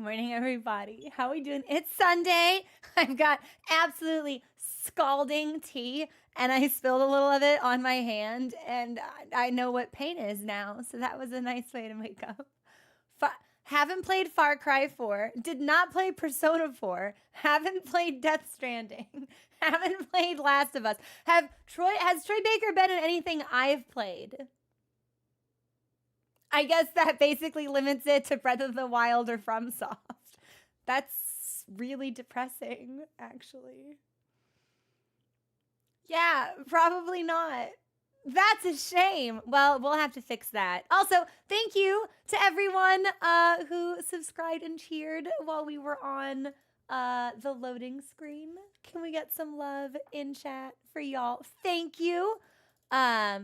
Good morning, everybody. How are we doing? It's Sunday. I've got absolutely scalding tea, and I spilled a little of it on my hand, and I know what pain is now, so that was a nice way to wake up. Haven't played Far Cry 4, did not play Persona 4, haven't played Death Stranding, haven't played Last of Us. Has Troy Baker been in anything I've played? I guess that basically limits it to Breath of the Wild or FromSoft. That's really depressing, actually. Yeah, probably not. That's a shame. Well, we'll have to fix that. Also, thank you to everyone who subscribed and cheered while we were on the loading screen. Can we get some love in chat for y'all? Thank you. I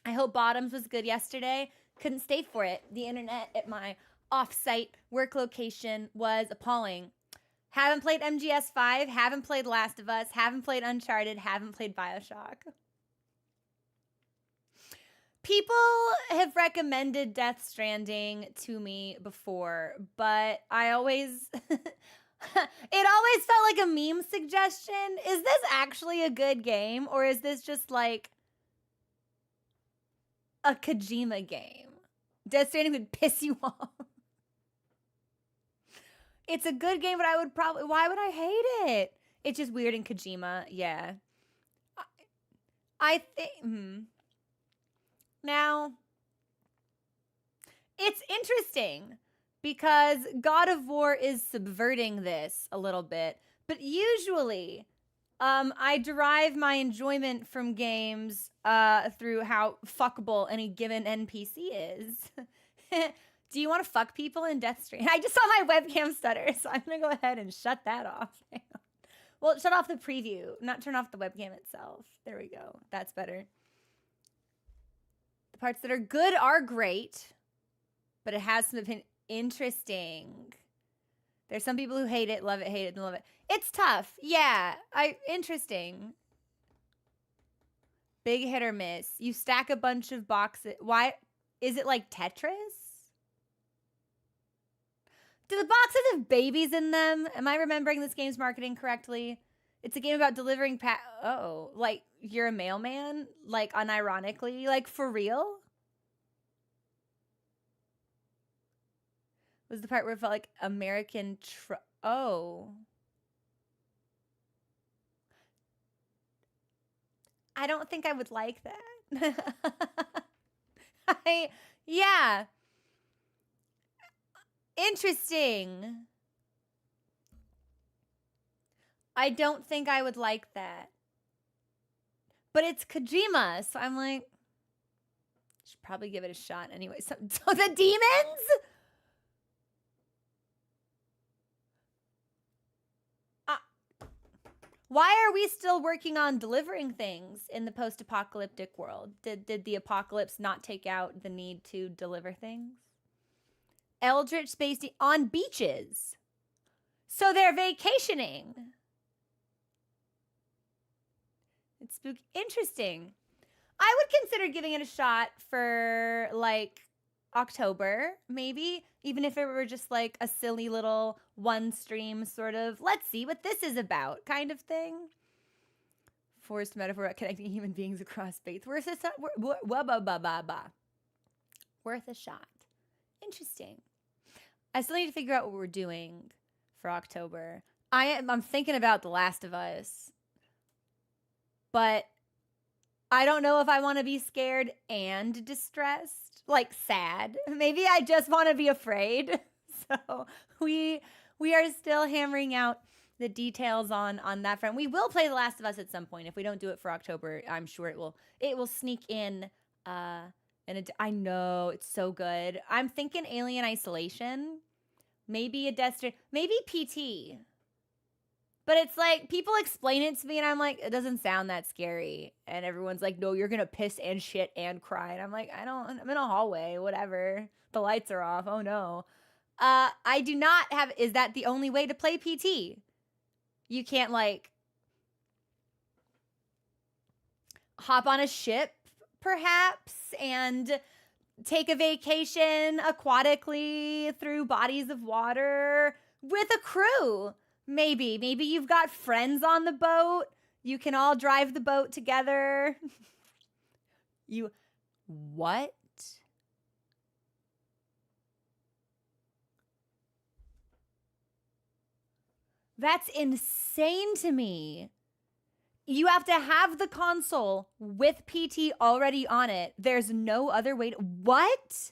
hope Bottoms was good yesterday. Couldn't stay for it. The internet at my off-site work location was appalling. Haven't played MGS5, haven't played Last of Us, haven't played Uncharted, haven't played BioShock. People have recommended Death Stranding to me before, but I always... it always felt like a meme suggestion. Is this actually a good game, or is this just like a Kojima game? Death Stranding would piss you off. It's a good game, but I would probably... Why would I hate it? It's just weird in Kojima. Yeah. I think... Now, it's interesting because God of War is subverting this a little bit, but usually I derive my enjoyment from games through how fuckable any given NPC is. Do you want to fuck people in Death Stranding? I just saw my webcam stutter, so I'm going to go ahead and shut that off. Well, shut off the preview, not turn off the webcam itself. There we go. That's better. The parts that are good are great, but it has some opinion. Interesting. There's some people who hate it, love it, and love it. It's tough. Yeah. Interesting. Big hit or miss. You stack a bunch of boxes. Why? Is it like Tetris? Do the boxes have babies in them? Am I remembering this game's marketing correctly? It's a game about delivering like you're a mailman? Like unironically? Like for real? Was the part where it felt like American I don't think I would like that. Yeah. Interesting. I don't think I would like that. But it's Kojima, so I'm like, should probably give it a shot anyway. So the demons? Why are we still working on delivering things in the post-apocalyptic world? Did the apocalypse not take out the need to deliver things? Eldritch Space on beaches. So they're vacationing. It's spooky. Interesting. I would consider giving it a shot for like October, maybe, even if it were just like a silly little one stream sort of, let's see what this is about kind of thing. Forced metaphor about connecting human beings across space. Worth a shot. Interesting. I still need to figure out what we're doing for October. I'm thinking about The Last of Us, but I don't know if I want to be scared and distressed, like sad. Maybe I just want to be afraid. So we are still hammering out the details on that front. We will play The Last of Us at some point. If we don't do it for October, I'm sure it will sneak in. I know it's so good. I'm thinking Alien Isolation, maybe maybe PT. But it's like, people explain it to me, and I'm like, it doesn't sound that scary. And everyone's like, no, you're going to piss and shit and cry. And I'm like, I'm in a hallway, whatever. The lights are off. Oh, no. I do not have, is that the only way to play PT? You can't, like, hop on a ship, perhaps, and take a vacation aquatically through bodies of water with a crew. Maybe you've got friends on the boat. You can all drive the boat together. What? That's insane to me. You have to have the console with PT already on it. There's no other way to... What?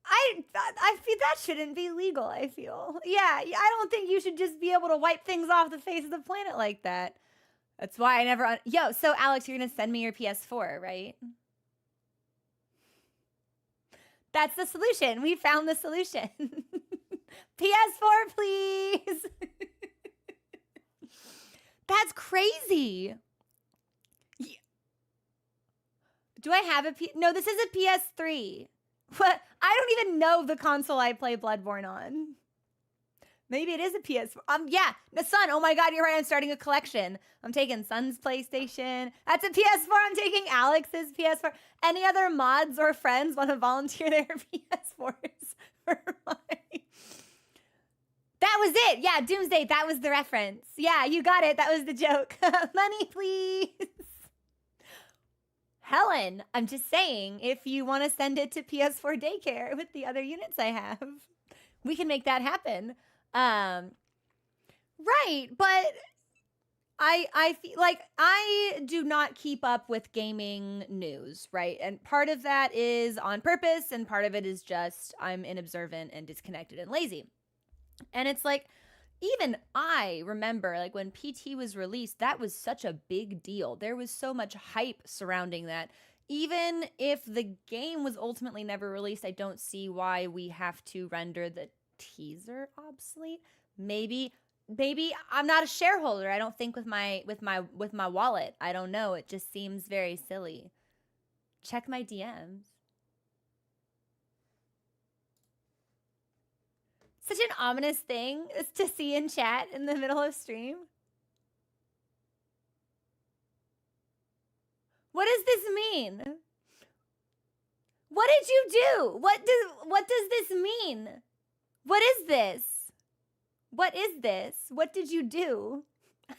I feel that shouldn't be legal, I feel. Yeah, I don't think you should just be able to wipe things off the face of the planet like that. That's why I never... Yo, so Alex, you're going to send me your PS4, right? That's the solution. We found the solution. PS4, please. That's crazy. Do I have a No, this is a PS3. What? I don't even know the console I play Bloodborne on. Maybe it is a PS4. Yeah, the Son. Oh my God, you're right. I'm starting a collection. I'm taking Son's PlayStation. That's a PS4. I'm taking Alex's PS4. Any other mods or friends want to volunteer their PS4s for mine? That was it. Yeah, Doomsday. That was the reference. Yeah, you got it. That was the joke. Money, please. Helen, I'm just saying, if you want to send it to PS4 daycare with the other units I have, we can make that happen. Right, but I feel like I do not keep up with gaming news, right? And part of that is on purpose, and part of it is just I'm inobservant and disconnected and lazy. And it's like, even I remember, like, when PT was released, that was such a big deal. There was so much hype surrounding that. Even if the game was ultimately never released, I don't see why we have to render the teaser obsolete. Maybe I'm not a shareholder. I don't think with my wallet. I don't know. It just seems very silly. Check my DMs. Such an ominous thing is to see in chat in the middle of stream. What does this mean? What did you do? What does this mean? What is this? What is this? What did you do?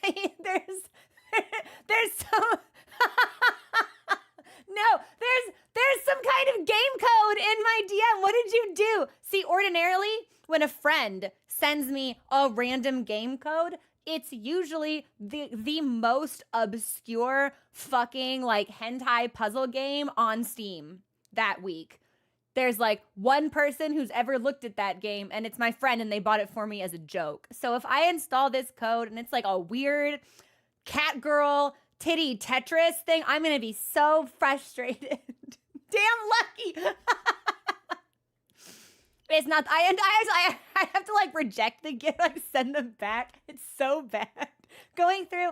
There's some No, there's some kind of game code in my DM. What did you do? See, ordinarily, when a friend sends me a random game code, it's usually the most obscure fucking like hentai puzzle game on Steam that week. There's like one person who's ever looked at that game, and it's my friend, and they bought it for me as a joke. So if I install this code and it's like a weird cat girl titty Tetris thing, I'm gonna be so frustrated. Damn lucky. It's not. I have to like reject the gift. I send them back. It's so bad. Going through.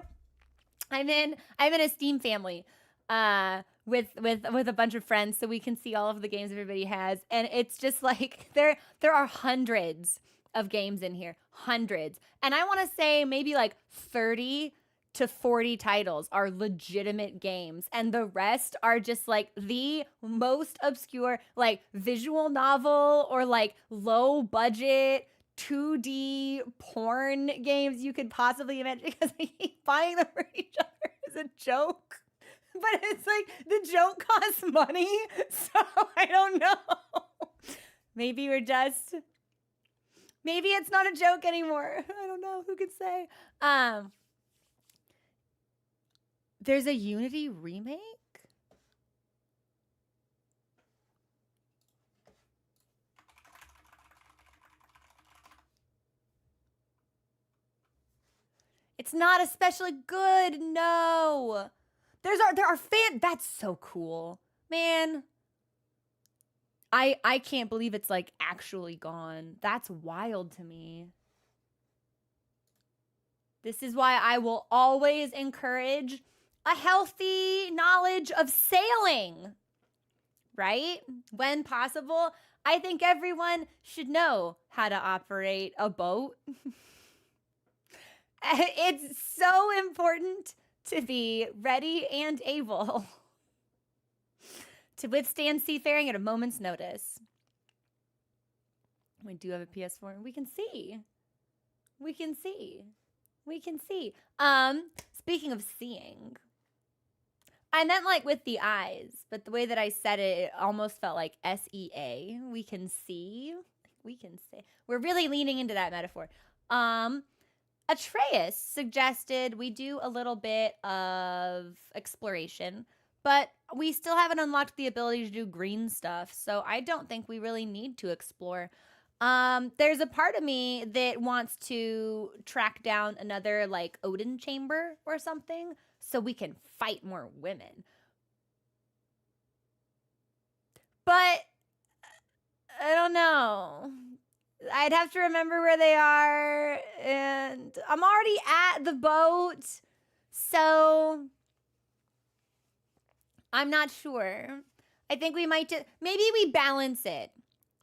I'm in a Steam family with a bunch of friends, so we can see all of the games everybody has, and it's just like there are hundreds of games in here, hundreds, and I want to say maybe like 30 to 40 titles are legitimate games, and the rest are just like the most obscure like visual novel or like low budget 2D porn games you could possibly imagine, because I keep buying them for each other as a joke. But it's like the joke costs money, so I don't know. Maybe it's not a joke anymore. I don't know. Who could say? There's a Unity remake? It's not especially good. No. There are fan. That's so cool, man. I can't believe it's like actually gone. That's wild to me. This is why I will always encourage a healthy knowledge of sailing, right? When possible. I think everyone should know how to operate a boat. It's so important to be ready and able to withstand seafaring at a moment's notice. We do have a PS4 and we can see. We can see. We can see. Speaking of seeing, I meant like with the eyes, but the way that I said it, it almost felt like SEA. We can see. We can see. We're really leaning into that metaphor. Atreus suggested we do a little bit of exploration, but we still haven't unlocked the ability to do green stuff, so I don't think we really need to explore. There's a part of me that wants to track down another like Odin chamber or something so we can fight more women. But I don't know. I'd have to remember where they are, and I'm already at the boat, so I'm not sure. I think we might just, maybe we balance it,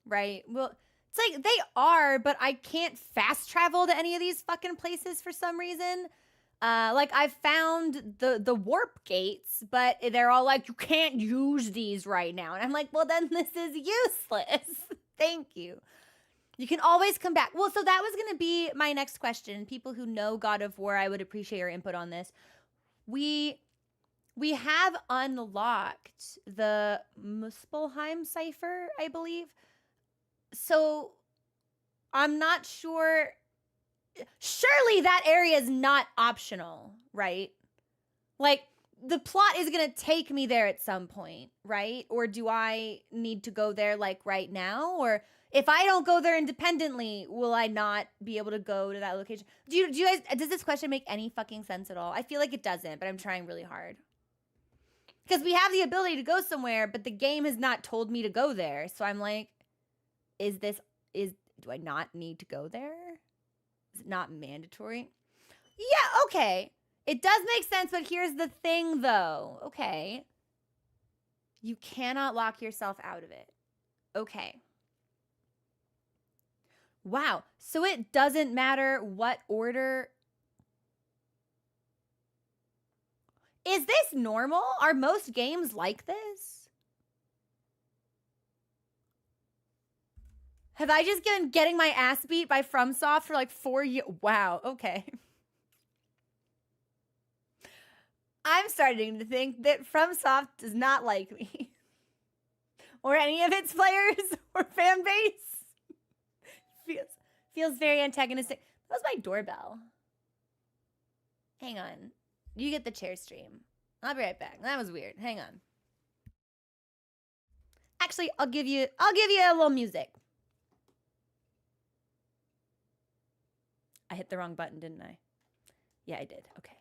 right? Well, it's like they are, but I can't fast travel to any of these fucking places for some reason. Like I've found the warp gates, but they're all like, you can't use these right now. And I'm like, well, then this is useless. Thank you. You can always come back. Well, so that was going to be my next question. People who know God of War, I would appreciate your input on this. We have unlocked the Muspelheim cipher, I believe. So I'm not sure. Surely that area is not optional, right? Like the plot is going to take me there at some point, right? Or do I need to go there like right now? Or if I don't go there independently, will I not be able to go to that location? Do you guys, does this question make any fucking sense at all? I feel like it doesn't, but I'm trying really hard. Because we have the ability to go somewhere, but the game has not told me to go there. So I'm like, do I not need to go there? Is it not mandatory? Yeah, okay. It does make sense, but here's the thing though. Okay. You cannot lock yourself out of it. Okay. Wow. So it doesn't matter what order. Is this normal? Are most games like this? Have I just been getting my ass beat by FromSoft for like 4 years? Wow, okay. I'm starting to think that FromSoft does not like me. Or any of its players or fan base. Feels very antagonistic. That was my doorbell. Hang on. You get the chair stream. I'll be right back. That was weird. Hang on. Actually, I'll give you a little music. I hit the wrong button, didn't I? Yeah, I did. Okay.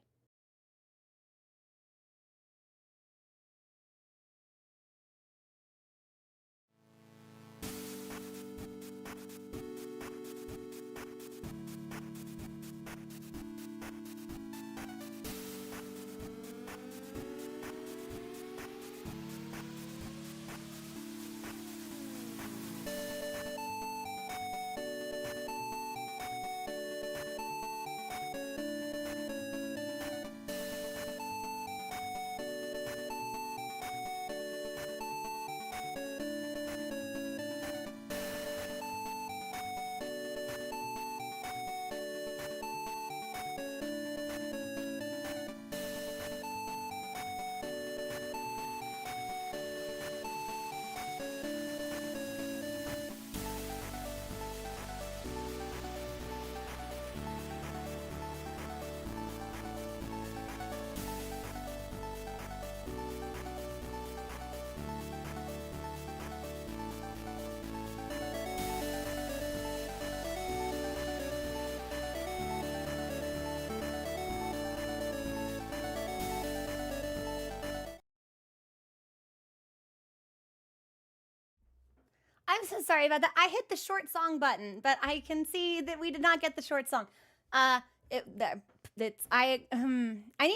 I'm so sorry about that. I hit the short song button, but I can see that we did not get the short song. I need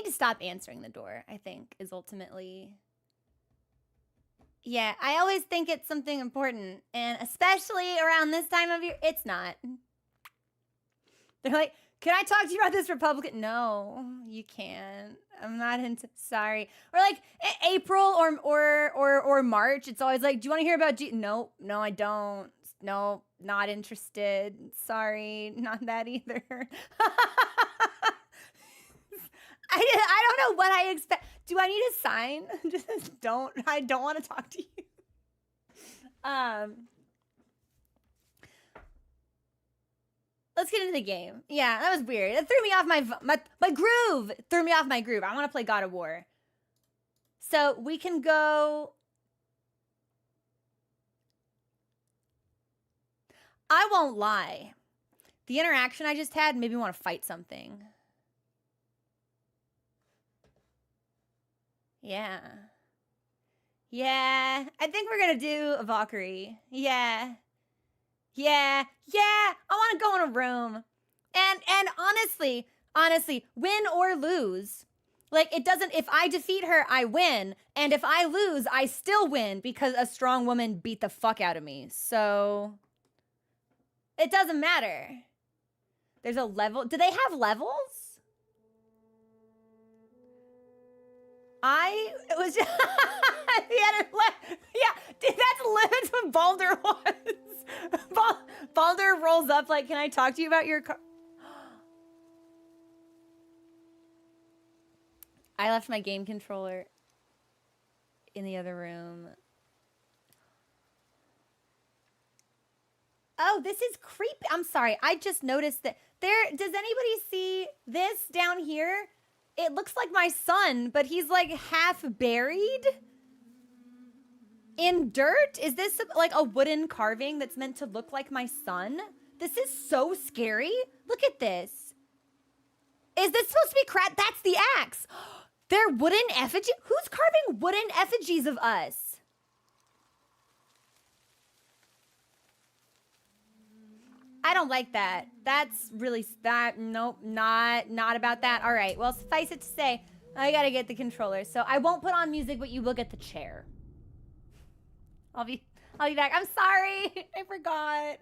to stop answering the door, I think, is ultimately. Yeah, I always think it's something important, and especially around this time of year, it's not. They're like, Can I talk to you about this Republican? No, you can't. I'm not into. Sorry. Or like April or March. It's always like, do you want to hear about No, I don't. No, not interested. Sorry, not that either. I don't know what I expect. Do I need a sign? Just don't. I don't want to talk to you. Let's get into the game. Yeah, that was weird. It threw me off my groove. It threw me off my groove. I want to play God of War. So we can go. I won't lie. The interaction I just had made me want to fight something. Yeah. Yeah. I think we're going to do a Valkyrie. Yeah. Yeah. Yeah. I want to go in a room. And honestly, win or lose, like, it doesn't, if I defeat her, I win. And if I lose, I still win because a strong woman beat the fuck out of me. So it doesn't matter. There's a level. Do they have levels? It was just, yeah, dude, that's limits what Baldur was. Baldur rolls up like, can I talk to you about your car? I left my game controller in the other room. Oh, this is creepy. I'm sorry. I just noticed that there, does anybody see this down here? It looks like my son, but he's like half buried in dirt. Is this like a wooden carving that's meant to look like my son? This is so scary. Look at this. Is this supposed to be crap? That's the axe. They're wooden effigies. Who's carving wooden effigies of us? I don't like that. That's really, nope, not about that. All right, well, suffice it to say, I gotta get the controller. So I won't put on music, but you will get the chair. I'll be back. I'm sorry, I forgot.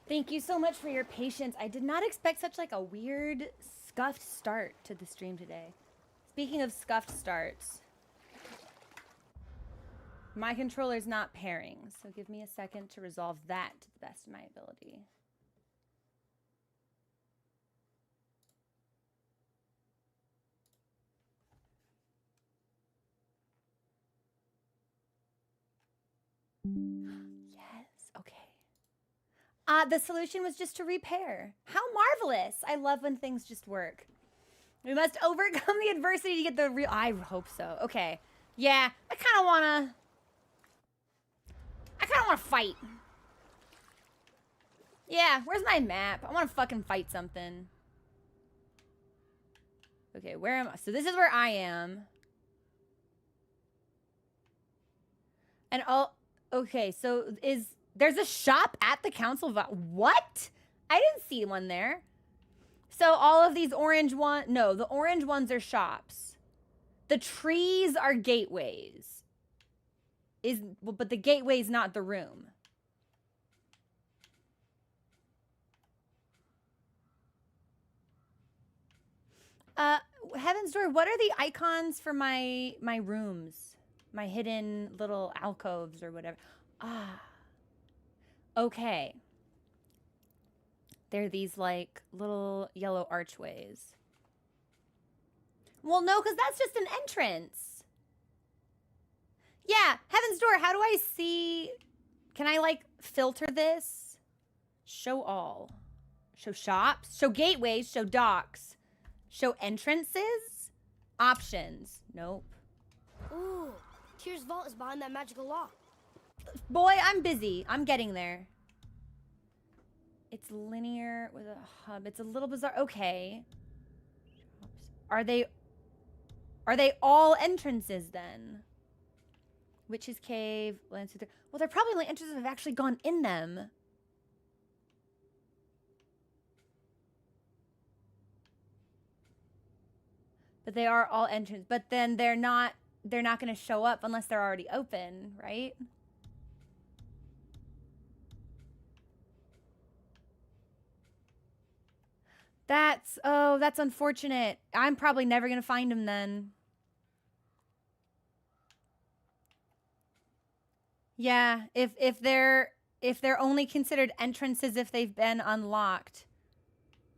Thank you so much for your patience. I did not expect such like a weird scuffed start to the stream today. Speaking of scuffed starts, my controller's not pairing, so give me a second to resolve that to the best of my ability. Yes, okay. The solution was just to repair. How marvelous. I love when things just work. We must overcome the adversity to get the real... I hope so. Okay. Yeah, I kind of want to fight. Yeah, where's my map? I want to fucking fight something. Okay, where am I? So this is where I am. And all... Okay, so there's a shop at the council. What? I didn't see one there. So all of these orange ones... No, the orange ones are shops. The trees are gateways. But the gateway's not the room. Heaven's Door, what are the icons for my rooms? My hidden little alcoves or whatever. Ah. Okay. They're these, like, little yellow archways. Well, no, because that's just an entrance. Yeah, Heaven's Door, how do I see... Can I, like, filter this? Show all. Show shops. Show gateways. Show docks. Show entrances. Options. Nope. Ooh, Tyr's vault is behind that magical lock. Boy, I'm busy. I'm getting there. It's linear with a hub. It's a little bizarre. Okay. Are they all entrances then? Witch's Cave. Well, they're probably only entrances that have actually gone in them. But they are all entrances. But then they're not going to show up unless they're already open, right? That's unfortunate. I'm probably never going to find them then. Yeah, if they're only considered entrances if they've been unlocked,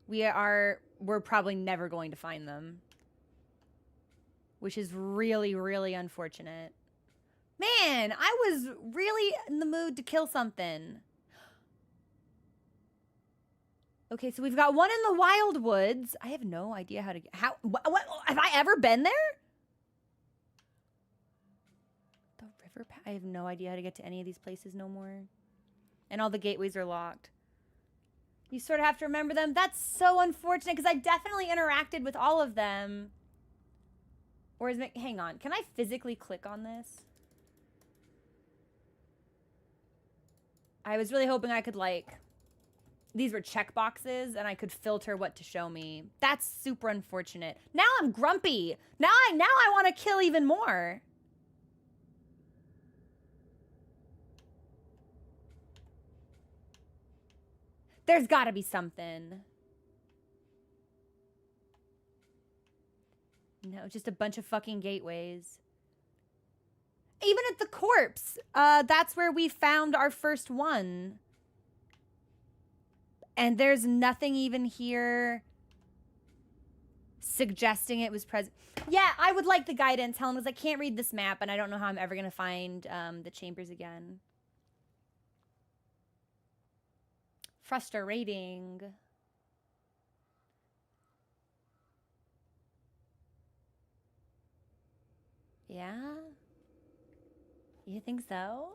we're probably never going to find them. Which is really, really unfortunate. Man, I was really in the mood to kill something. Okay, so we've got one in the Wild Woods. I have no idea how to get... What have I ever been there? The river path. I have no idea how to get to any of these places no more. And all the gateways are locked. You sort of have to remember them. That's so unfortunate because I definitely interacted with all of them. Or is it... Hang on. Can I physically click on this? I was really hoping I could, like... These were checkboxes, and I could filter what to show me. That's super unfortunate. Now I'm grumpy. Now I want to kill even more. There's got to be something. No, just a bunch of fucking gateways. Even at the corpse, that's where we found our first one. And there's nothing even here suggesting it was present. Yeah, I would like the guidance, Helen, because I can't read this map, and I don't know how I'm ever going to find the chambers again. Frustrating. Yeah? You think so?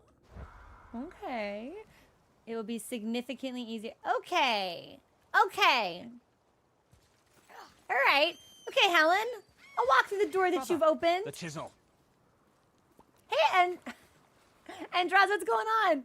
Okay. It will be significantly easier. Okay. Okay. All right. Okay, Helen. I'll walk through the door that you've opened. The chisel. Hey, Andraz, what's going on?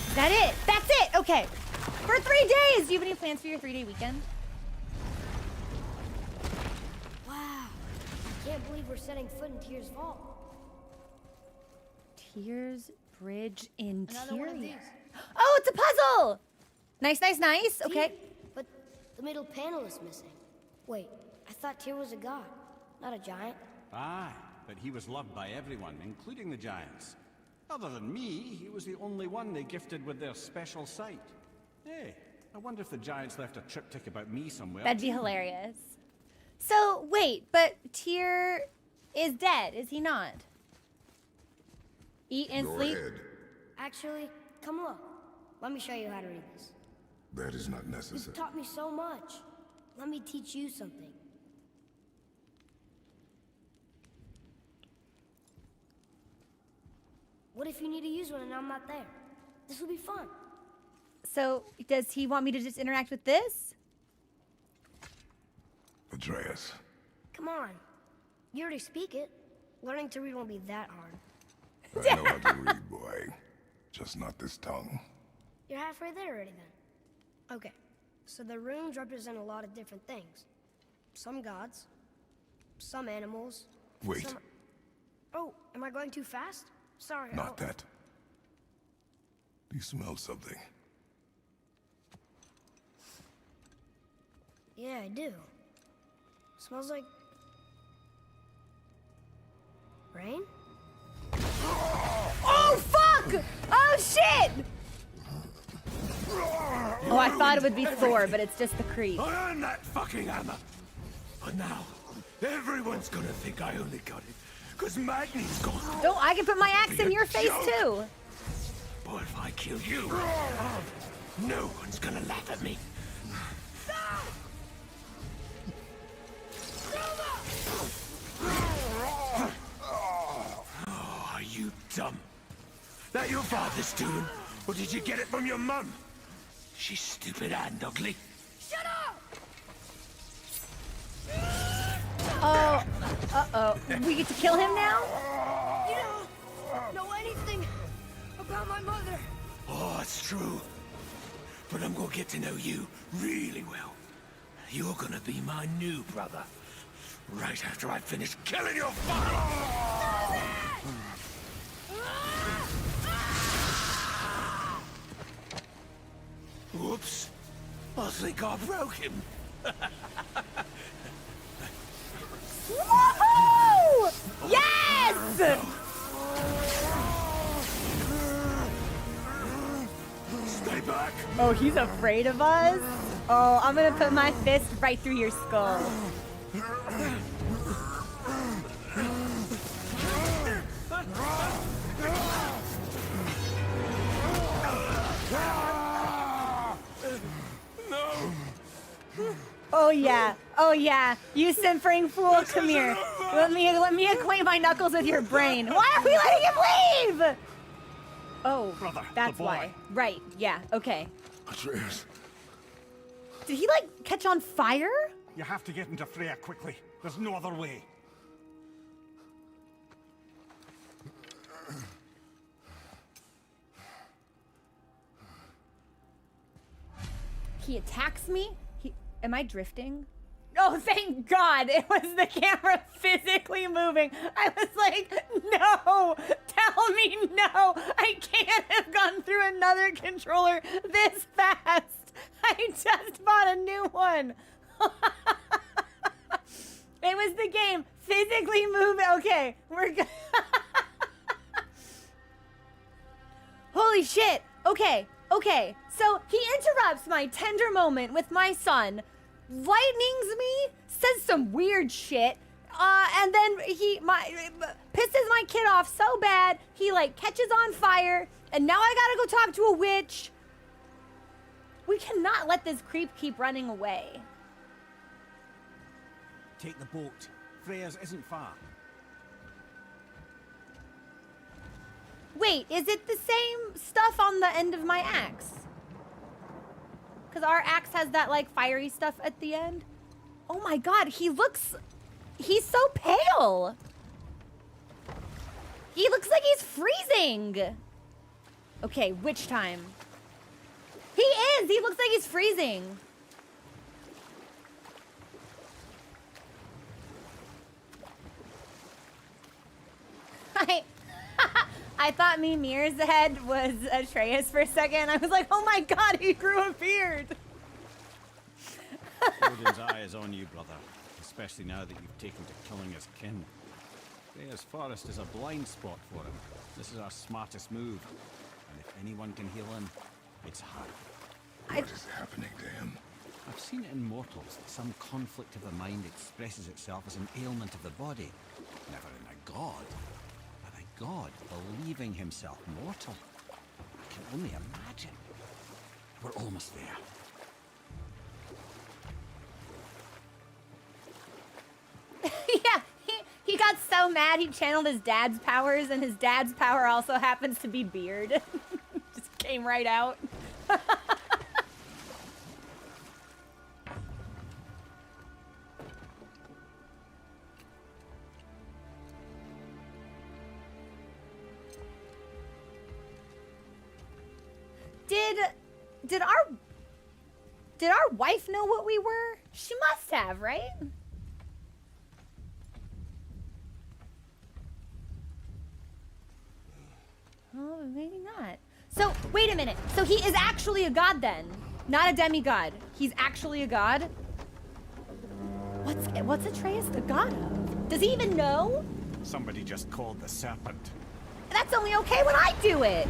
Is that it? That's it. Okay. For 3 days. Do you have any plans for your 3-day weekend? Wow. I can't believe we're setting foot in Tyr's vault. Tyr's Bridge Interior. Another one of these. Oh, it's a puzzle. Nice, nice, nice. Okay. But the middle panel is missing. Wait, I thought Tyr was a god, not a giant. Aye, but he was loved by everyone, including the giants. Other than me, he was the only one they gifted with their special sight. Hey, I wonder if the giants left a triptych about me somewhere. That'd be hilarious. So, wait, but Tyr is dead, is he not? Eat and Go sleep? ahead. Actually, come look. Let me show you how to read this. That is not necessary. You've taught me so much. Let me teach you something. What if you need to use one and I'm not there? This will be fun. So, does he want me to just interact with this? Atreus. Come on. You already speak it. Learning to read won't be that hard. I know how to read, boy. Just not this tongue. You're halfway there already then. Okay, so the runes represent a lot of different things. Some gods, some animals. Wait. Some... Oh, am I going too fast? Sorry. Not that. Do you smell something? Yeah, I do. Smells like... rain? Oh, fuck! Oh, shit! Oh, I thought it would be Thor, but it's just the creep. I earned that fucking hammer. But now, everyone's gonna think I only got it because Magni's gone. Oh, I can put my axe in your face, too. But if I kill you, no one's gonna laugh at me. Oh, are you dumb? That your father's doing, or did you get it from your mum? She's stupid and ugly. Shut up! Oh, uh-oh. We get to kill him now? You don't know anything about my mother. Oh, it's true. But I'm gonna get to know you really well. You're gonna be my new brother. Right after I finish killing your father! Whoops. I think I broke him. Woohoo! Yes! Stay back. Oh, he's afraid of us? Oh, I'm gonna put my fist right through your skull. Oh yeah, oh yeah. You simpering fool, come here. Let me acquaint my knuckles with your brain. Why are we letting him leave? Oh, Brother, that's the boy. why. Right, yeah, okay. Atreus. Did he like catch on fire? You have to get into Freya quickly. There's no other way. He attacks me? Am I drifting? Oh, thank God! It was the camera physically moving. I was like, no! Tell me no! I can't have gone through another controller this fast! I just bought a new one! It was the game physically moving. Okay, we're good. Holy shit! Okay, okay. So he interrupts my tender moment with my son, lightnings me, says some weird shit, and then he pisses my kid off so bad he like catches on fire, and now I gotta go talk to a witch. We cannot let this creep keep running away. Take the boat. Freya's isn't far. Wait, is it the same stuff on the end of my axe? Because our axe has that like fiery stuff at the end. Oh my God, he's so pale. He looks like he's freezing. Okay, witch time. He is, he looks like he's freezing. I thought Mimir's head was Atreus for a second. I was like, oh my God, he grew a beard. Odin's eye is on you, brother. Especially now that you've taken to killing his kin. Freya's forest is a blind spot for him. This is our smartest move. And if anyone can heal him, it's her. What is happening to him? I've seen it in mortals that some conflict of the mind expresses itself as an ailment of the body. Never in a god. But a god believing himself mortal. I can only imagine. We're almost there. Yeah, he got so mad he channeled his dad's powers, and his dad's power also happens to be beard. Just came right out. Did our wife know what we were? She must have, right? Oh, maybe not. So, wait a minute. So he is actually a god then? Not a demigod. He's actually a god? What's Atreus the god of? Does he even know? Somebody just called the serpent. That's only okay when I do it.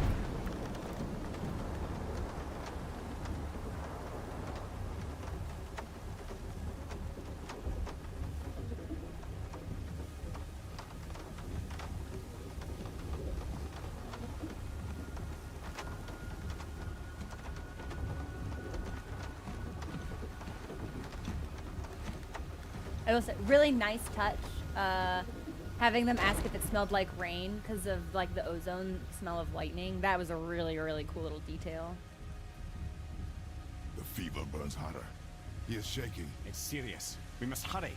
It was a really nice touch, having them ask if it smelled like rain because of like the ozone smell of lightning. That was a really, really cool little detail. The fever burns hotter. He is shaking. It's serious. We must hurry.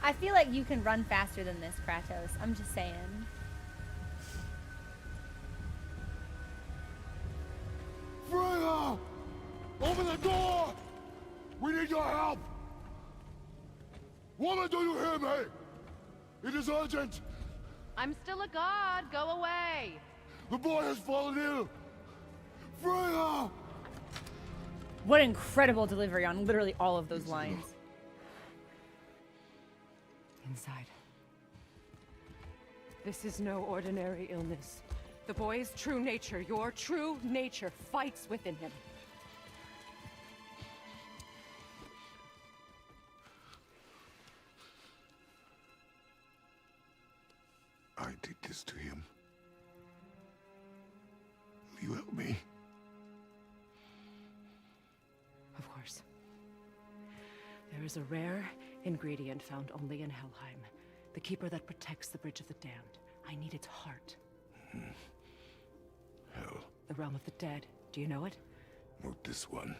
I feel like you can run faster than this, Kratos. I'm just saying. Freya! Open the door! We need your help! Woman, do you hear me? It is urgent! I'm still a god. Go away. The boy has fallen ill! Freya! What incredible delivery on literally all of those lines. Inside. This is no ordinary illness. The boy's true nature, your true nature, fights within him. I did this to him. Will you help me? Of course. There is a rare ingredient found only in Helheim. The keeper that protects the Bridge of the Damned. I need its heart. Hell, The realm of the dead. Do you know it? not this one.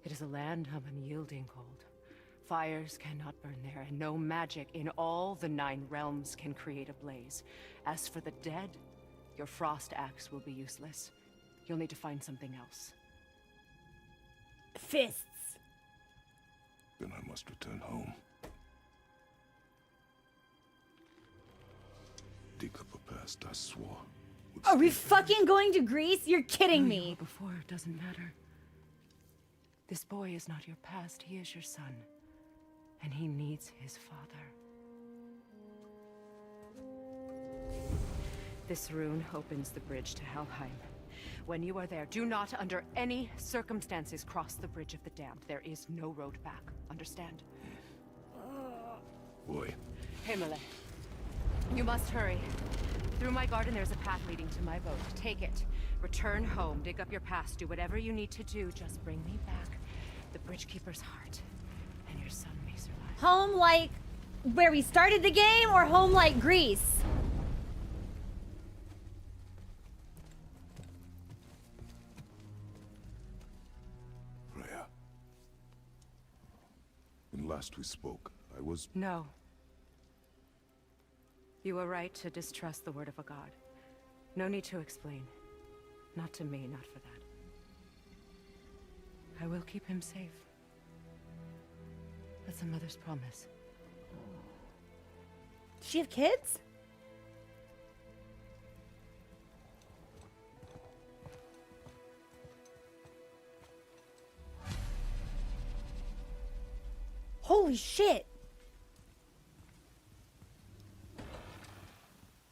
It is a land of unyielding cold. Fires cannot burn there, and no magic in all the 9 realms can create a blaze. As for the dead, your frost axe will be useless. You'll need to find something else. Fists. Then I must return home. Dig up a past I swore. would Are we stay there. fucking going to Greece? You're kidding Who you me. were before doesn't matter. This boy is not your past, he is your son. And he needs his father. This rune opens the bridge to Helheim. When you are there, do not under any circumstances cross the Bridge of the Damned. There is no road back. Understand? Boy, Himalay. You must hurry. Through my garden, there's a path leading to my boat. Take it. Return home. Dig up your past. Do whatever you need to do. Just bring me back the Bridgekeeper's heart. And your son may survive. Home like where we started the game or home like Greece? Freya. When last we spoke, I was... No. You were right to distrust the word of a god. No need to explain. Not to me, not for that. I will keep him safe. That's a mother's promise. Does she have kids? Holy shit.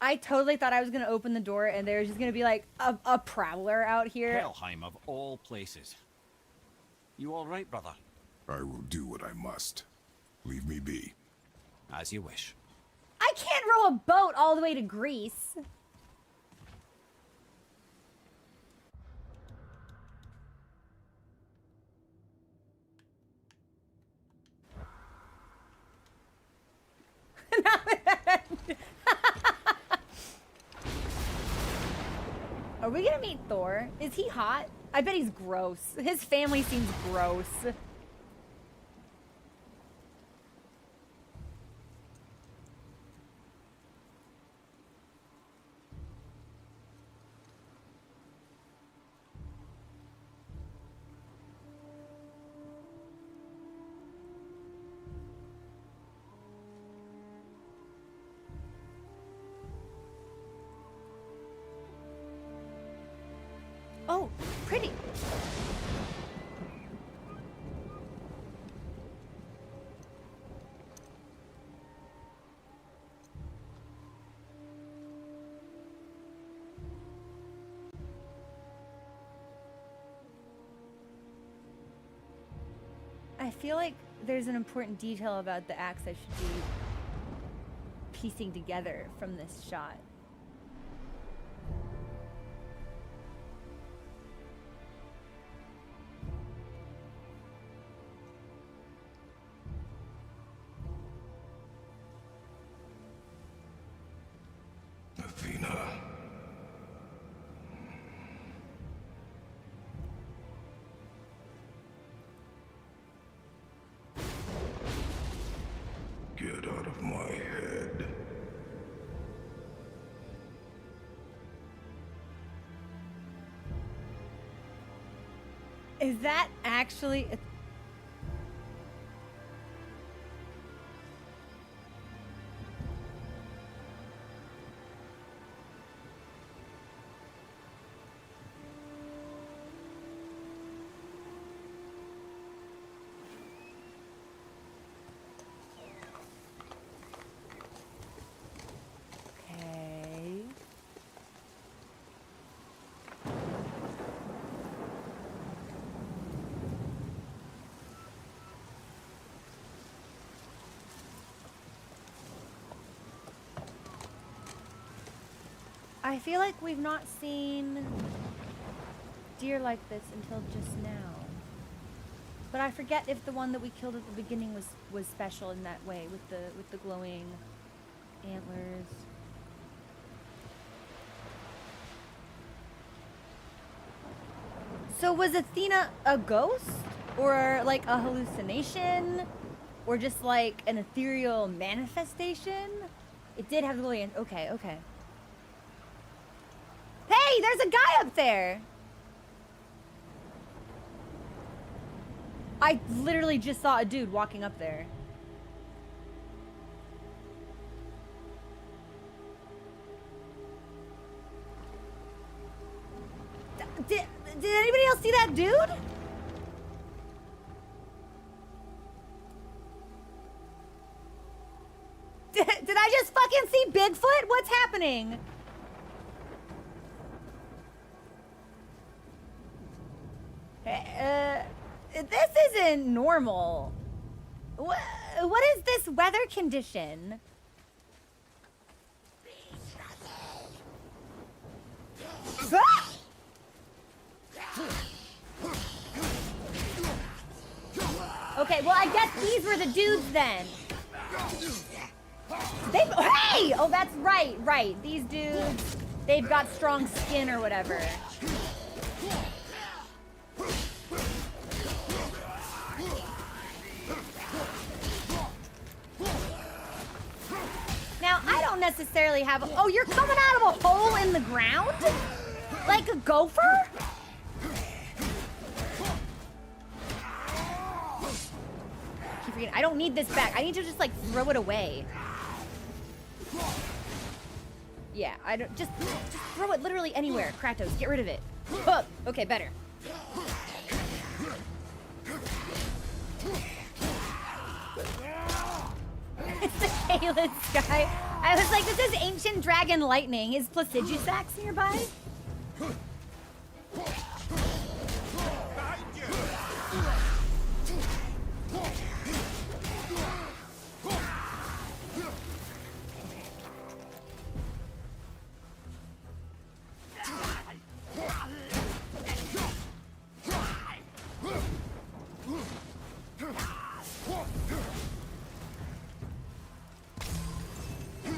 I totally thought I was gonna open the door and there was just gonna be like a prowler out here. Helheim of all places. You all right, brother? I will do what I must. Leave me be. As you wish. I can't row a boat all the way to Greece. Are we gonna meet Thor? Is he hot? I bet he's gross. His family seems gross. Oh, pretty. feel like there's an important detail about the axe I should be piecing together from this shot. Athena. Get out of my head. Is that actually a okay. I feel like we've not seen deer like this until just now. But I forget if the one that we killed at the beginning was special in that way with the glowing antlers. So was Athena a ghost? Or like a hallucination? Or just like an ethereal manifestation? It did have the glowing. Okay, okay. Hey, there's a guy up there! I literally just saw a dude walking up there. Did anybody else see that dude? Did I just fucking see Bigfoot? What's happening? This isn't normal. What is this weather condition? Ah! Okay, well, I guess these were the dudes then. Hey! Oh, that's right, right. These dudes, they've got strong skin or whatever. Now, I don't necessarily have... Oh, you're coming out of a hole in the ground? Like a gopher? I don't need this back. I need to just, like, throw it away. Yeah, I don't... Just throw it literally anywhere. Kratos, get rid of it. Oh, okay, better. It's the Kaelid sky. I was like, this is ancient dragon lightning. Is Placidusax nearby?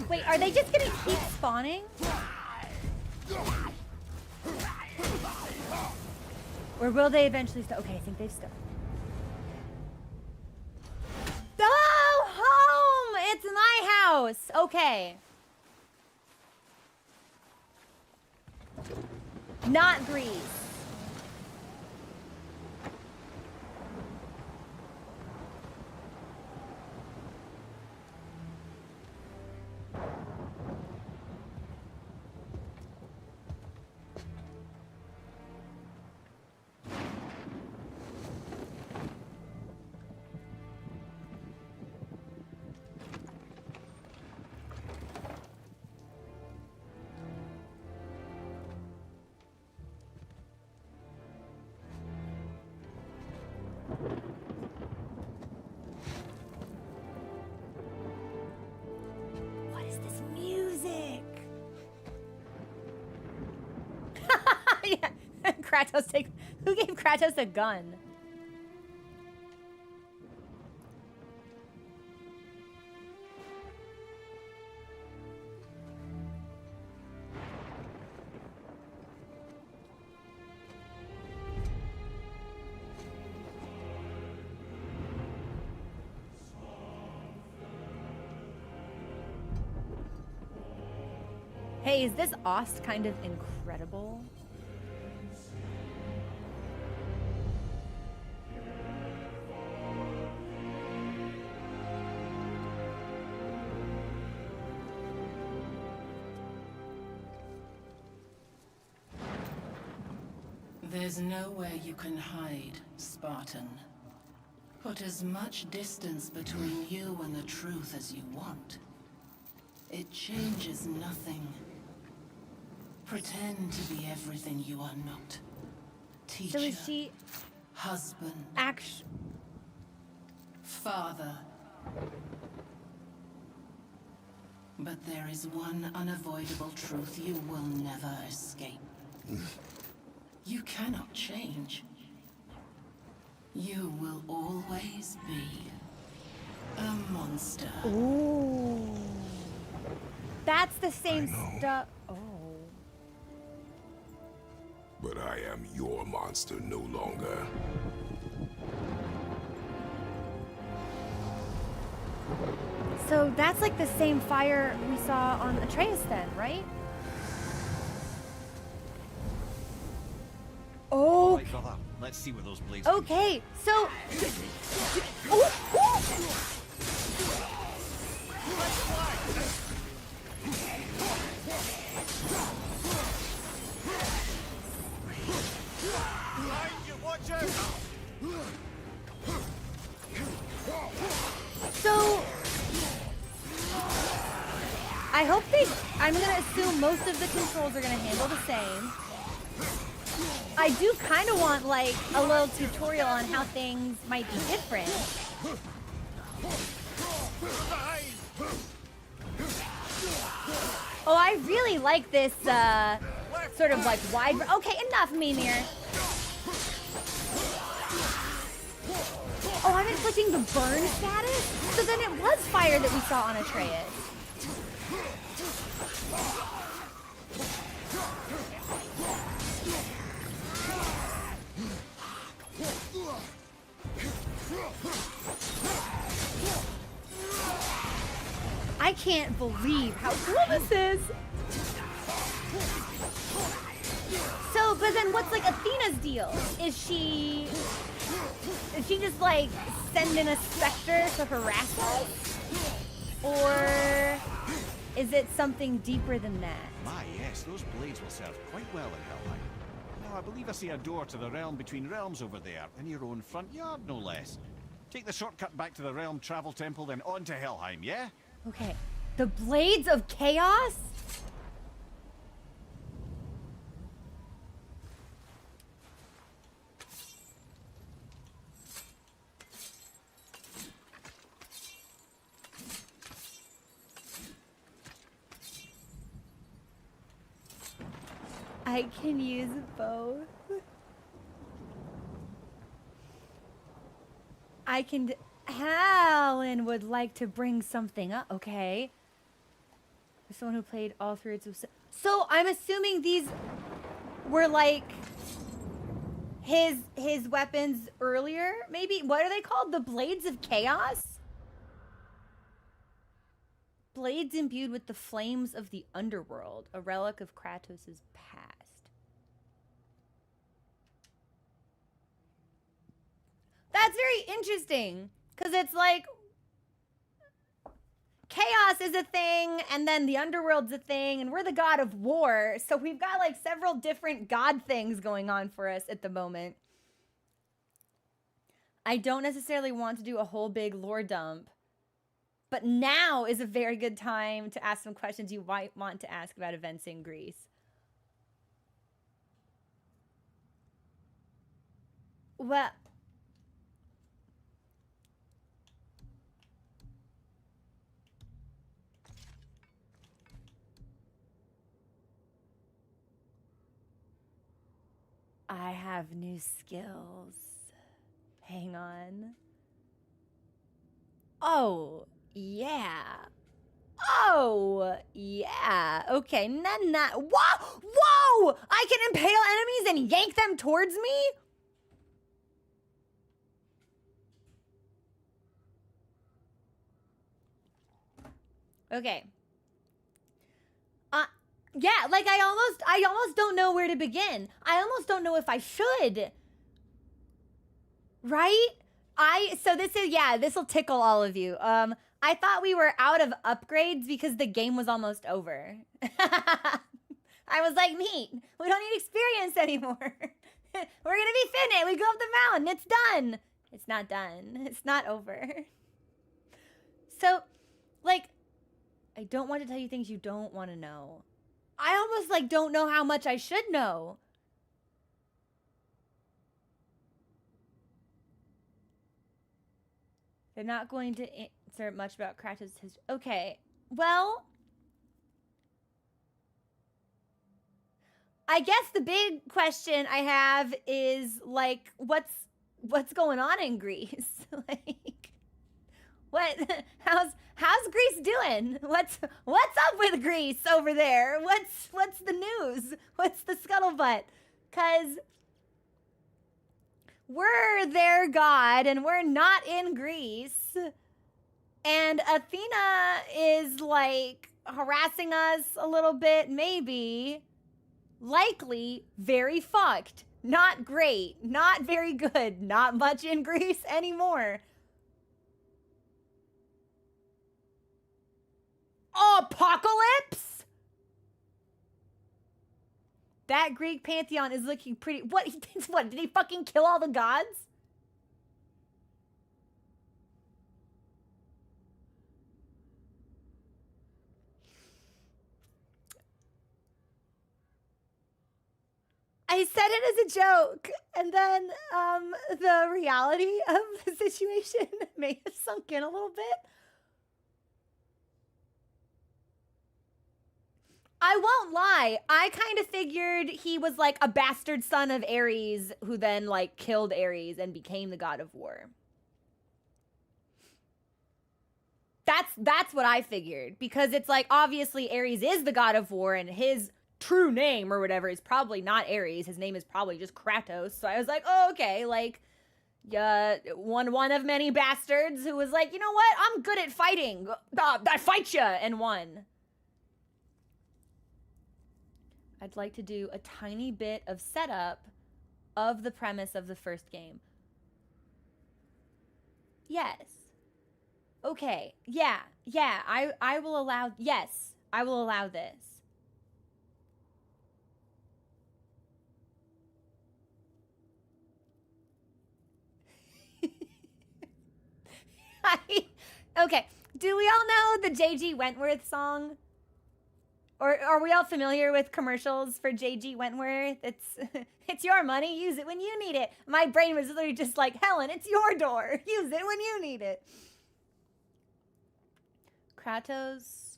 Wait, are they just gonna keep spawning? Or will they eventually stop? Okay, I think they've stopped. Oh, home! It's my house! Okay. Not Greece. Kratos take? Who gave Kratos a gun? Hey, is this Ost kind of incredible? There's nowhere you can hide, Spartan. Put as much distance between you and the truth as you want. It changes nothing. Pretend to be everything you are not. Teacher, So is she husband, actually? father. But there is one unavoidable truth you will never escape. You cannot change. You will always be a monster. Ooh, that's the same stuff. Oh. But I am your monster no longer. So that's like the same fire we saw on Atreus then, right? Oh, Right, brother. Let's see where those blades. okay. So, oh, so I hope I'm gonna assume most of the controls are gonna handle the same. I do kind of want like a little tutorial on how things might be different. Oh, I really like this sort of like wide. Okay, enough, Mimir. Oh, I've been clicking the burn status? So then it was fire that we saw on Atreus. I can't believe how cool this is. So, but then what's like Athena's deal? Is she just like sending a specter to harass us? Or is it something deeper than that? My, yes, those blades will serve quite well in Helheim. Now, I believe I see a door to the realm between realms over there, in your own front yard, no less. Take the shortcut back to the realm travel temple, then on to Helheim, yeah? Okay. The Blades of Chaos? I can use both. I can... Alan would like to bring something up. Okay. Someone who played all three. So I'm assuming these were like his weapons earlier. Maybe. What are they called? The Blades of Chaos? Blades imbued with the flames of the underworld. A relic of Kratos' past. That's very interesting. Because it's like, chaos is a thing, and then the underworld's a thing, and we're the god of war. So we've got like several different god things going on for us at the moment. I don't necessarily want to do a whole big lore dump, but now is a very good time to ask some questions you might want to ask about events in Greece. Well... I have new skills. Hang on. Oh, yeah. Oh, yeah. Okay, whoa! Whoa! I can impale enemies and yank them towards me? Okay. Yeah, like I almost don't know where to begin. I almost don't know if I should. Right? So this will tickle all of you. I thought we were out of upgrades because the game was almost over. I was like, neat. We don't need experience anymore. We're gonna be finished. We go up the mountain. It's done. It's not done. It's not over. So, like, I don't want to tell you things you don't want to know. I almost, like, don't know how much I should know. They're not going to answer much about Kratos' history. Okay, well, I guess the big question I have is, like, what's going on in Greece? Like, how's Greece doing? What's up with Greece over there? What's the news? What's the scuttlebutt? 'Cause we're their god and we're not in Greece. And Athena is, like, harassing us a little bit, maybe. Likely very fucked. Not great. Not very good. Not much in Greece anymore. Apocalypse? That Greek pantheon is looking pretty... What? Did he fucking kill all the gods? I said it as a joke, and then the reality of the situation may have sunk in a little bit. I won't lie. I kind of figured he was like a bastard son of Ares who then like killed Ares and became the god of war. That's what I figured, because it's like obviously Ares is the god of war and his true name or whatever is probably not Ares. His name is probably just Kratos. So I was like, oh, okay, like one of many bastards who was like, you know what? I'm good at fighting. I fight ya and won. I'd like to do a tiny bit of setup of the premise of the first game. Yes. Okay. Yeah. I will allow... Yes. I will allow this. Okay. Do we all know the J.G. Wentworth song? Or are we all familiar with commercials for J.G. Wentworth? It's your money, use it when you need it. My brain was literally just like, Helen, it's your door. Use it when you need it. Kratos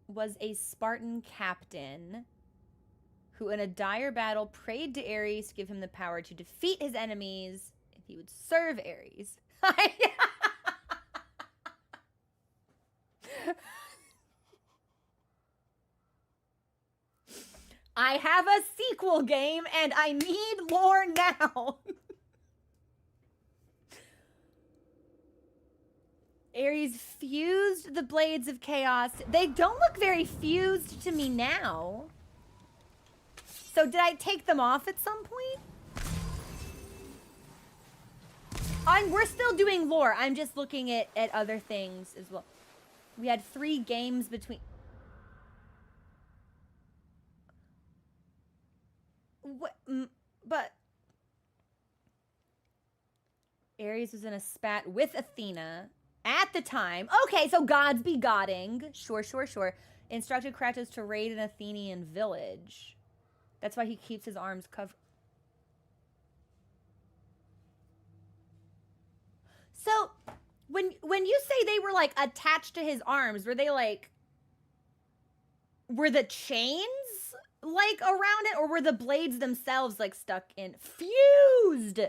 was a Spartan captain who in a dire battle prayed to Ares to give him the power to defeat his enemies if he would serve Ares. I have a sequel game and I need lore now. Ares fused the blades of chaos. They don't look very fused to me now. So did I take them off at some point? We're still doing lore. I'm just looking at other things as well. We had 3 games between... What? But... Ares was in a spat with Athena at the time. Okay, so gods be godding. Sure. Instructed Kratos to raid an Athenian village. That's why he keeps his arms covered. So, when you say they were, like, attached to his arms, were they, like... Were the chains, like around it, or were the blades themselves like stuck in? Fused!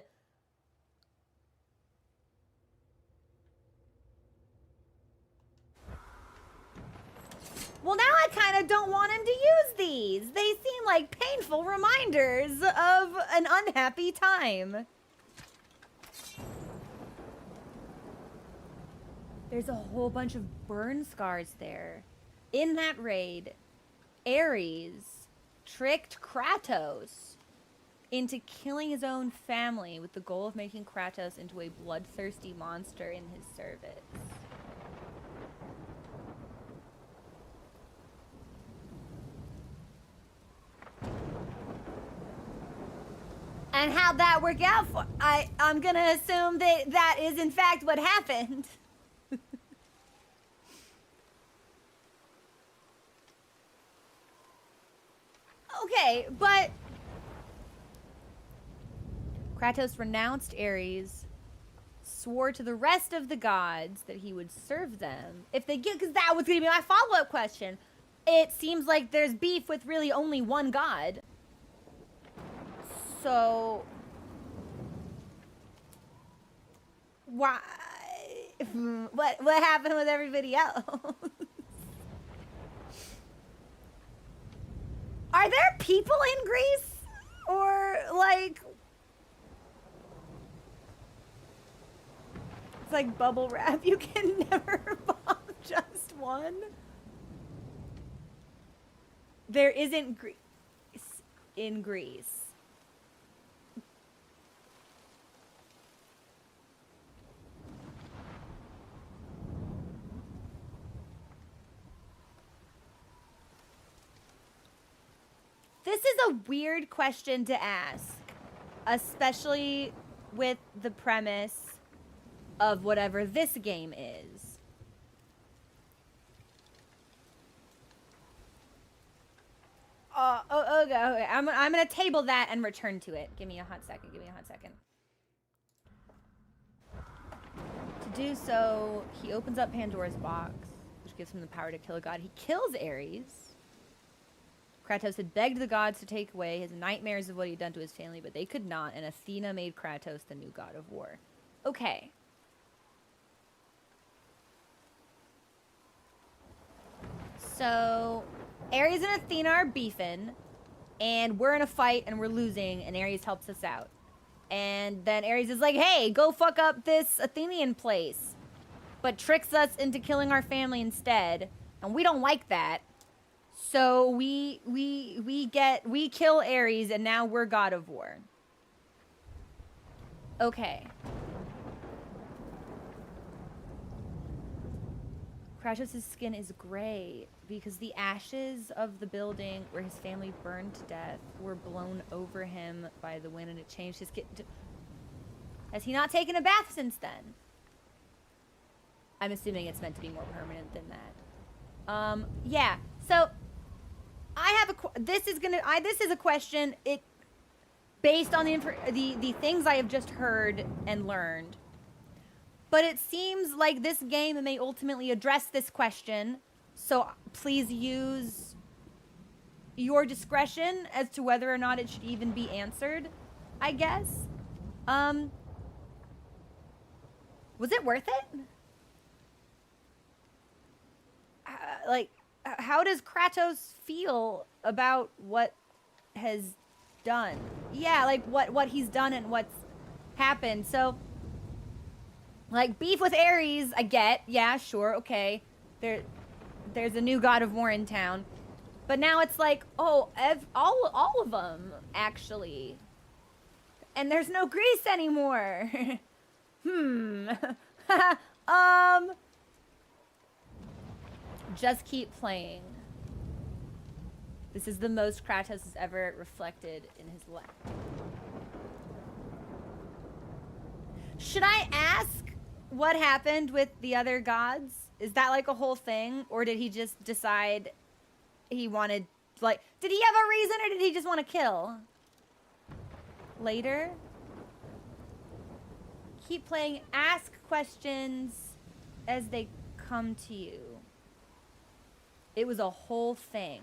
Well, now I kind of don't want him to use these. They seem like painful reminders of an unhappy time. There's a whole bunch of burn scars there. In that raid, Ares tricked Kratos into killing his own family with the goal of making Kratos into a bloodthirsty monster in his service. And how'd that work out for? I'm gonna assume that that is in fact what happened. Okay, but Kratos renounced Ares, swore to the rest of the gods that he would serve them if they get, because that was gonna be my follow-up question. It seems like there's beef with really only one god. So why? What happened with everybody else? Are there people in Greece? Or like it's like bubble wrap, you can never bomb just one? There isn't Greece in Greece. This is a weird question to ask, especially with the premise of whatever this game is. Okay. I'm gonna table that and return to it. Give me a hot second. To do so, he opens up Pandora's box, which gives him the power to kill a god. He kills Ares. Kratos had begged the gods to take away his nightmares of what he'd done to his family, but they could not, and Athena made Kratos the new god of war. Okay. So, Ares and Athena are beefing, and we're in a fight, and we're losing, and Ares helps us out. And then Ares is like, hey, go fuck up this Athenian place, but tricks us into killing our family instead, and we don't like that. So we kill Ares, and now we're god of war. Okay. Kratos' skin is gray because the ashes of the building where his family burned to death were blown over him by the wind, and it changed his skin. Has he not taken a bath since then? I'm assuming it's meant to be more permanent than that. Yeah. So I have this is a question based on the things I have just heard and learned. But it seems like this game may ultimately address this question, so please use your discretion as to whether or not it should even be answered, I guess. Was it worth it? How does Kratos feel about what has done? Yeah, like what he's done and what's happened. So, like, beef with Ares, I get. Yeah, sure, okay. There's a new god of war in town. But now it's like, oh, all of them, actually. And there's no Greece anymore. Just keep playing. This is the most Kratos has ever reflected in his life. Should I ask what happened with the other gods? Is that like a whole thing? Or did he just decide he wanted, like, did he have a reason, or did he just want to kill? Later? Keep playing. Ask questions as they come to you. It was a whole thing.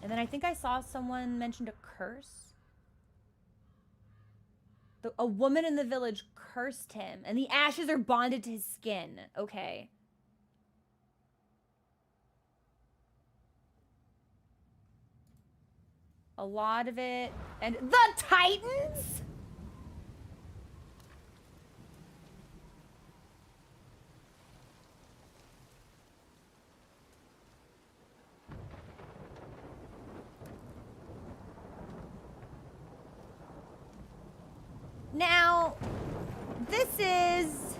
And then I think I saw someone mentioned a curse. A woman in the village cursed him, and the ashes are bonded to his skin. Okay. A lot of it. And the Titans? Now, this is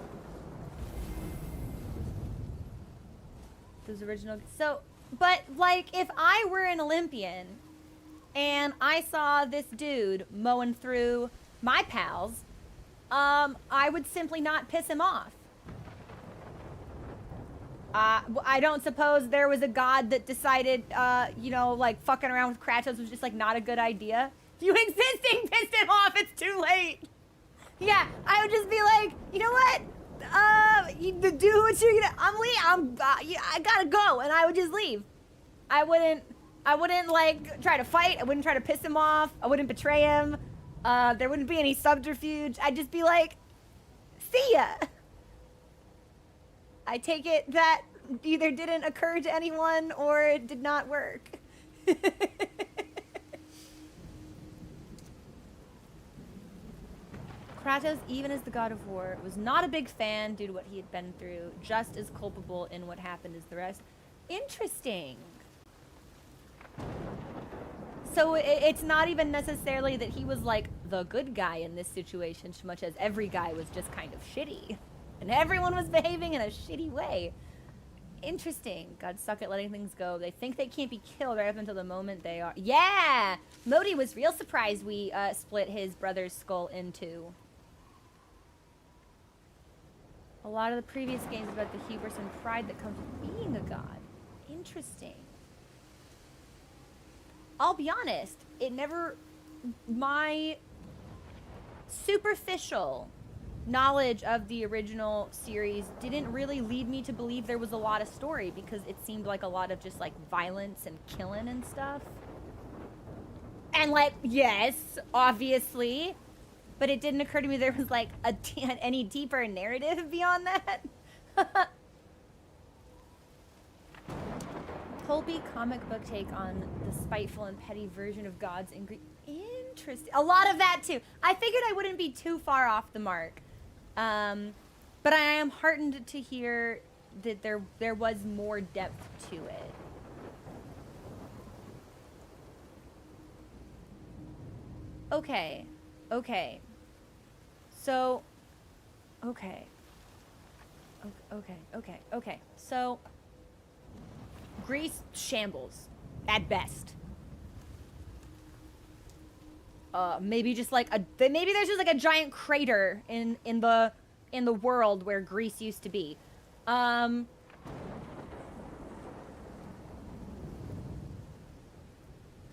those original. So, but like, if I were an Olympian and I saw this dude mowing through my pals, I would simply not piss him off. I don't suppose there was a god that decided, you know, like fucking around with Kratos was just like not a good idea. If you insisting pissed him off, it's too late. Yeah, I would just be like, you know what? Do what you're gonna. I gotta go, and I would just leave. I wouldn't like try to fight. I wouldn't try to piss him off. I wouldn't betray him. There wouldn't be any subterfuge. I'd just be like, see ya. I take it that either didn't occur to anyone or it did not work. Kratos, even as the god of war, was not a big fan due to what he had been through, just as culpable in what happened as the rest. Interesting. So it's not even necessarily that he was like the good guy in this situation, so much as every guy was just kind of shitty. And everyone was behaving in a shitty way. Interesting. Gods suck at letting things go. They think they can't be killed right up until the moment they are. Yeah! Modi was real surprised we split his brother's skull in two. A lot of the previous games about the hubris and pride that comes with being a god. Interesting. I'll be honest, it never... My superficial knowledge of the original series didn't really lead me to believe there was a lot of story, because it seemed like a lot of just like violence and killing and stuff. And like, yes, obviously, but it didn't occur to me there was like any deeper narrative beyond that. Pulpy comic book take on the spiteful and petty version of gods in Greek. Interesting. A lot of that too. I figured I wouldn't be too far off the mark. But I am heartened to hear that there was more depth to it. Okay. Okay. So, okay. Okay. So, Greece shambles at best. Maybe just like maybe there's just like a giant crater in the world where Greece used to be.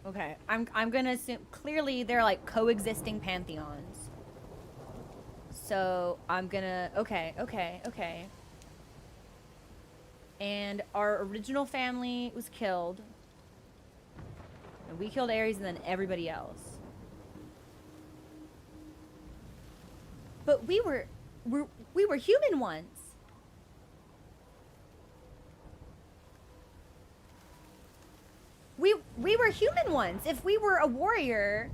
Okay, I'm gonna assume clearly they're like coexisting pantheons. So I'm gonna okay. And our original family was killed, and we killed Ares, and then everybody else. But we were human once. We were human once. If we were a warrior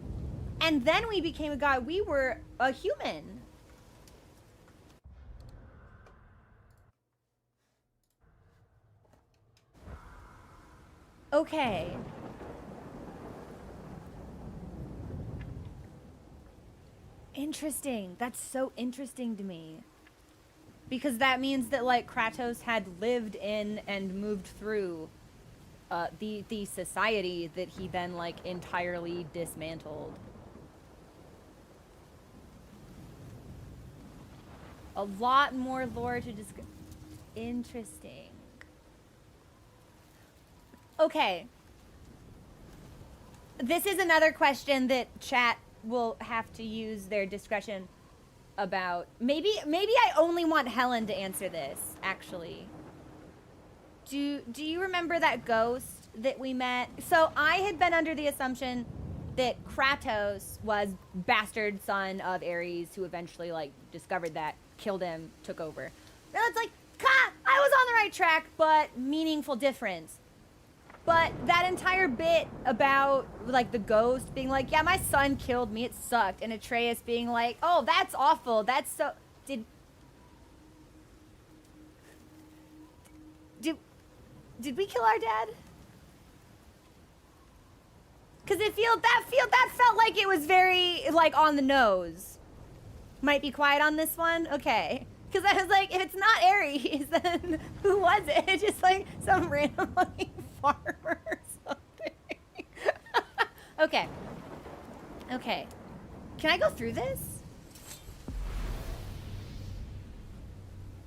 and then we became a god, we were a human. Okay. Interesting. That's so interesting to me. Because that means that, like, Kratos had lived in and moved through the society that he then, like, entirely dismantled. A lot more lore to discuss. Interesting. Okay. This is another question that chat will have to use their discretion about. Maybe I only want Helen to answer this, actually. Do you remember that ghost that we met. So I had been under the assumption that Kratos was bastard son of Ares, who eventually like discovered that, killed him, took over. And it's like, I was on the right track, but meaningful difference. But that entire bit about like the ghost being like, yeah, my son killed me, it sucked, and Atreus being like, oh, that's awful, that's so. Did we kill our dad? Because that felt like it was very like on the nose. Might be quiet on this one, okay? Because I was like, if it's not Ares, then who was it? Just like some random like farmer or something. Okay. Okay. Can I go through this?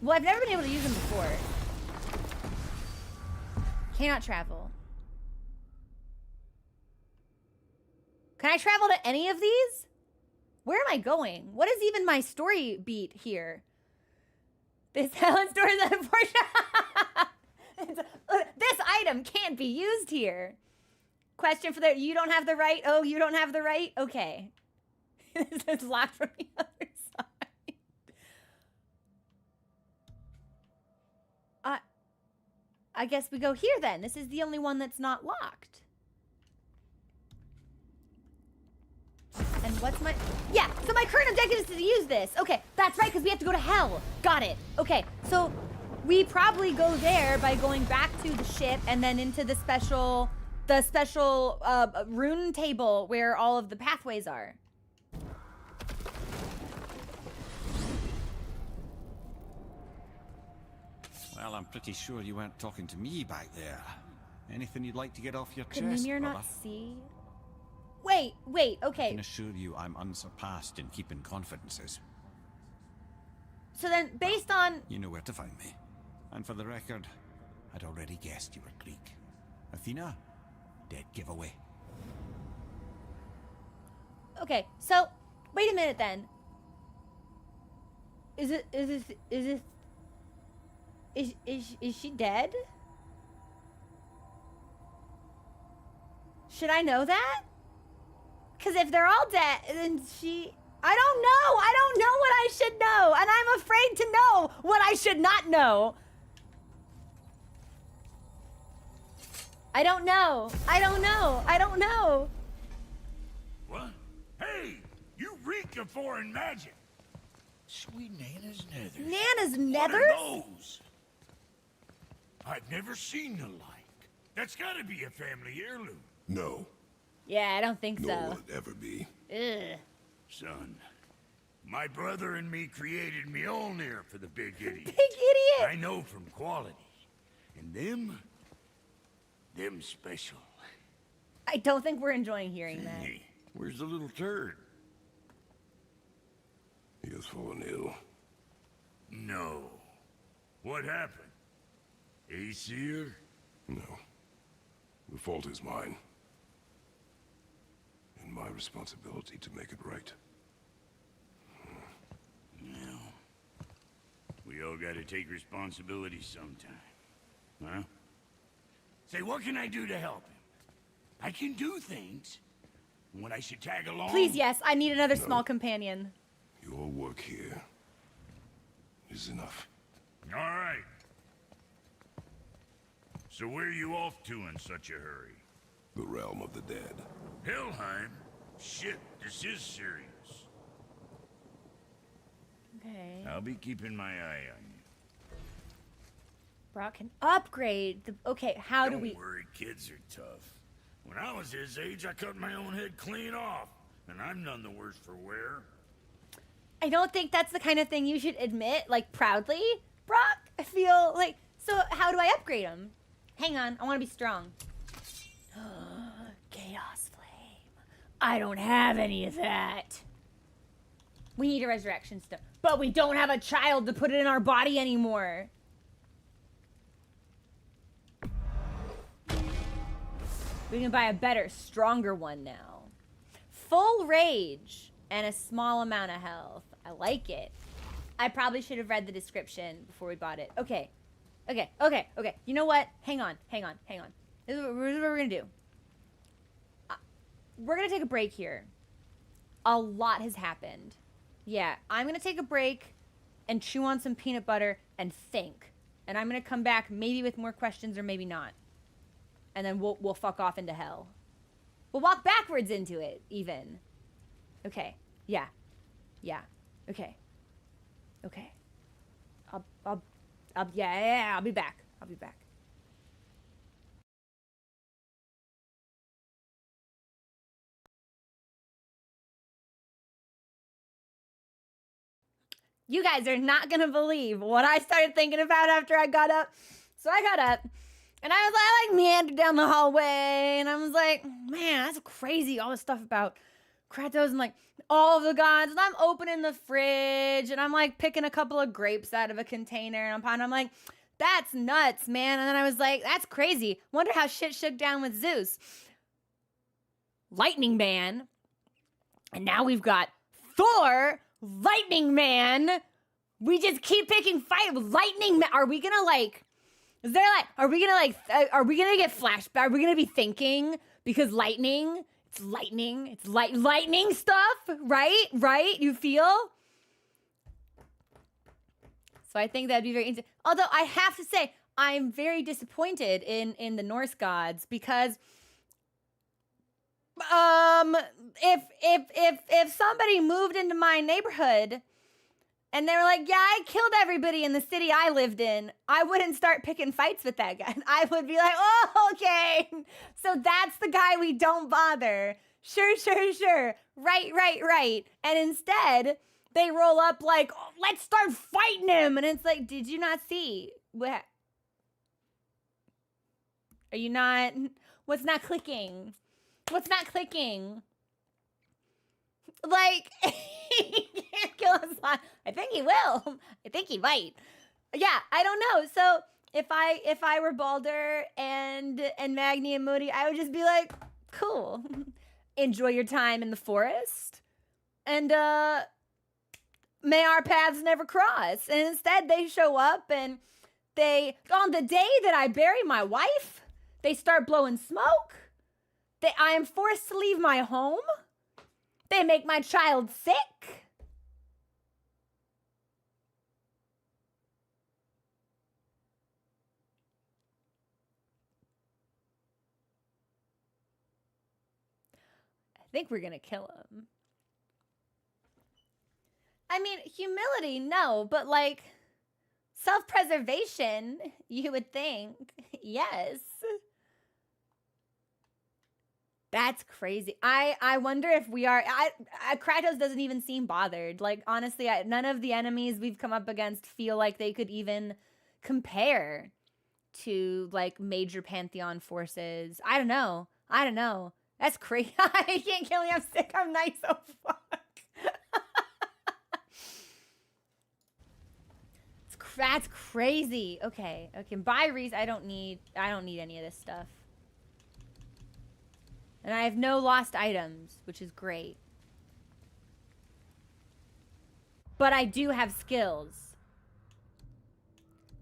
Well, I've never been able to use them before. Cannot travel. Can I travel to any of these? Where am I going? What is even my story beat here? This Helen story is unfortunate. This item can't be used here. Question for you don't have the right. Oh, you don't have the right? Okay. It's locked from the other side. I guess we go here then. This is the only one that's not locked. And what's my... Yeah, so my current objective is to use this. Okay, that's right, because we have to go to hell. Got it. Okay, so we probably go there by going back to the ship and then into the special rune table where all of the pathways are. Well, I'm pretty sure you weren't talking to me back there. Anything you'd like to get off your Could chest, Mimir brother? not see? Wait, I okay. can assure you I'm unsurpassed in keeping confidences. So then, based on... You know where to find me. And for the record, I'd already guessed you were Greek. Athena? Dead giveaway. Okay, so, wait a minute then. Is she dead? Should I know that? Because if they're all dead, then she... I don't know what I should know. And I'm afraid to know what I should not know. I don't know. What? Hey! You reek of foreign magic! Sweet Nana's nethers. Nana's What are nethers? those? I've never seen the like. That's gotta be a family heirloom. No, Yeah, I don't think nor so. will it ever be. Ugh. Son, my brother and me created Mjolnir for the big idiot. Big idiot. I know from quality. And them special. I don't think we're enjoying hearing that. Hey, where's the little turd? He has fallen ill. No. What happened? Aesir? No. The fault is mine. And my responsibility to make it right. No. We all gotta take responsibility sometime. Huh? Say, what can I do to help him? I can do things. When I should tag along... Please, yes, I need another small companion. Your work here is enough. All right. So where are you off to in such a hurry? The realm of the dead. Helheim? Shit, this is serious. Okay. I'll be keeping my eye on you. Brock can upgrade the... Okay, how do we... Don't worry, kids are tough. When I was his age, I cut my own head clean off. And I'm none the worse for wear. I don't think that's the kind of thing you should admit, like, proudly, Brock. I feel like... So, how do I upgrade him? Hang on, I want to be strong. Chaos Flame. I don't have any of that. We need a resurrection stone. But we don't have a child to put it in our body anymore. We can buy a better, stronger one now. Full rage and a small amount of health. I like it. I probably should have read the description before we bought it. Okay. You know what? Hang on. This is what we're gonna do. We're gonna take a break here. A lot has happened. Yeah, I'm gonna take a break and chew on some peanut butter and think. And I'm gonna come back maybe with more questions or maybe not. And then we'll fuck off into hell. We'll walk backwards into it, even. Okay. Yeah. Yeah. Okay. Okay. Yeah, I'll be back. I'll be back. You guys are not gonna believe what I started thinking about after I got up. So I got up, and I like meandered down the hallway, and I was like, man, that's crazy, all this stuff about Kratos and like all of the gods. And I'm opening the fridge, and I'm like picking a couple of grapes out of a container, and I'm like, that's nuts, man. And then I was like, that's crazy. Wonder how shit shook down with Zeus. Lightning Man. And now we've got Thor, Lightning Man. We just keep picking fight with Lightning Man. Are we gonna like, is there like, are we gonna get flashback? Are we gonna be thinking because lightning, it's lightning stuff, right? Right? You feel? So I think that'd be very interesting. Although I have to say, I'm very disappointed in the Norse gods because if somebody moved into my neighborhood and they were like, yeah, I killed everybody in the city I lived in, I wouldn't start picking fights with that guy. I would be like, oh, okay. So that's the guy we don't bother. Sure. Right. And instead, they roll up like, oh, let's start fighting him. And it's like, did you not see? What? Are you not? What's not clicking? What's not clicking? Like, he can't kill us. I think he will. I think he might. Yeah, I don't know. So if I were Balder and Magni and Moody, I would just be like, cool. Enjoy your time in the forest. And may our paths never cross. And instead they show up and they, on the day that I bury my wife, they start blowing smoke. I am forced to leave my home. They make my child sick. I think we're gonna kill him. I mean, humility, no, but like self-preservation, you would think, yes. That's crazy. I wonder if we are. Kratos doesn't even seem bothered. Like, honestly, none of the enemies we've come up against feel like they could even compare to, like, major Pantheon forces. I don't know. That's crazy. I can't kill me. I'm sick. I'm nice. Oh, fuck. That's crazy. Okay. By Reese, I don't need any of this stuff. And I have no lost items, which is great. But I do have skills,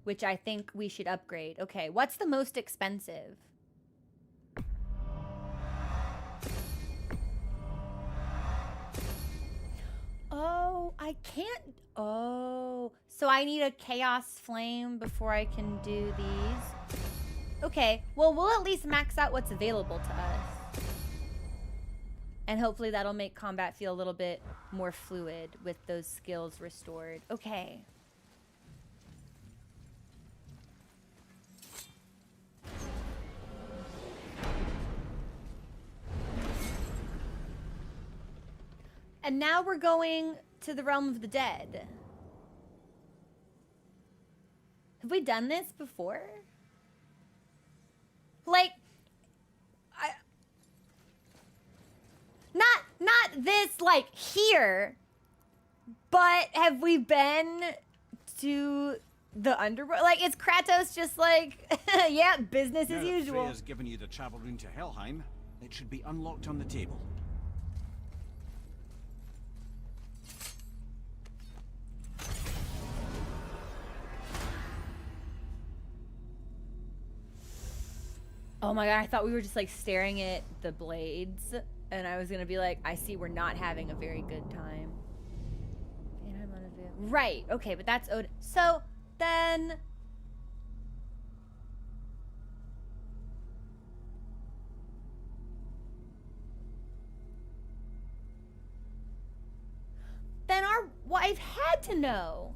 which I think we should upgrade. Okay, what's the most expensive? Oh, I can't. Oh, so I need a chaos flame before I can do these. Okay, well, we'll at least max out what's available to us. And hopefully that'll make combat feel a little bit more fluid with those skills restored. Okay. And now we're going to the realm of the dead. Have we done this before? Like, not this, like, here, but have we been to the underworld? Like, is Kratos just like, yeah, business as usual? Freya's given you the travel rune to Helheim. It should be unlocked on the table. Oh my god, I thought we were just like staring at the blades, and I was gonna be like, I see we're not having a very good time. Right, okay, but that's Odin. So then our wife had to know,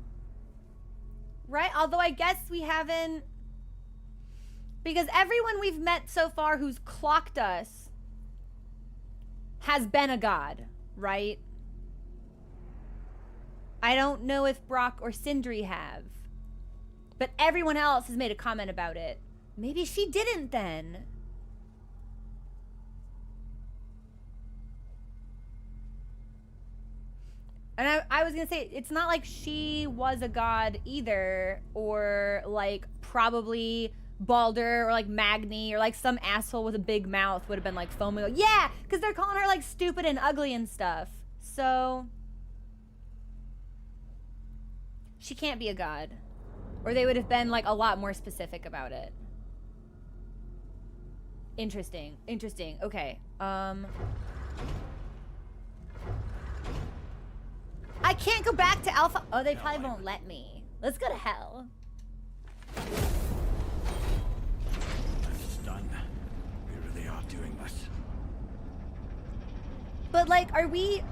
right? Although I guess we haven't, because everyone we've met so far who's clocked us has been a god, right? I don't know if Brock or Sindri have, but everyone else has made a comment about it. Maybe she didn't then. And I was gonna say, it's not like she was a god either, or like probably Baldur or like Magni or like some asshole with a big mouth would have been like foaming. Like, yeah, because they're calling her like stupid and ugly and stuff. So she can't be a god, or they would have been like a lot more specific about it. Interesting, interesting. Okay. I can't go back to Alpha. Oh, they probably won't let me. Let's go to hell. It's done. We really are doing this. But like, are we?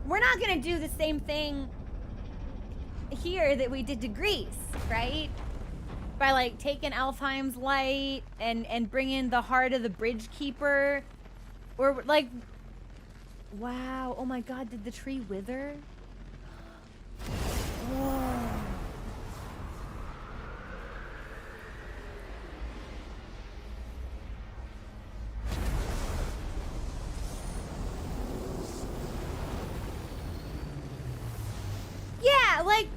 We're not gonna do the same thing here that we did to Greece, right? By like taking Alfheim's light and bringing the heart of the Bridgekeeper, or like, wow, oh my god, did the tree wither? Whoa. Yeah, like,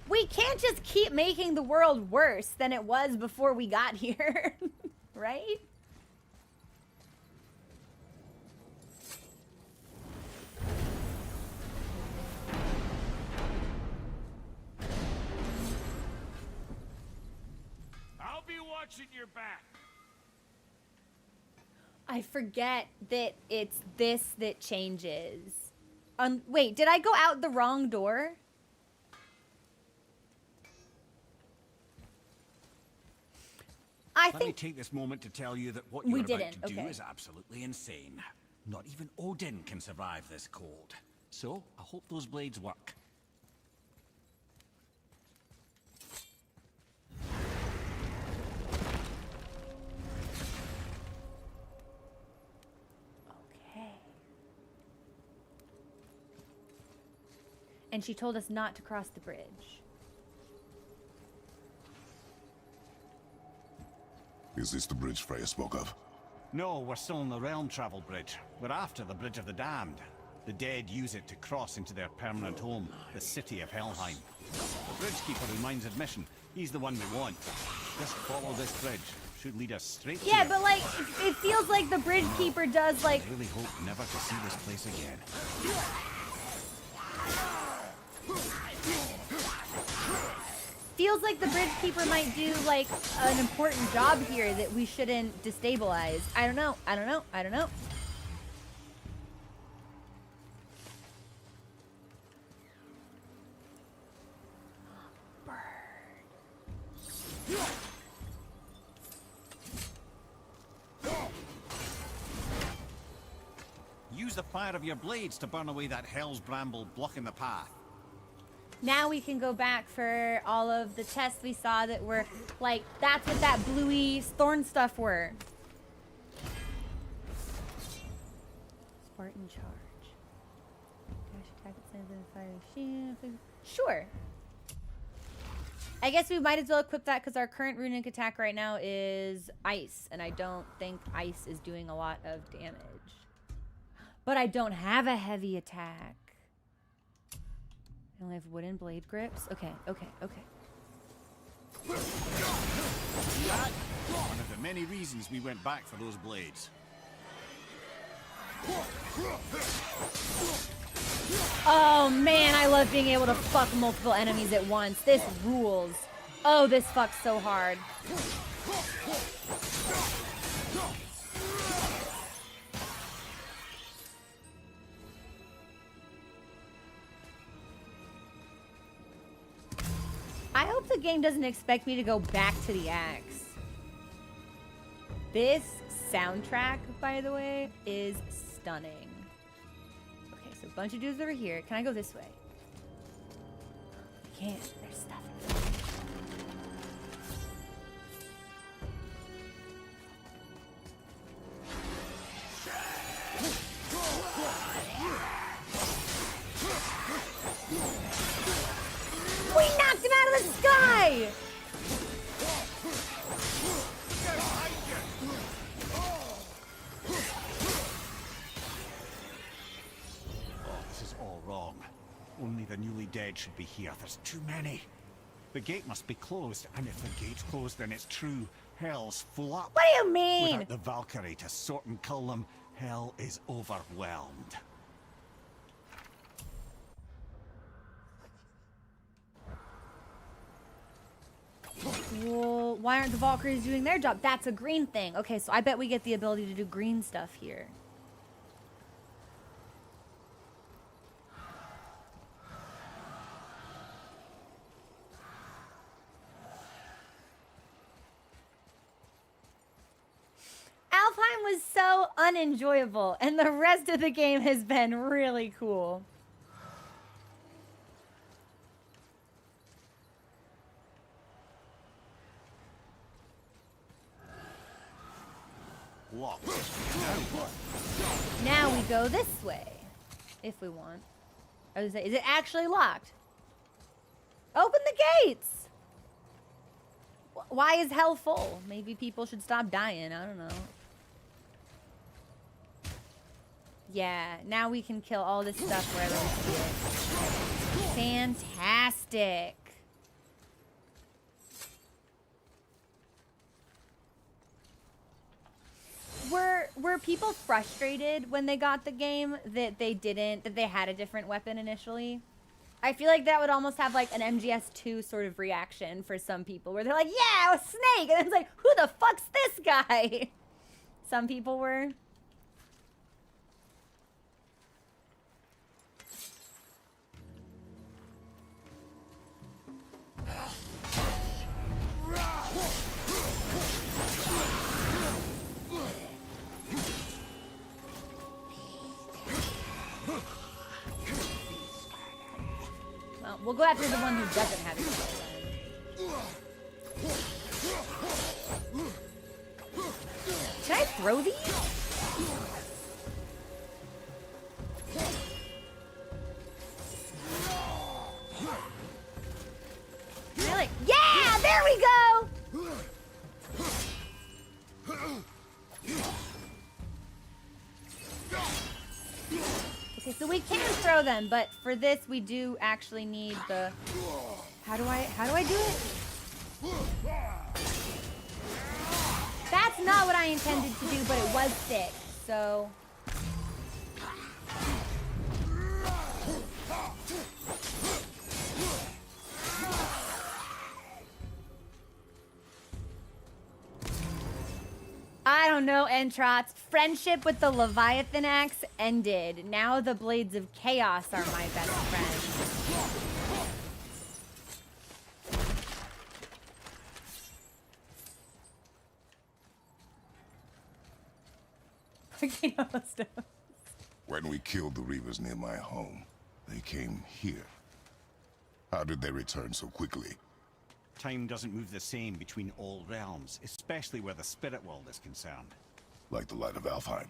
we can't just keep making the world worse than it was before we got here, right? I'll be watching your back. I forget that it's this that changes. Wait, did I go out the wrong door? Let me take this moment to tell you that what you're about to do is absolutely insane. Not even Odin can survive this cold. So, I hope those blades work. Okay. And she told us not to cross the bridge. Is this the bridge Freya spoke of? No, we're still on the realm travel bridge. We're after the Bridge of the Damned. The dead use it to cross into their permanent home, the city of Helheim. The Bridgekeeper who minds admission, he's the one we want. Just follow this bridge. Should lead us straight to Yeah, it. but like, it feels like the Bridgekeeper does like... I really hope never to see this place again. Feels like the Bridgekeeper might do like an important job here that we shouldn't destabilize. I don't know. I don't know. I don't know. Use the fire of your blades to burn away that hell's bramble blocking the path. Now we can go back for all of the chests we saw that were like, that's what that bluey thorn stuff were. Spartan charge. Dash attack at sends in fire shield. Sure. I guess we might as well equip that because our current runic attack right now is ice, and I don't think ice is doing a lot of damage. But I don't have a heavy attack. I only have wooden blade grips. Okay, okay, okay. One of the many reasons we went back for those blades. Oh man, I love being able to fuck multiple enemies at once. This rules. Oh, this fucks so hard. I hope the game doesn't expect me to go back to the axe. This soundtrack, by the way, is stunning. Okay, so a bunch of dudes over here. Can I go this way? I can't. There's stuff. We knocked him out of the sky! This is all wrong. Only the newly dead should be here. There's too many. The gate must be closed, and if the gate's closed, then it's true. Hell's full up. What do you mean? Without the Valkyrie to sort and kill them, hell is overwhelmed. Well, why aren't the Valkyries doing their job? That's a green thing. Okay, so I bet we get the ability to do green stuff here. Alfheim was so unenjoyable, and the rest of the game has been really cool. Locked. Now we go this way, if we want. I was gonna say, is it actually locked? Open the gates! Why is hell full? Maybe people should stop dying, I don't know. Yeah, now we can kill all this stuff wherever we see it. Fantastic. Were people frustrated when they got the game that they had a different weapon initially? I feel like that would almost have like an MGS2 sort of reaction for some people where they're like, yeah, a snake! And it's like, who the fuck's this guy? Some people were. Well, we'll go after the one who doesn't have it. Can I throw these? Can I like, yeah, there we go! Okay, so we can throw them, but for this we do actually need the... How do I do it? That's not what I intended to do, but it was sick, so... I don't know, Entrots. Friendship with the Leviathan axe ended. Now the Blades of Chaos are my best friends. When we killed the Reavers near my home, they came here. How did they return so quickly? Time doesn't move the same between all realms, especially where the spirit world is concerned. Like the light of Alfheim.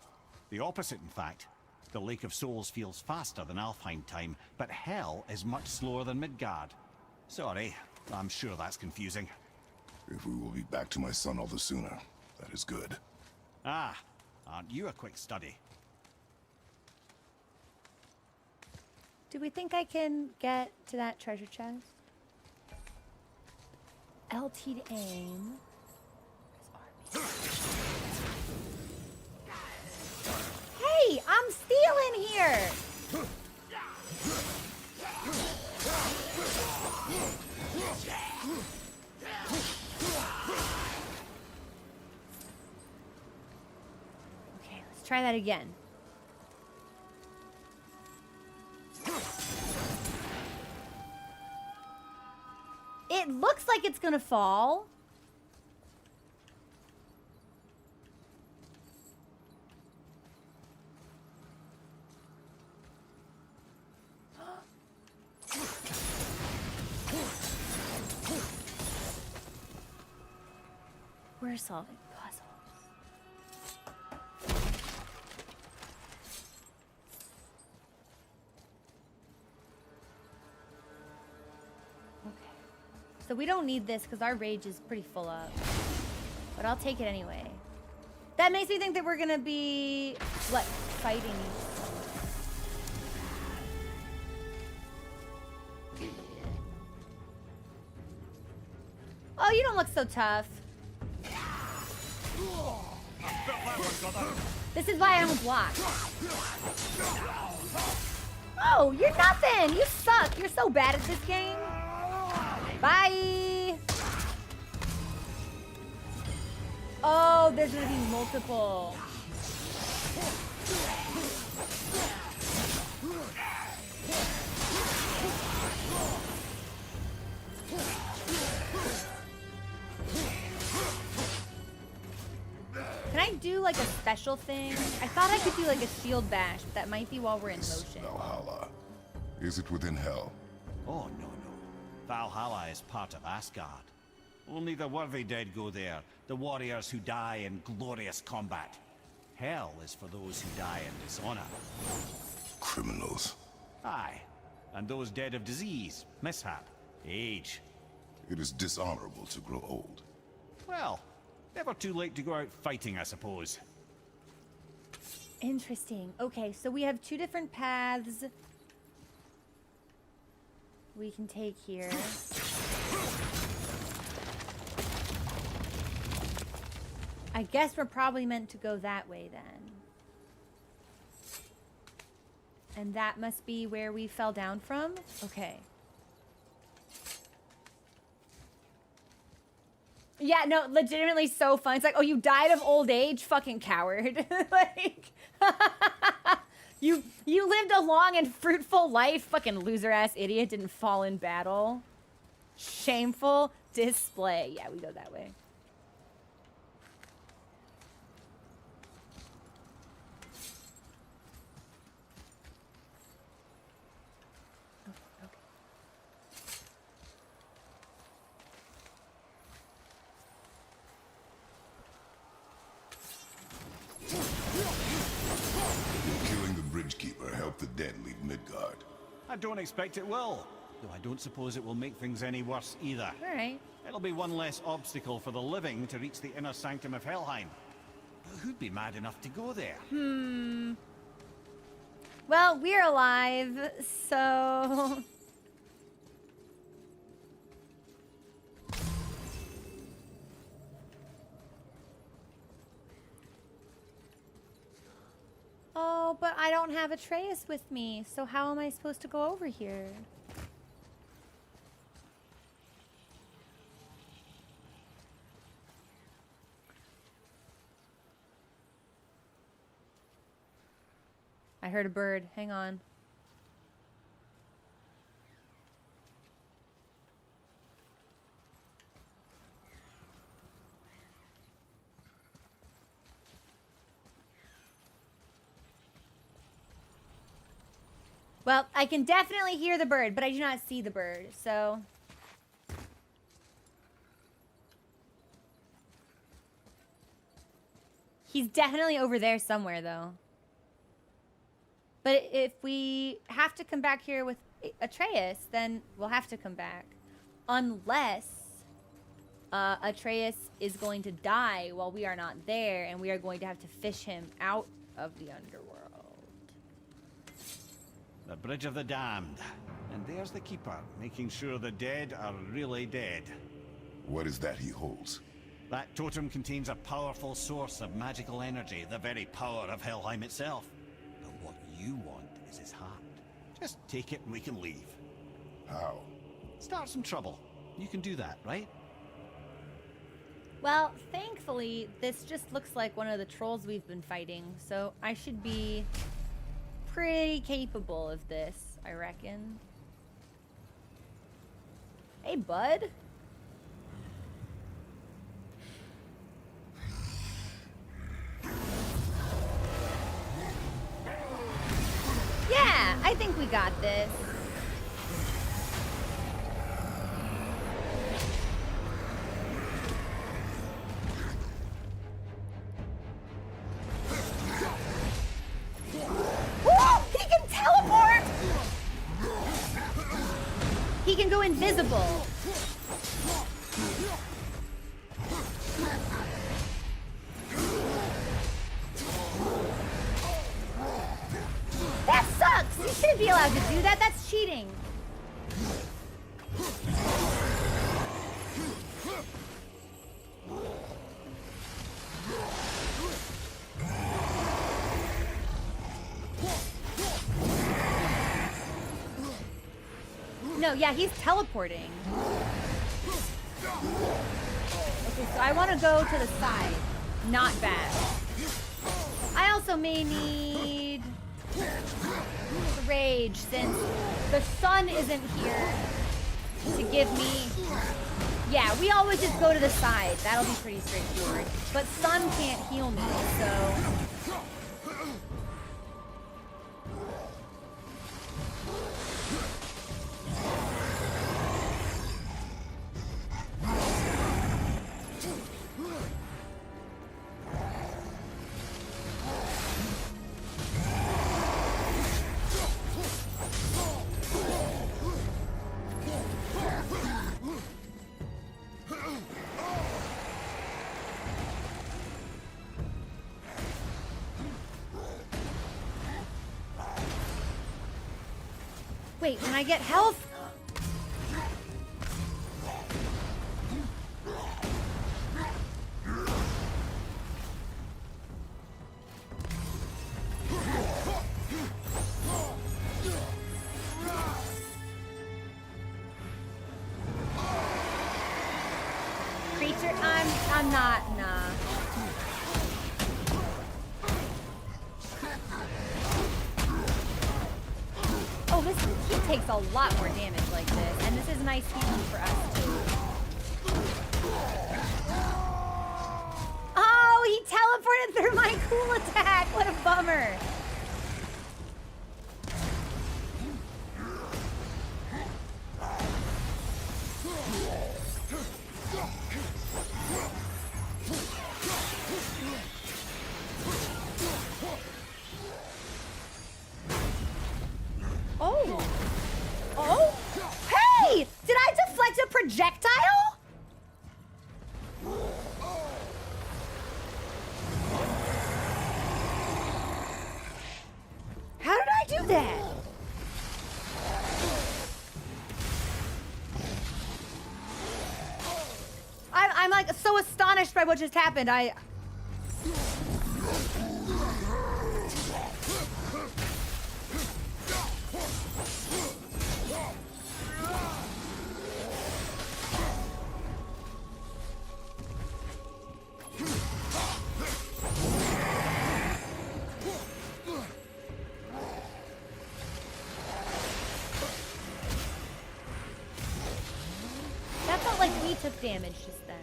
The opposite, in fact. The Lake of Souls feels faster than Alfheim time, but Hell is much slower than Midgard. Sorry, I'm sure that's confusing. If we will be back to my son all the sooner, that is good. Ah, aren't you a quick study? Do we think I can get to that treasure chest? LT to aim. Hey, I'm stealing here! Let's try that again. It looks like it's gonna fall. We're solving puzzles. Okay. So we don't need this because our rage is pretty full up. But I'll take it anyway. That makes me think that we're gonna be, what, fighting each other. Oh, you don't look so tough. This is why I don't block. Oh, you're nothing! You suck! You're so bad at this game. Bye! Oh, there's gonna be multiple. Can I do like a special thing? I thought I could do like a shield bash, but that might be while we're in motion. Valhalla. Is it within hell? Oh, no. Valhalla is part of Asgard. Only the worthy dead go there, the warriors who die in glorious combat. Hell is for those who die in dishonor. Criminals. Aye, and those dead of disease, mishap, age. It is dishonorable to grow old. Well, never too late to go out fighting, I suppose. Interesting. Okay, so we have two different paths we can take here. I guess we're probably meant to go that way then. And that must be where we fell down from? Okay. Yeah, no, legitimately so fun. It's like, oh, you died of old age? Fucking coward. Like, you lived a long and fruitful life. Fucking loser-ass idiot didn't fall in battle. Shameful display. Yeah, we go that way. Killing the Bridgekeeper helped the dead leave Midgard. I don't expect it will, though I don't suppose it will make things any worse either. All right. It'll be one less obstacle for the living to reach the inner sanctum of Helheim. But who'd be mad enough to go there? Well, we're alive, so... Oh, but I don't have Atreus with me, so how am I supposed to go over here? I heard a bird. Hang on. Well, I can definitely hear the bird, but I do not see the bird, so... He's definitely over there somewhere, though. But if we have to come back here with Atreus, then we'll have to come back. Unless Atreus is going to die while we are not there, and we are going to have to fish him out of the underworld. The Bridge of the Damned. And there's the Keeper, making sure the dead are really dead. What is that he holds? That totem contains a powerful source of magical energy, the very power of Helheim itself. But what you want is his heart. Just take it and we can leave. How? Start some trouble. You can do that, right? Well, thankfully, this just looks like one of the trolls we've been fighting, so I should be pretty capable of this, I reckon. Hey, bud. Yeah, I think we got this. Woo! He can teleport! He can go invisible. That sucks! You shouldn't be allowed to do that. That's cheating. No, yeah, he's teleporting. Okay, so I want to go to the side. Not bad. I also may need rage since the sun isn't here to give me... Yeah, we always just go to the side. That'll be pretty straightforward. But sun can't heal me, so... Wait, when I get health? Creature, I'm not, nah. Oh, he takes a lot more damage like this, and this is nice healing for us too. Oh, he teleported through my cool attack. What a bummer. Oh. Oh? Hey! Did I deflect a projectile? How did I do that? I'm like so astonished by what just happened. That felt like we took damage just then.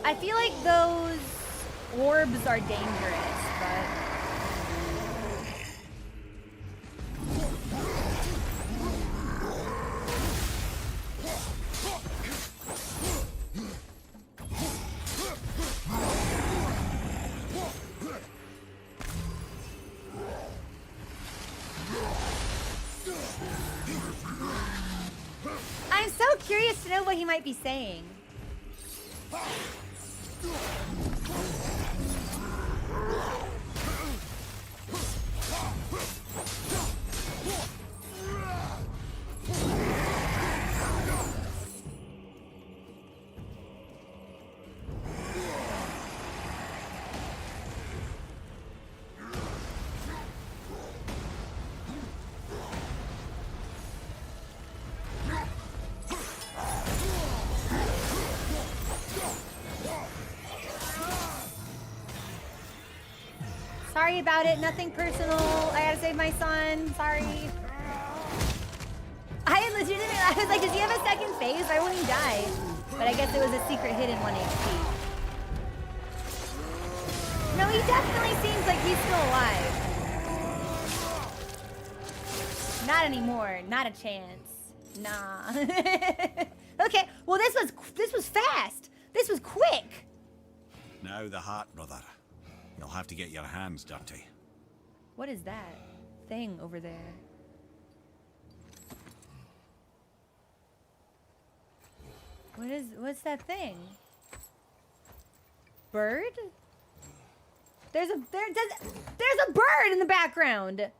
I feel like those orbs are dangerous, but... I'm so curious to know what he might be saying. Sorry about it. Nothing personal. I gotta save my son. Sorry. I legitimately, I was like, does he have a second phase? Why won't he die? But I guess it was a secret hidden 1 HP. No, he definitely seems like he's still alive. Not anymore. Not a chance. Nah. Okay. Well, this was fast. This was quick. Now the heart, brother. You'll have to get your hands dirty. What is that thing over there? What's that thing? Bird? There's a bird in the background.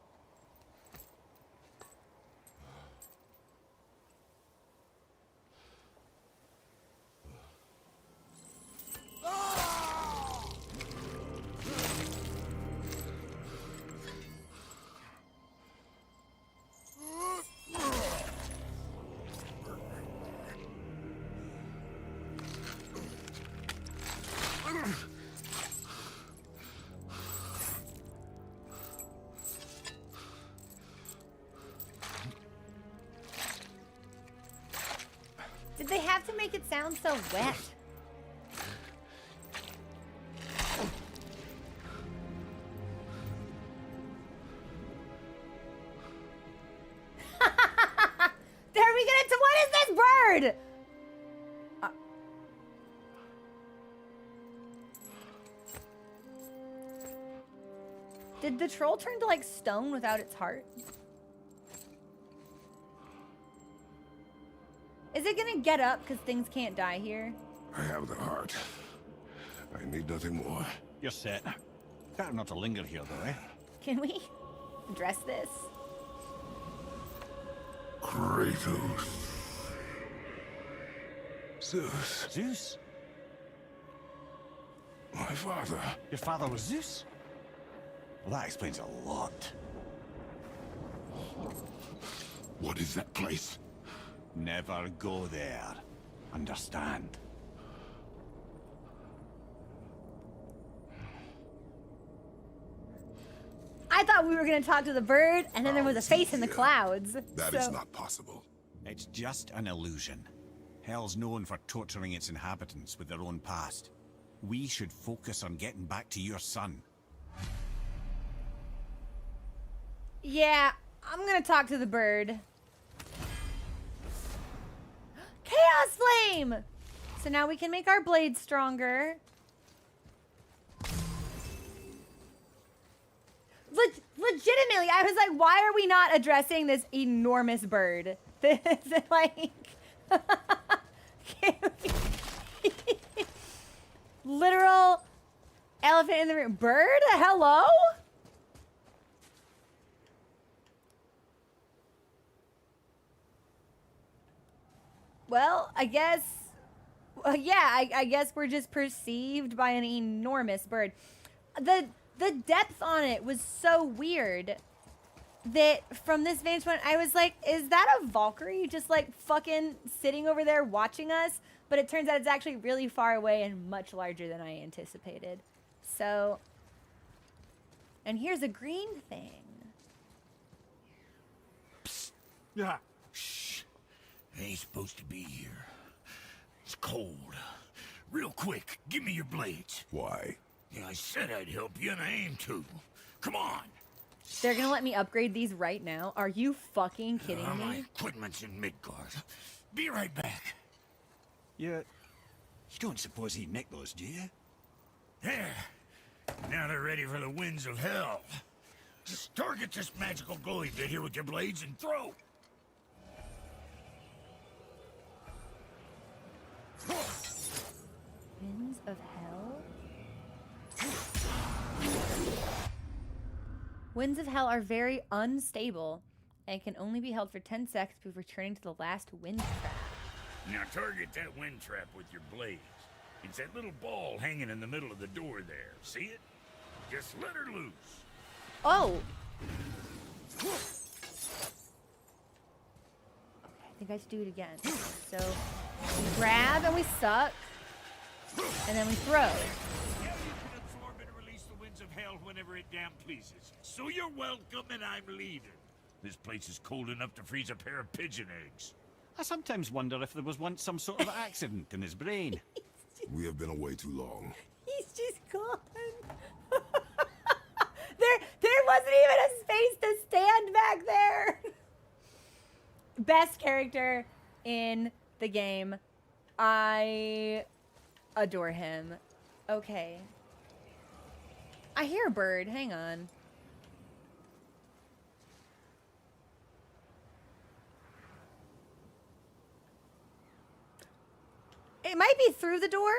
Did they have to make it sound so wet? There we get into what is this bird? Did the troll turn to like stone without its heart? Is it gonna get up because things can't die here? I have the heart. I need nothing more. You're set. Better not to linger here, though, eh? Can we address this? Kratos. Zeus. Zeus? My father. Your father was Zeus? Well, that explains a lot. What is that place? Never go there. Understand? I thought we were gonna talk to the bird, and then there was a face in the clouds. That is not possible. It's just an illusion. Hell's known for torturing its inhabitants with their own past. We should focus on getting back to your son. Yeah, I'm gonna talk to the bird. Chaos Flame! So now we can make our blades stronger. Legitimately, I was like, why are we not addressing this enormous bird? This is like... Literal elephant in the room. Bird? Hello? Well, I guess... yeah, I guess we're just perceived by an enormous bird. The depth on it was so weird that from this vantage point, I was like, is that a Valkyrie just like fucking sitting over there watching us? But it turns out it's actually really far away and much larger than I anticipated. So, and here's a green thing. Psst. Yeah. Shh. I ain't supposed to be here. It's cold. Real quick, give me your blades. Why? Yeah, I said I'd help you, and I aim to. Come on. They're gonna let me upgrade these right now? Are you fucking kidding My me? equipment's in Midgard. Be right back. You don't suppose he'd nick those, do you? There. Now they're ready for the winds of hell. Just target this magical glowy bit here with your blades and throw. Winds of Hell? Winds of Hell are very unstable and can only be held for 10 seconds before returning to the last wind trap. Now target that wind trap with your blades. It's that little ball hanging in the middle of the door there. See it? Just let her loose. Oh! Okay, I think I should do it again. So, we grab and we suck, and then we throw. Yeah, you can absorb and release the winds of hell whenever it damn pleases. So you're welcome and I'm leaving. This place is cold enough to freeze a pair of pigeon eggs. I sometimes wonder if there was once some sort of accident in his brain. We have been away too long. He's just gone. there wasn't even a space to stand back there. Best character in the game. I adore him. Okay. I hear a bird. Hang on. It might be through the door.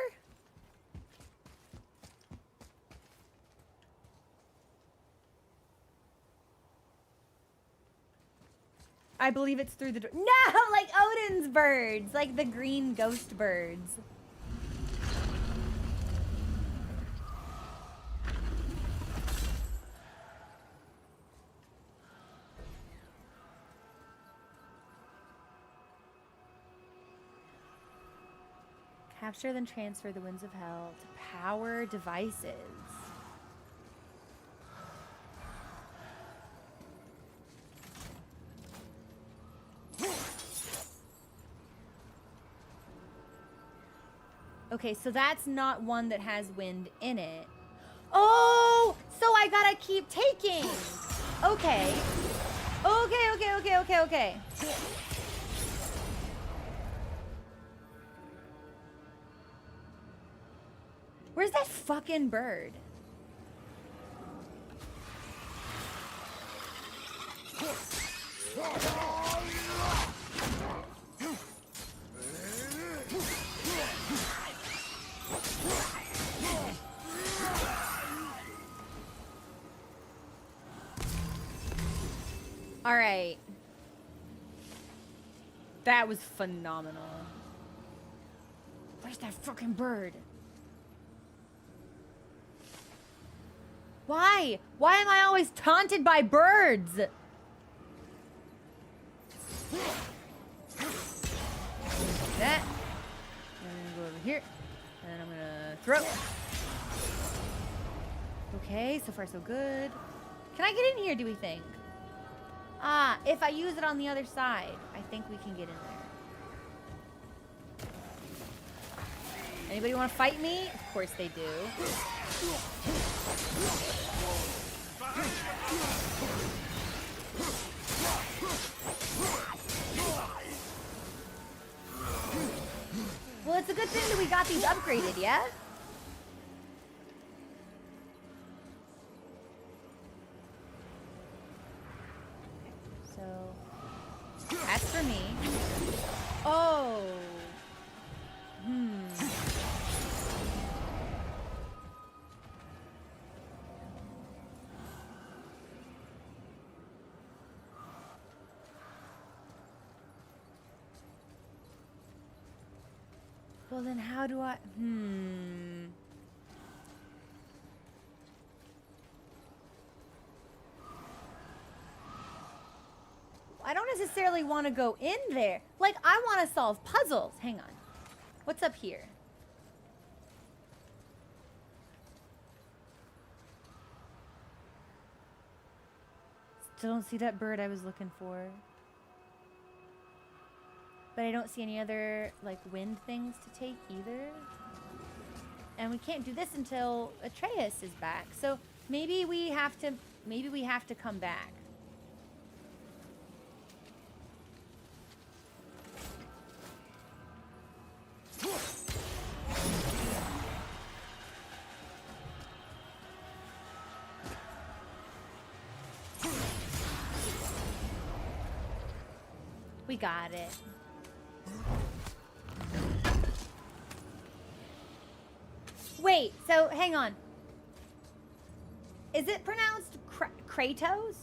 I believe it's through the door. No, like Odin's birds, like the green ghost birds. Capture then transfer the winds of hell to power devices. Okay, so that's not one that has wind in it. Oh, so I gotta keep taking. Okay. Okay. Where's that fucking bird? All right. That was phenomenal. Where's that fucking bird? Why? Why am I always taunted by birds? That. I'm gonna go over here. And I'm gonna throw. Okay, so far so good. Can I get in here, do we think? Ah, if I use it on the other side, I think we can get in there. Anybody want to fight me? Of course they do. Well, it's a good thing that we got these upgraded, yeah? So, that's for me. Oh. Well, then how do I... I don't necessarily want to go in there. Like, I want to solve puzzles. Hang on. What's up here? Still don't see that bird I was looking for. But I don't see any other, like, wind things to take either. And we can't do this until Atreus is back. So maybe we have to come back. We got it. Wait, so hang on. Is it pronounced Kratos?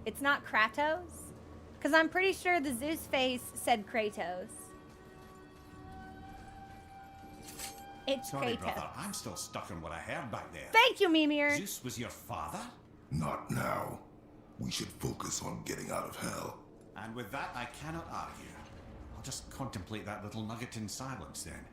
It's not Kratos? Because I'm pretty sure the Zeus face said Kratos. It's Sorry, Kratos. brother, I'm still stuck on what I heard back there. Thank you, Mimir. Zeus was your father? Not now. We should focus on getting out of hell. And with that, I cannot argue. I'll just contemplate that little nugget in silence then.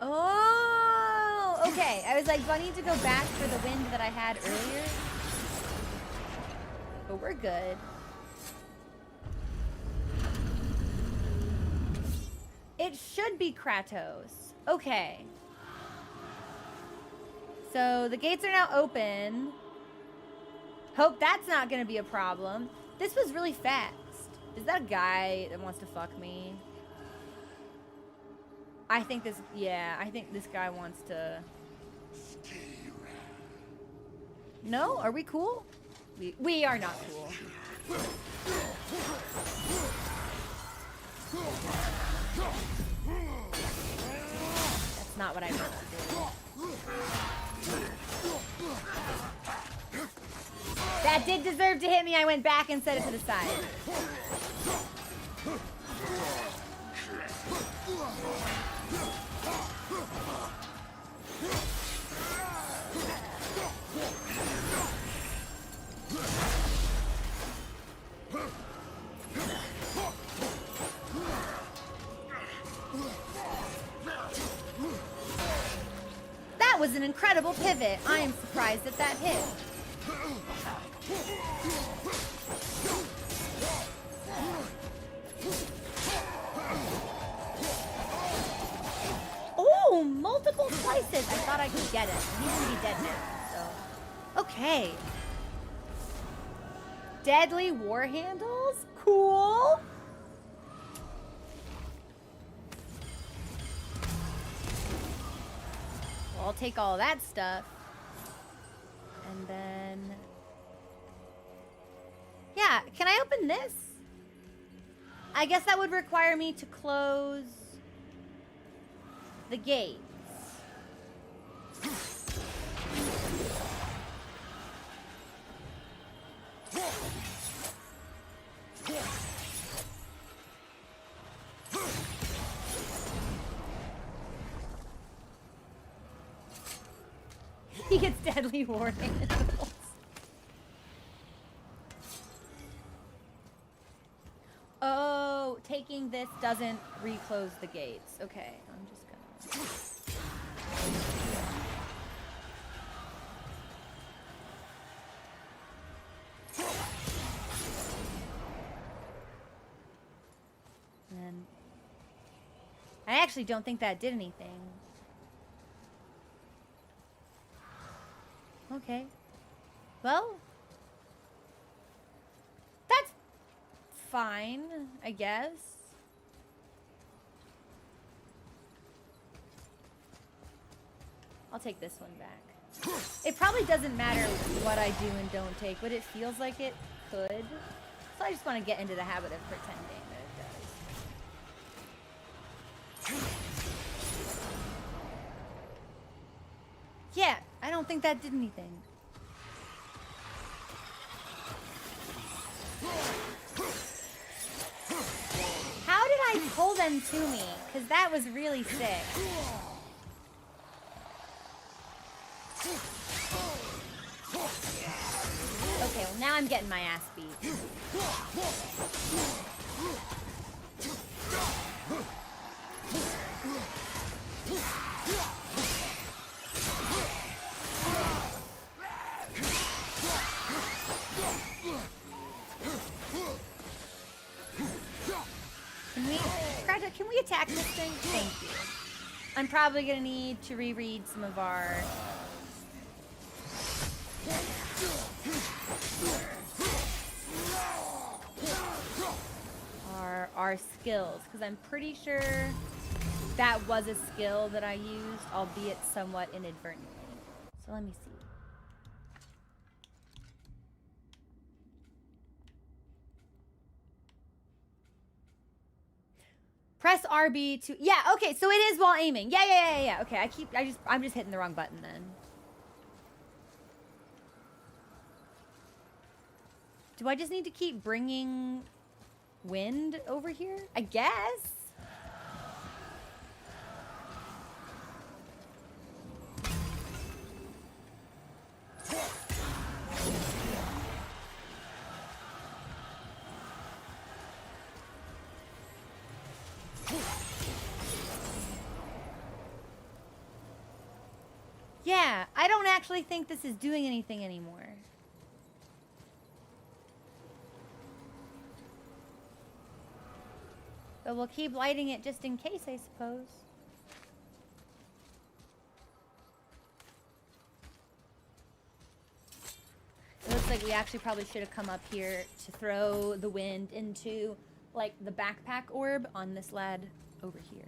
Oh, okay. I was like, do I need to go back for the wind that I had earlier? But we're good. It should be Kratos. Okay. So the gates are now open. Hope that's not gonna be a problem. This was really fast. Is that a guy that wants to fuck me? I think this, yeah, I think this guy wants to. No? Are we cool? We are not cool. That's not what I meant to do. That did deserve to hit me. I went back and set it to the side. That was an incredible pivot. I am surprised that that hit. Oh, multiple slices. I thought I could get it. He's gonna be dead now, so. Okay. Deadly war handles? Cool. Well, I'll take all that stuff. And then... yeah, can I open this? I guess that would require me to close the gates. He gets deadly war handles. Oh, taking this doesn't reclose the gates. Okay, I'm just gonna... And I actually don't think that did anything. Okay. Well, that's fine, I guess. I'll take this one back. It probably doesn't matter what I do and don't take, but it feels like it could. So I just want to get into the habit of pretending that it does. Yeah, I don't think that did anything. How did I pull them to me? Because that was really sick. Okay, well now I'm getting my ass beat. Can we attack this thing? Thank you. I'm probably gonna need to reread some of our skills, because I'm pretty sure that was a skill that I used, albeit somewhat inadvertently. So let me see. Press RB to, yeah, okay, so it is while aiming. Yeah. Okay, I'm just hitting the wrong button then. Do I just need to keep bringing wind over here? I guess. Yeah, I don't actually think this is doing anything anymore. But we'll keep lighting it just in case, I suppose. It looks like we actually probably should have come up here to throw the wind into, like, the backpack orb on this lad over here.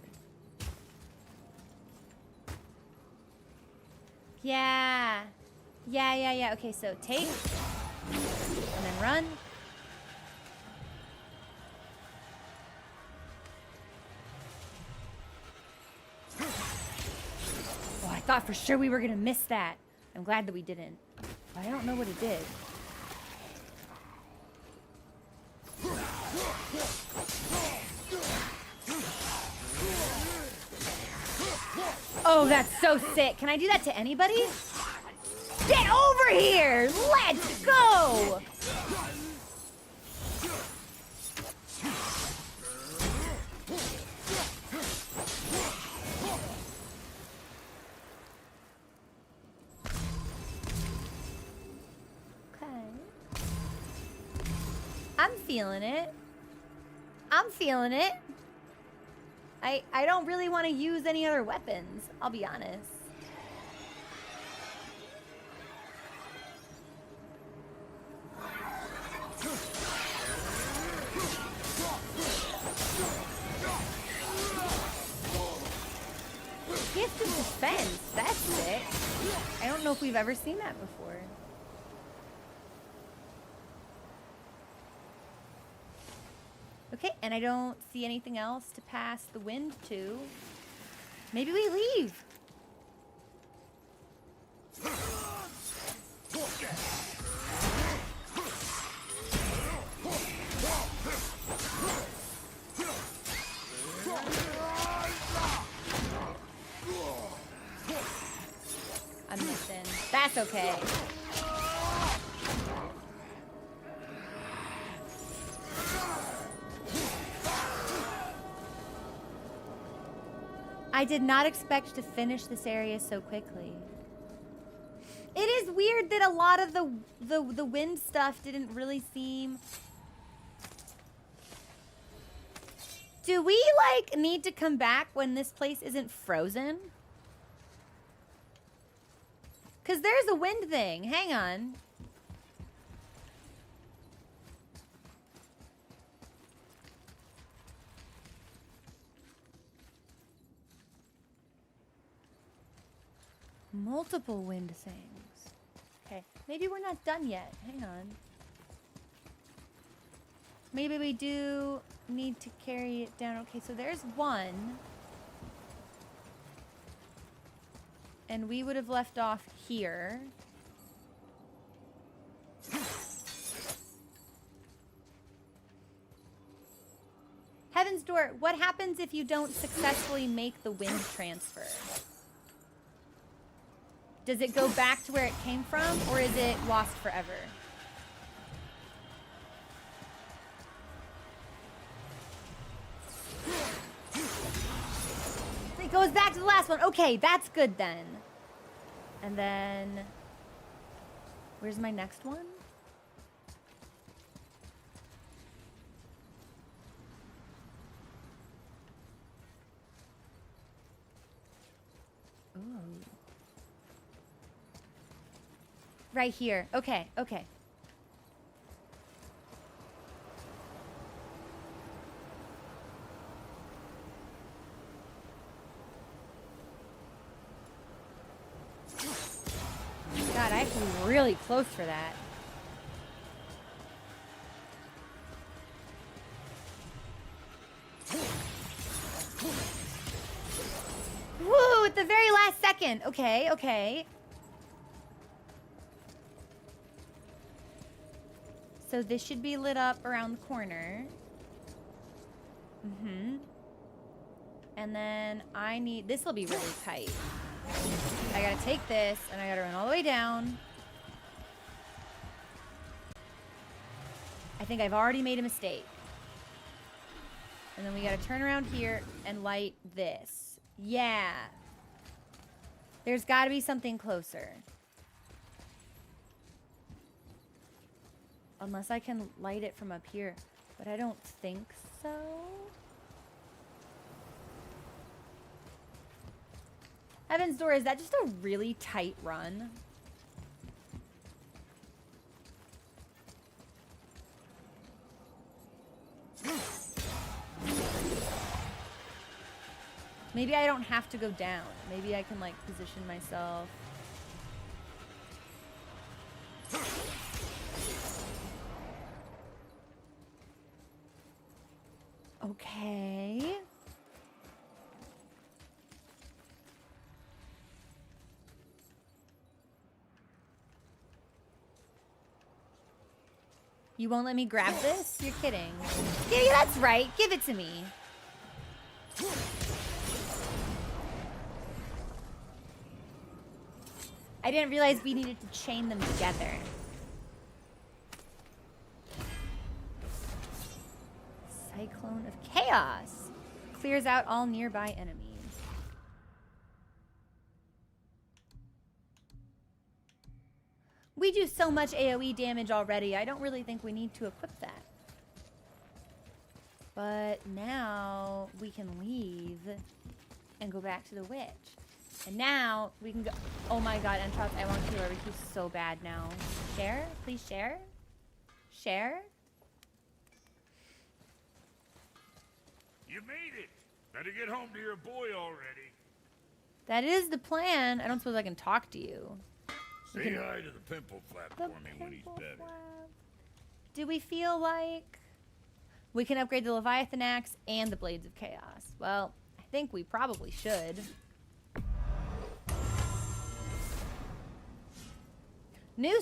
Yeah. Yeah. Okay, so take. And then run. Oh, I thought for sure we were gonna miss that. I'm glad that we didn't. But I don't know what it did. Oh, that's so sick. Can I do that to anybody? Get over here! Let's go! Okay. I'm feeling it. I'm feeling it. I don't really want to use any other weapons, I'll be honest. Gift of defense, that's sick. I don't know if we've ever seen that before. Okay, and I don't see anything else to pass the wind to. Maybe we leave. I'm missing. That's okay. I did not expect to finish this area so quickly. It is weird that a lot of the wind stuff didn't really seem... Do we, like, need to come back when this place isn't frozen? Because there's a wind thing. Hang on. Multiple wind things. Okay, maybe we're not done yet. Hang on. Maybe we do need to carry it down. Okay, so there's one. And we would have left off here. Heaven's Door, what happens if you don't successfully make the wind transfer? Does it go back to where it came from, or is it lost forever? It goes back to the last one. Okay, that's good then. And then, where's my next one? Ooh. Right here. Okay, okay. God, I have to be really close for that. Woo! At the very last second. Okay, okay. So this should be lit up around the corner. Mm-hmm. And then I need... This will be really tight. I gotta take this, and I gotta run all the way down. I think I've already made a mistake. And then we gotta turn around here and light this. Yeah. There's got to be something closer. Unless I can light it from up here. But I don't think so. Heaven's Door, is that just a really tight run? Maybe I don't have to go down. Maybe I can like position myself. Okay. You won't let me grab this? You're kidding. Yeah, that's right. Give it to me. I didn't realize we needed to chain them together. Cyclone of Chaos. Clears out all nearby enemies. We do so much AoE damage already. I don't really think we need to equip that. But now we can leave and go back to the witch. And now we can go. Oh my god, Entrops, I want Killer Barbecue so bad now. Share? Please share? Share? You made it. Better get home to your boy already. That is the plan. I don't suppose I can talk to you. Say hi to the pimple flap for me when he's better. Do we feel like we can upgrade the Leviathan Axe and the Blades of Chaos? Well, I think we probably should. New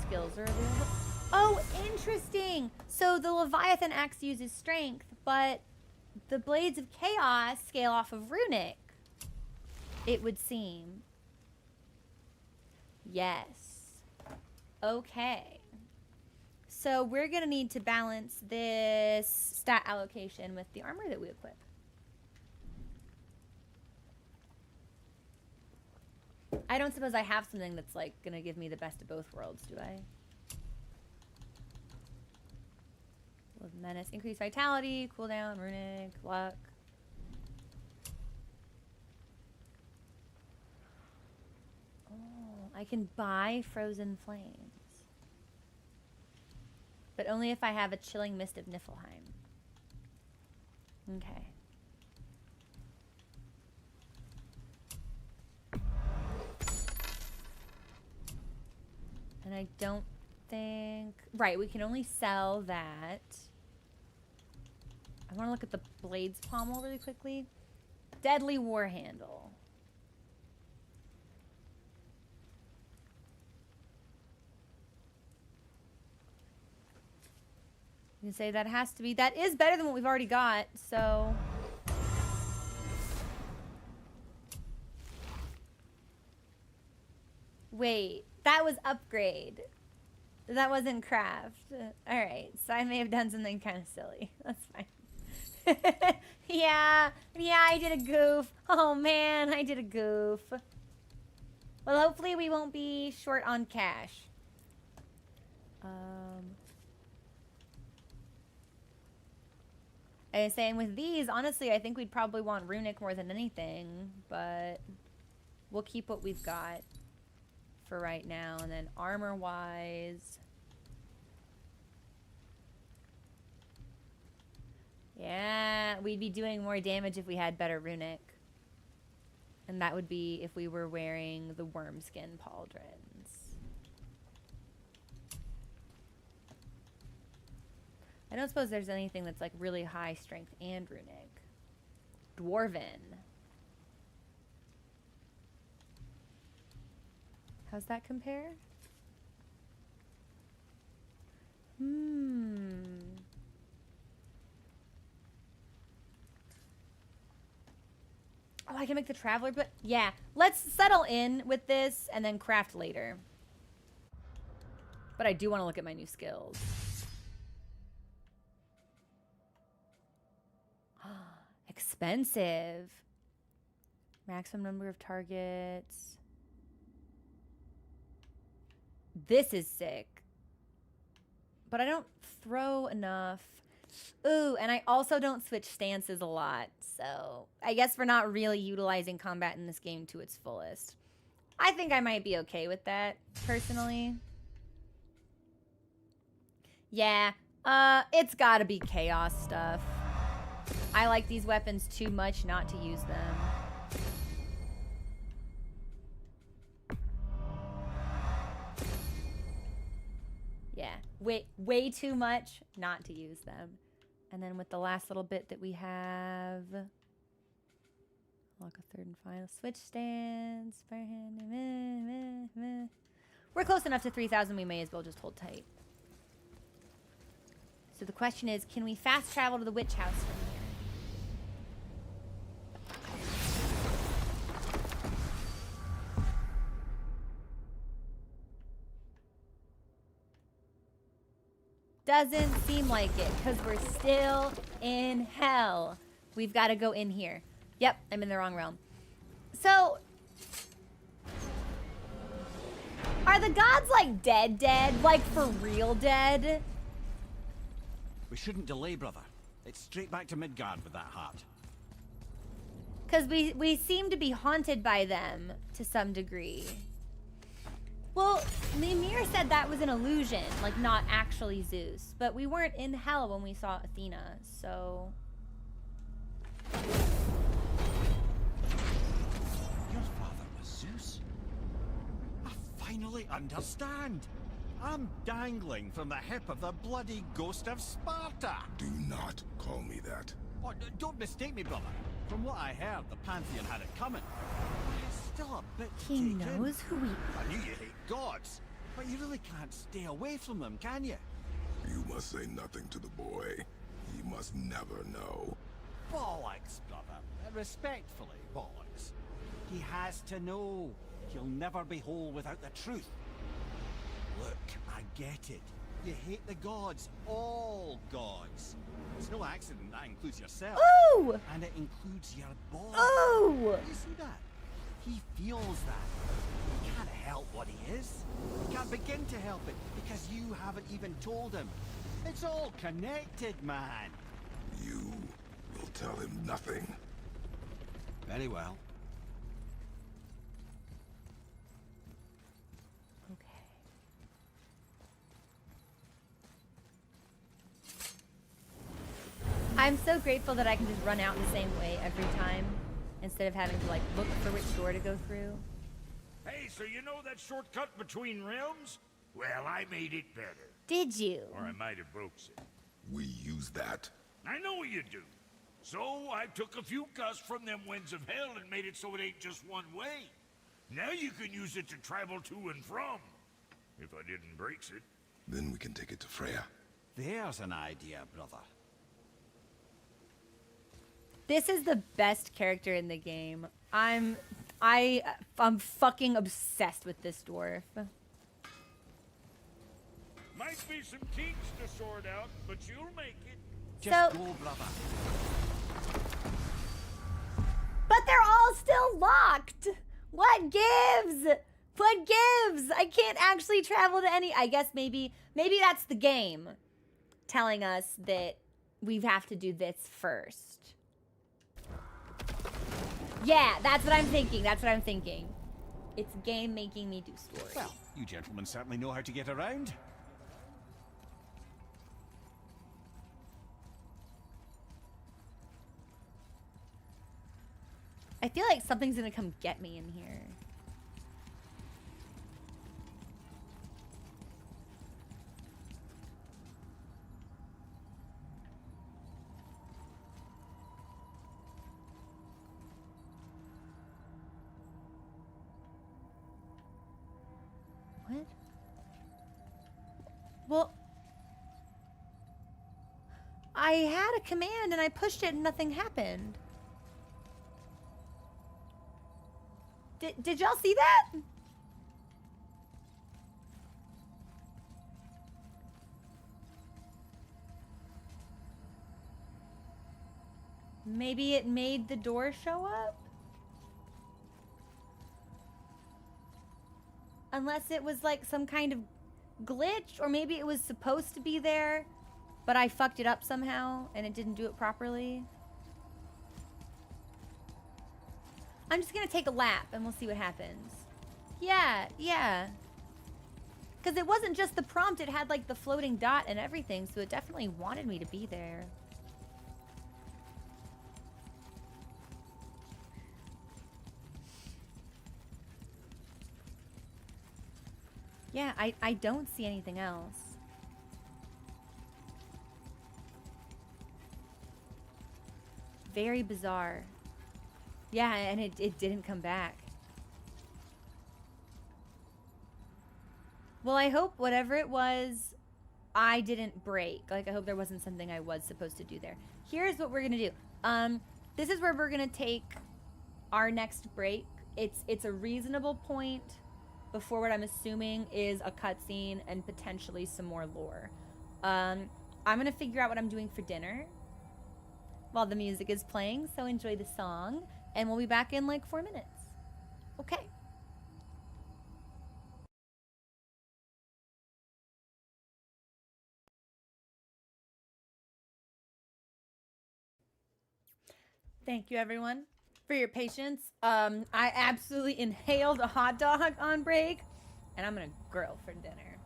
skills are available. Oh, interesting. So the Leviathan Axe uses strength, but the Blades of Chaos scale off of Runic, it would seem. Yes. Okay. So we're going to need to balance this stat allocation with the armor that we equip. I don't suppose I have something that's like going to give me the best of both worlds, do I? Menace, increased vitality, cooldown, runic, luck. Oh, I can buy Frozen Flames. But only if I have a Chilling Mist of Niflheim. Okay. And I don't think... Right, we can only sell that. I want to look at the Blades Pommel really quickly. Deadly War Handle. You can say that has to be... That is better than what we've already got, so... Wait, that was upgrade. That wasn't craft. Alright, so I may have done something kind of silly. That's fine. yeah, I did a goof. Oh man, I did a goof. Well, hopefully we won't be short on cash. I was saying with these, honestly, I think we'd probably want Runic more than anything, but we'll keep what we've got for right now. And then armor-wise... Yeah, we'd be doing more damage if we had better runic. And that would be if we were wearing the wormskin pauldrons. I don't suppose there's anything that's like really high strength and runic. Dwarven. How's that compare? Oh, I can make the traveler, but yeah. Let's settle in with this and then craft later. But I do want to look at my new skills. Expensive. Maximum number of targets. This is sick. But I don't throw enough. Ooh, and I also don't switch stances a lot. So I guess we're not really utilizing combat in this game to its fullest. I think I might be okay with that, personally. Yeah, it's gotta be chaos stuff. I like these weapons too much not to use them. Yeah, way too much not to use them. And then with the last little bit that we have, lock a third and final switch stance. We're close enough to 3,000, we may as well just hold tight. So the question is, can we fast travel to the witch house from here? Doesn't seem like it, because we're still in hell. We've got to go in here. Yep, I'm in the wrong realm. So, are the gods, like, dead? Like, for real dead? We shouldn't delay, brother. It's straight back to Midgard with that heart. Because we seem to be haunted by them to some degree. Well, Mimir said that was an illusion, like not actually Zeus. But we weren't in hell when we saw Athena, so... Your father was Zeus? I finally understand. I'm dangling from the hip of the bloody ghost of Sparta. Do not call me that. Oh, don't mistake me, brother. From what I heard, the Pantheon had it coming. It's still a bit He taken. knows who we... I knew you hate gods, but you really can't stay away from them, can you? You must say nothing to the boy. He must never know. Bollocks, brother. Respectfully, bollocks. He has to know. He'll never be whole without the truth. Look, I get it. You hate the gods. All gods. It's no accident that includes yourself. Ooh! And it includes your boy. Ooh! You see that? He feels that. He can't help what he is. He can't begin to help it because you haven't even told him. It's all connected, man. You will tell him nothing. Very well. Okay. I'm so grateful that I can just run out the same way every time instead of having to like look for which door to go through. Hey, so you know that shortcut between realms? Well, I made it better. Did you? Or I might have broke it. We use that. I know you do. So I took a few gusts from them winds of hell and made it so it ain't just one way. Now you can use it to travel to and from. If I didn't break it. Then we can take it to Freya. There's an idea, brother. This is the best character in the game. I'm fucking obsessed with this dwarf. Might be some kinks to sort out, but you'll make it. Just So- go, brother. But they're all still locked. What gives? What gives? I can't actually travel to any... I guess maybe that's the game telling us that we have to do this first. Yeah, that's what I'm thinking. That's what I'm thinking. It's game making me do story. Well, you gentlemen certainly know how to get around. I feel like something's gonna come get me in here. What? Well, I had a command and I pushed it and nothing happened. Did y'all see that? Maybe it made the door show up? Unless it was like some kind of glitch, or maybe it was supposed to be there, but I fucked it up somehow and it didn't do it properly. I'm just gonna take a lap and we'll see what happens. Yeah, yeah. Because it wasn't just the prompt, it had like the floating dot and everything, so it definitely wanted me to be there. Yeah, I don't see anything else. Very bizarre. Yeah, and it didn't come back. Well, I hope whatever it was, I didn't break. Like, I hope there wasn't something I was supposed to do there. Here's what we're gonna do. This is where we're gonna take our next break. It's a reasonable point before what I'm assuming is a cutscene and potentially some more lore. I'm gonna figure out what I'm doing for dinner while the music is playing, so enjoy the song, and we'll be back in like 4 minutes. Okay. Thank you, everyone, for your patience. I absolutely inhaled a hot dog on break, and I'm gonna grill for dinner.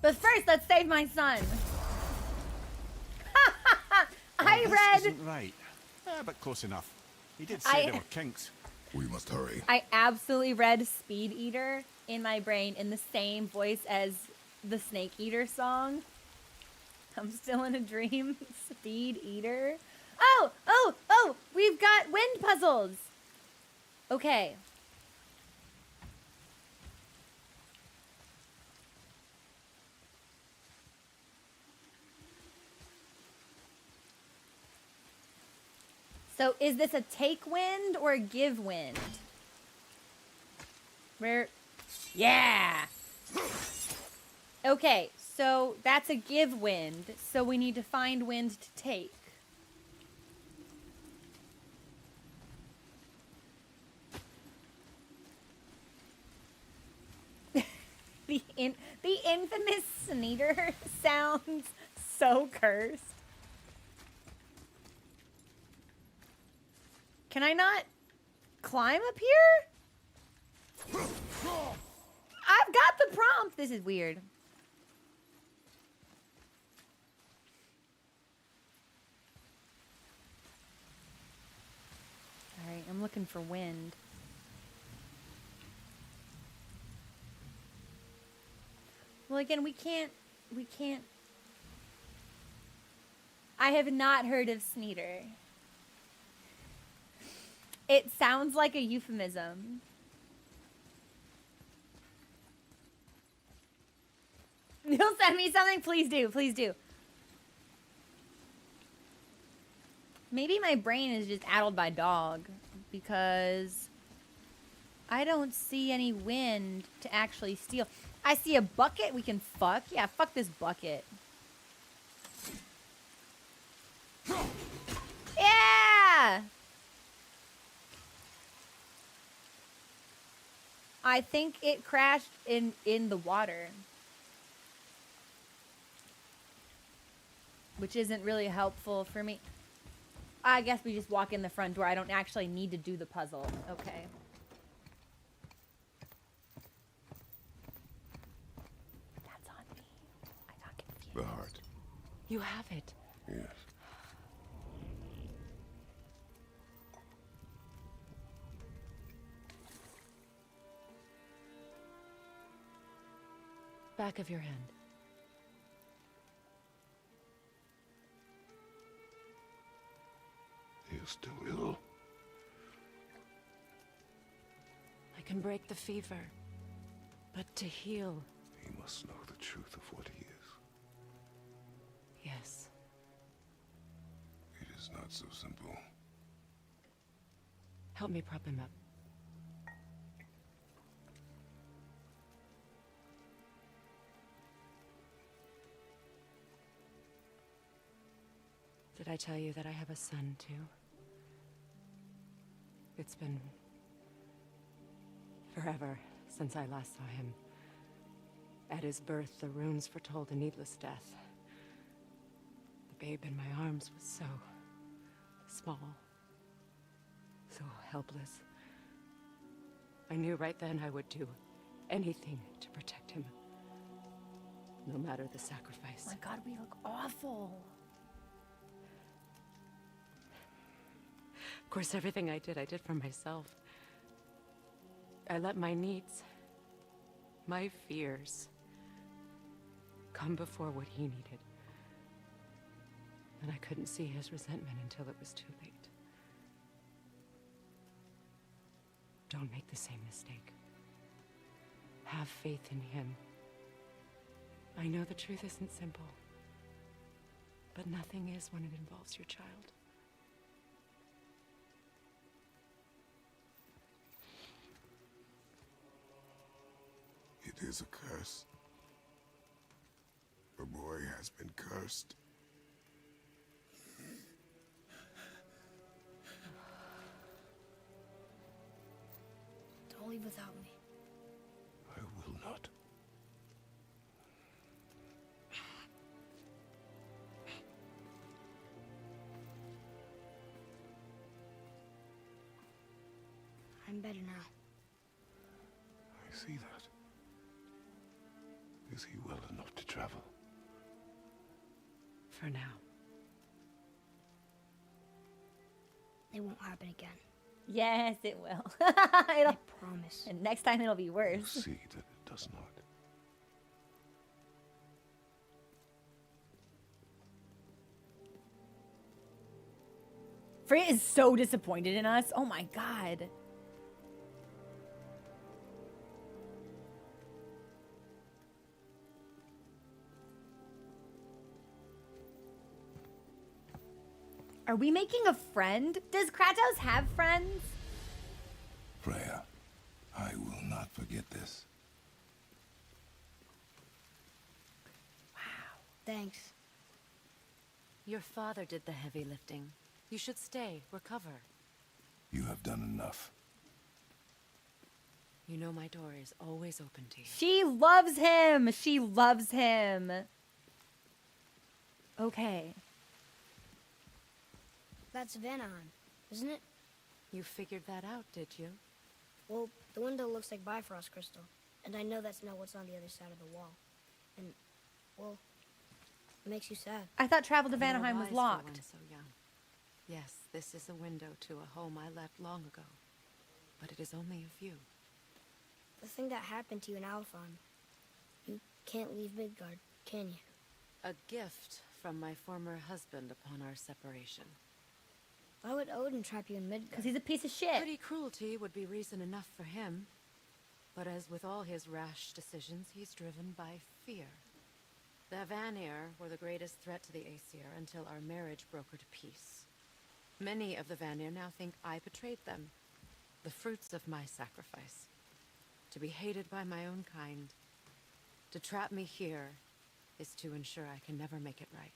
But first, let's save my son. I read. This isn't right. But close enough. He did say there were kinks. We must hurry. I absolutely read Speed Eater in my brain in the same voice as the Snake Eater song. I'm still in a dream. Speed Eater. Oh, we've got wind puzzles. Okay. So is this a take wind or a give wind? Where? Yeah. Okay, so that's a give wind. So we need to find wind to take. The infamous Sneeder sounds so cursed. Can I not climb up here? I've got the prompt. This is weird. All right, I'm looking for wind. Well, again, we can't. I have not heard of Sneeder. It sounds like a euphemism. You'll send me something? Please do. Please do. Maybe my brain is just addled by dog because I don't see any wind to actually steal. I see a bucket we can fuck. Yeah, fuck this bucket. Yeah! I think it crashed in the water. Which isn't really helpful for me. I guess we just walk in the front door. I don't actually need to do the puzzle. Okay. That's on me. I got confused. The heart. You have it. Yes. Back of your hand. He is still ill. I can break the fever, but to heal... He must know the truth of what he is. Yes. It is not so simple. Help me prop him up. Did I tell you that I have a son, too? It's been forever since I last saw him. At his birth, the runes foretold a needless death. The babe in my arms was so small, so helpless. I knew right then I would do anything to protect him, no matter the sacrifice. Oh my god, we look awful. Of course, everything I did for myself. I let my needs, my fears, come before what he needed. And I couldn't see his resentment until it was too late. Don't make the same mistake. Have faith in him. I know the truth isn't simple, but nothing is when it involves your child. It is a curse. The boy has been cursed. Don't leave without me. I will not. I'm better now. I see that. Is he well enough to travel? For now. It won't happen again. Yes, it will. I promise. And next time it'll be worse. See that it does not. Freya is so disappointed in us. Oh my god. Are we making a friend? Does Kratos have friends? Freya, I will not forget this. Thanks. Your father did the heavy lifting. You should stay, recover. You have done enough. You know my door is always open to you. She loves him. She loves him. Okay. That's Valheim, isn't it? You figured that out, did you? Well, the window looks like Bifrost crystal, and I know that's not what's on the other side of the wall. And, well, it makes you sad. I thought travel to No Valheim was wise for locked. one so young. Yes, this is a window to a home I left long ago, but it is only a view. The thing that happened to you in Alfheim, you can't leave Midgard, can you? A gift from my former husband upon our separation. Why would Odin trap you in Midgard? Because he's a piece of shit. Petty cruelty would be reason enough for him. But as with all his rash decisions, he's driven by fear. The Vanir were the greatest threat to the Aesir until our marriage brokered peace. Many of the Vanir now think I betrayed them. The fruits of my sacrifice. To be hated by my own kind. To trap me here is to ensure I can never make it right.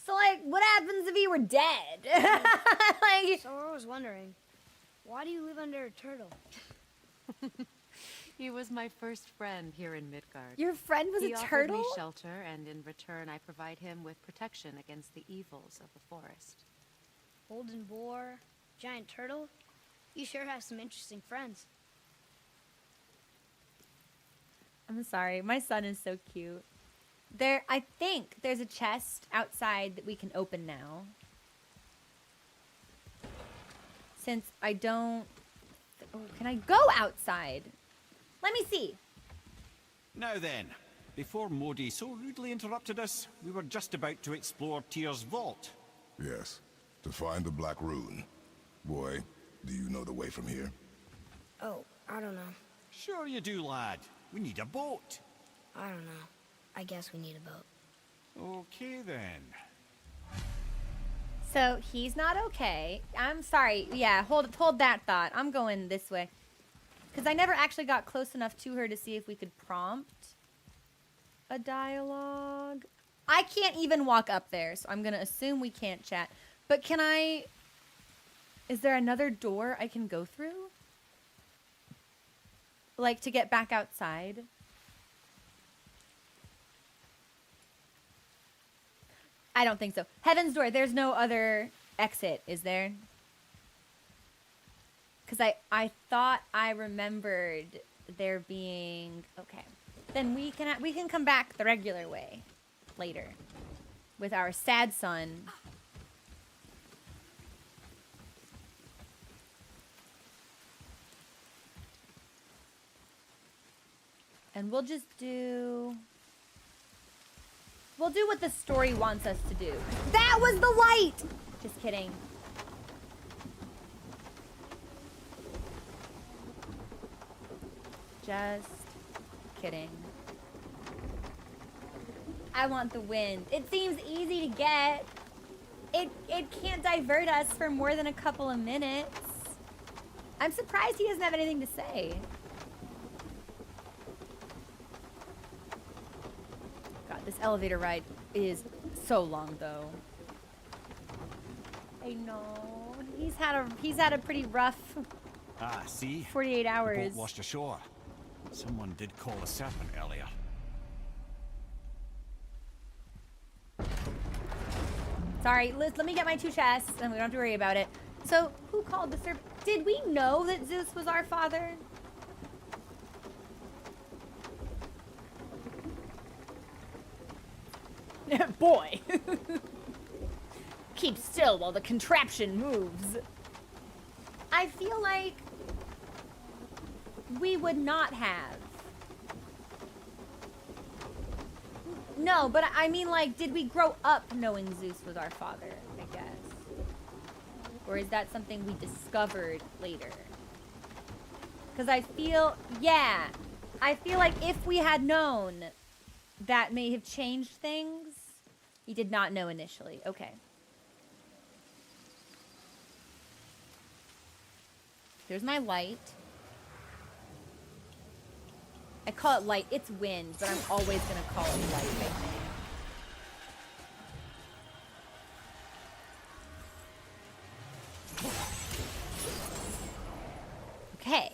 So, like, what happens if he were dead? Like, So I was wondering, why do you live under a turtle? He was my first friend here in Midgard. your friend was He a offered turtle? me shelter, and in return I provide him with protection against the evils of the forest. Golden boar, giant turtle? You sure have some interesting friends. I'm sorry. My son is so cute. I think there's a chest outside that we can open now. Since I don't... Oh, can I go outside? Let me see. Now then, before Modi so rudely interrupted us, we were just about to explore Tyr's vault. Yes, to find the Black Rune. Boy, do you know the way from here? Oh, I don't know. Sure you do, lad. We need a boat. I don't know. I guess we need a boat. Okay then. So he's not okay. I'm sorry. Yeah, hold that thought. I'm going this way. Because I never actually got close enough to her to see if we could prompt a dialogue. I can't even walk up there, so I'm gonna assume we can't chat. But can I... Is there another door I can go through? Like, to get back outside? I don't think so. Heaven's Door, there's no other exit, is there? Because I thought I remembered there being... Okay. Then we can come back the regular way later with our sad son. And we'll just do... We'll do what the story wants us to do. That was the light! Just kidding. Just kidding. I want the wind. It seems easy to get. It can't divert us for more than a couple of minutes. I'm surprised he doesn't have anything to say. God, this elevator ride is so long though. I know. He's had a pretty rough Ah, see? 48 The hours. boat washed ashore. Someone did call a serpent earlier. Sorry, let me get my 2 chests and we don't have to worry about it. So, who called the serpent? Did we know that Zeus was our father? Boy. Keep still while the contraption moves. I feel like we would not have. No, but I mean, like, did we grow up knowing Zeus was our father, I guess? Or is that something we discovered later? Because I feel, yeah, I feel like if we had known, that may have changed things. We did not know initially. Okay. There's my light. I call it light. It's wind, but I'm always going to call it light, I think. Okay.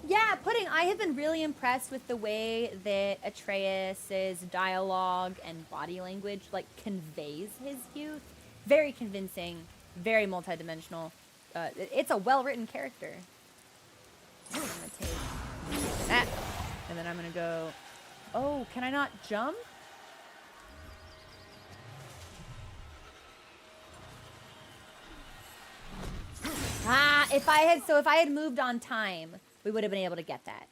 Yeah, Pudding, I have been really impressed with the way that Atreus's dialogue and body language, like, conveys his youth. Very convincing, very multidimensional. It's a well-written character. I'm gonna take that, and then I'm gonna go... Oh, can I not jump? Ah, if I had moved on time, we would have been able to get that.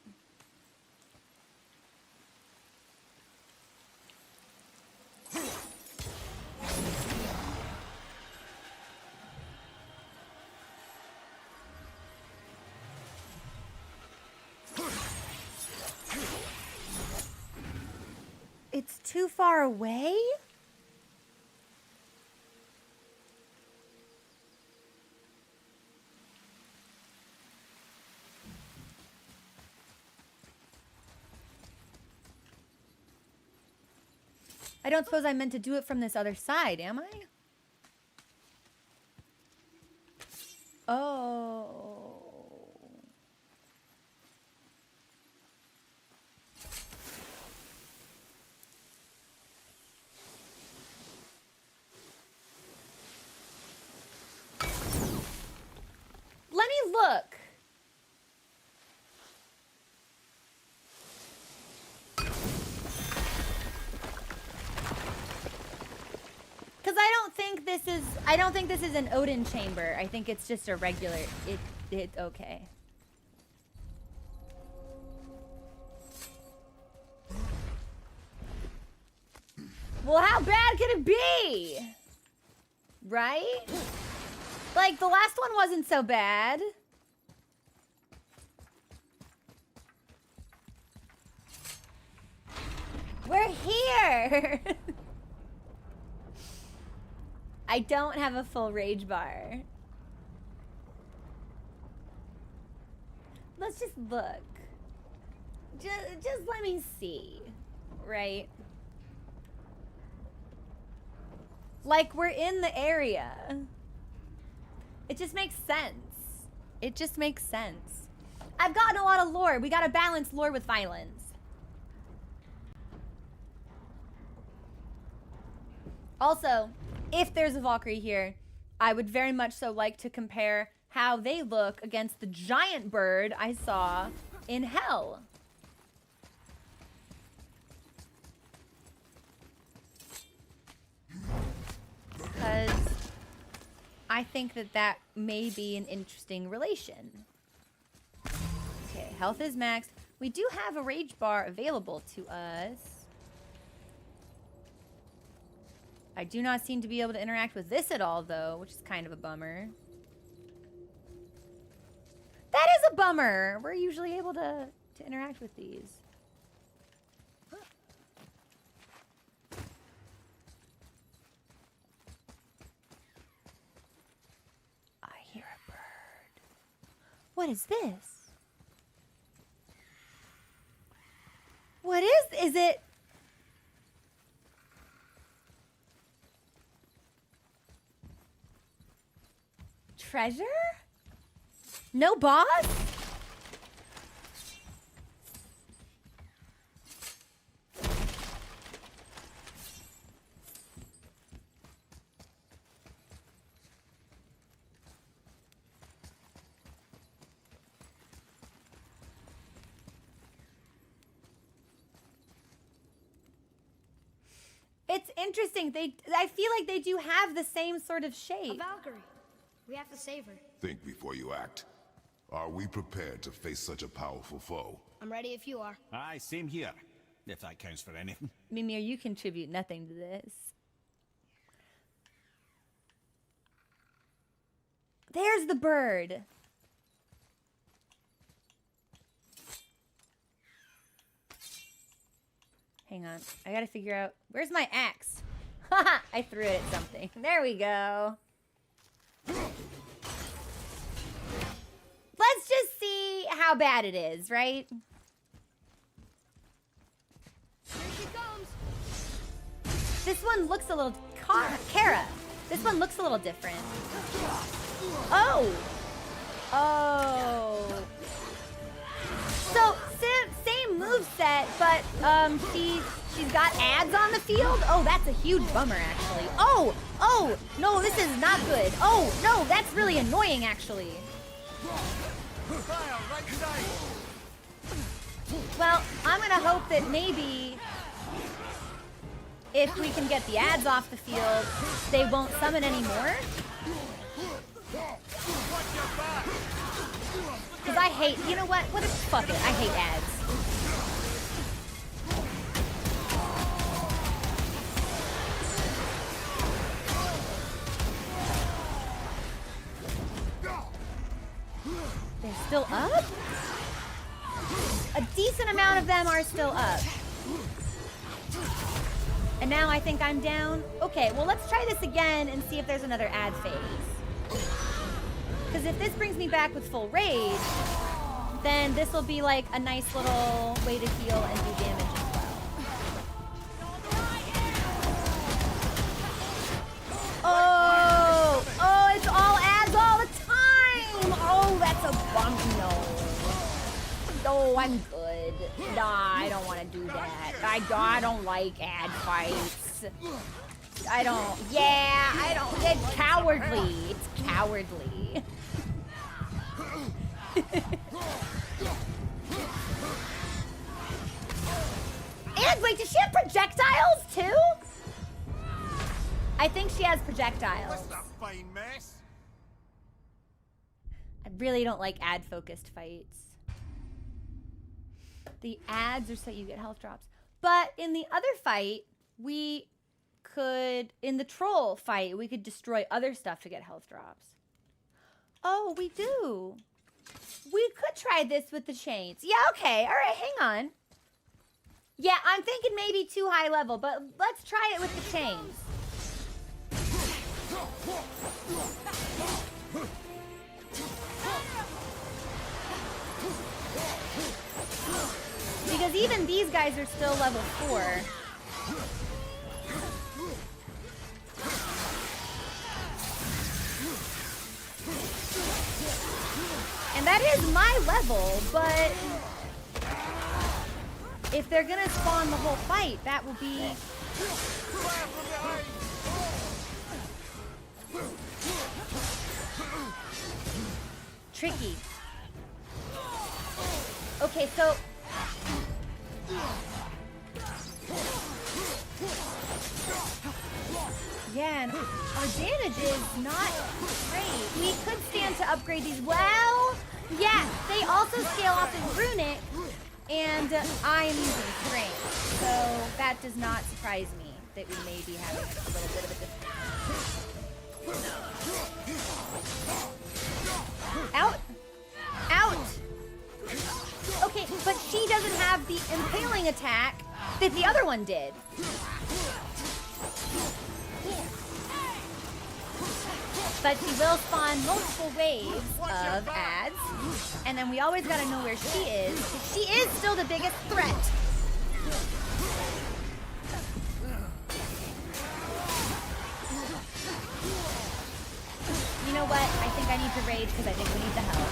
It's too far away? I don't suppose I meant to do it from this other side, am I? Oh. Let me look. Because I don't think this is an Odin chamber. I think it's just a regular, okay. Well, how bad could it be? Right? Like, the last one wasn't so bad. We're here! I don't have a full rage bar. Let's just look. just let me see, right? Like, we're in the area. It just makes sense. It just makes sense. I've gotten a lot of lore. We gotta balance lore with violence. Also, if there's a Valkyrie here, I would very much so like to compare how they look against the giant bird I saw in Hell. Because I think that that may be an interesting relation. Okay, health is maxed. We do have a rage bar available to us. I do not seem to be able to interact with this at all, though, which is kind of a bummer. That is a bummer! We're usually able to interact with these. I hear a bird. What is this? What is it? Treasure? No boss? It's interesting. I feel like they do have the same sort of A shape. Valkyrie. We have to save her. Think before you act. Are we prepared to face such a powerful foe? I'm ready if you are. Aye, same here. If that counts for anything. Mimir, you contribute nothing to this. There's the bird. Hang on. I gotta figure out... Where's my axe? Haha! I threw it at something. There we go. Let's just see how bad it is, right? Here she comes. This one looks a little... Kara. This one looks a little different. Oh! Oh. So, same moveset, but she's got ads on the field? Oh, that's a huge bummer, actually. Oh! Oh! No, this is not good. Oh, no, that's really annoying, actually. Well, I'm gonna hope that maybe if we can get the ads off the field, they won't summon anymore. Because I hate, you know what? What if, fuck it, I hate ads. They're still up? A decent amount of them are still up. And now I think I'm down. Okay, well, let's try this again and see if there's another ad phase. Because if this brings me back with full rage, then this will be like a nice little way to heal and do damage as well. Oh! Oh, it's all ads all the time! Oh, that's a bump. No. No, I'm good. Nah, I don't want to do that. I don't like ad fights. I don't. Yeah, I don't. It's cowardly. It's cowardly. And wait, does she have projectiles too? I think she has projectiles. What's that fine mess? I really don't like ad-focused fights. The ads are so you get health drops. But in the other fight, we could, in the troll fight, we could destroy other stuff to get health drops. Oh, we do. We could try this with the chains. Yeah, okay. All right, hang on. Yeah, I'm thinking maybe too high level, but let's try it with the chains. even these guys are still level 4. And that is my level, but if they're gonna spawn the whole fight, that will be... tricky. Okay, so... yeah, and our damage is not great. We could stand to upgrade these. Well, yeah, they also scale off as runic, and I am using strength, so that does not surprise me that we may be having a little bit of a difference. Out! Out! Okay, but she doesn't have the impaling attack that the other one did. But she will spawn multiple waves of ads, and then we always gotta know where she is, because she is still the biggest threat. You know what? I think I need to rage because I think we need the help.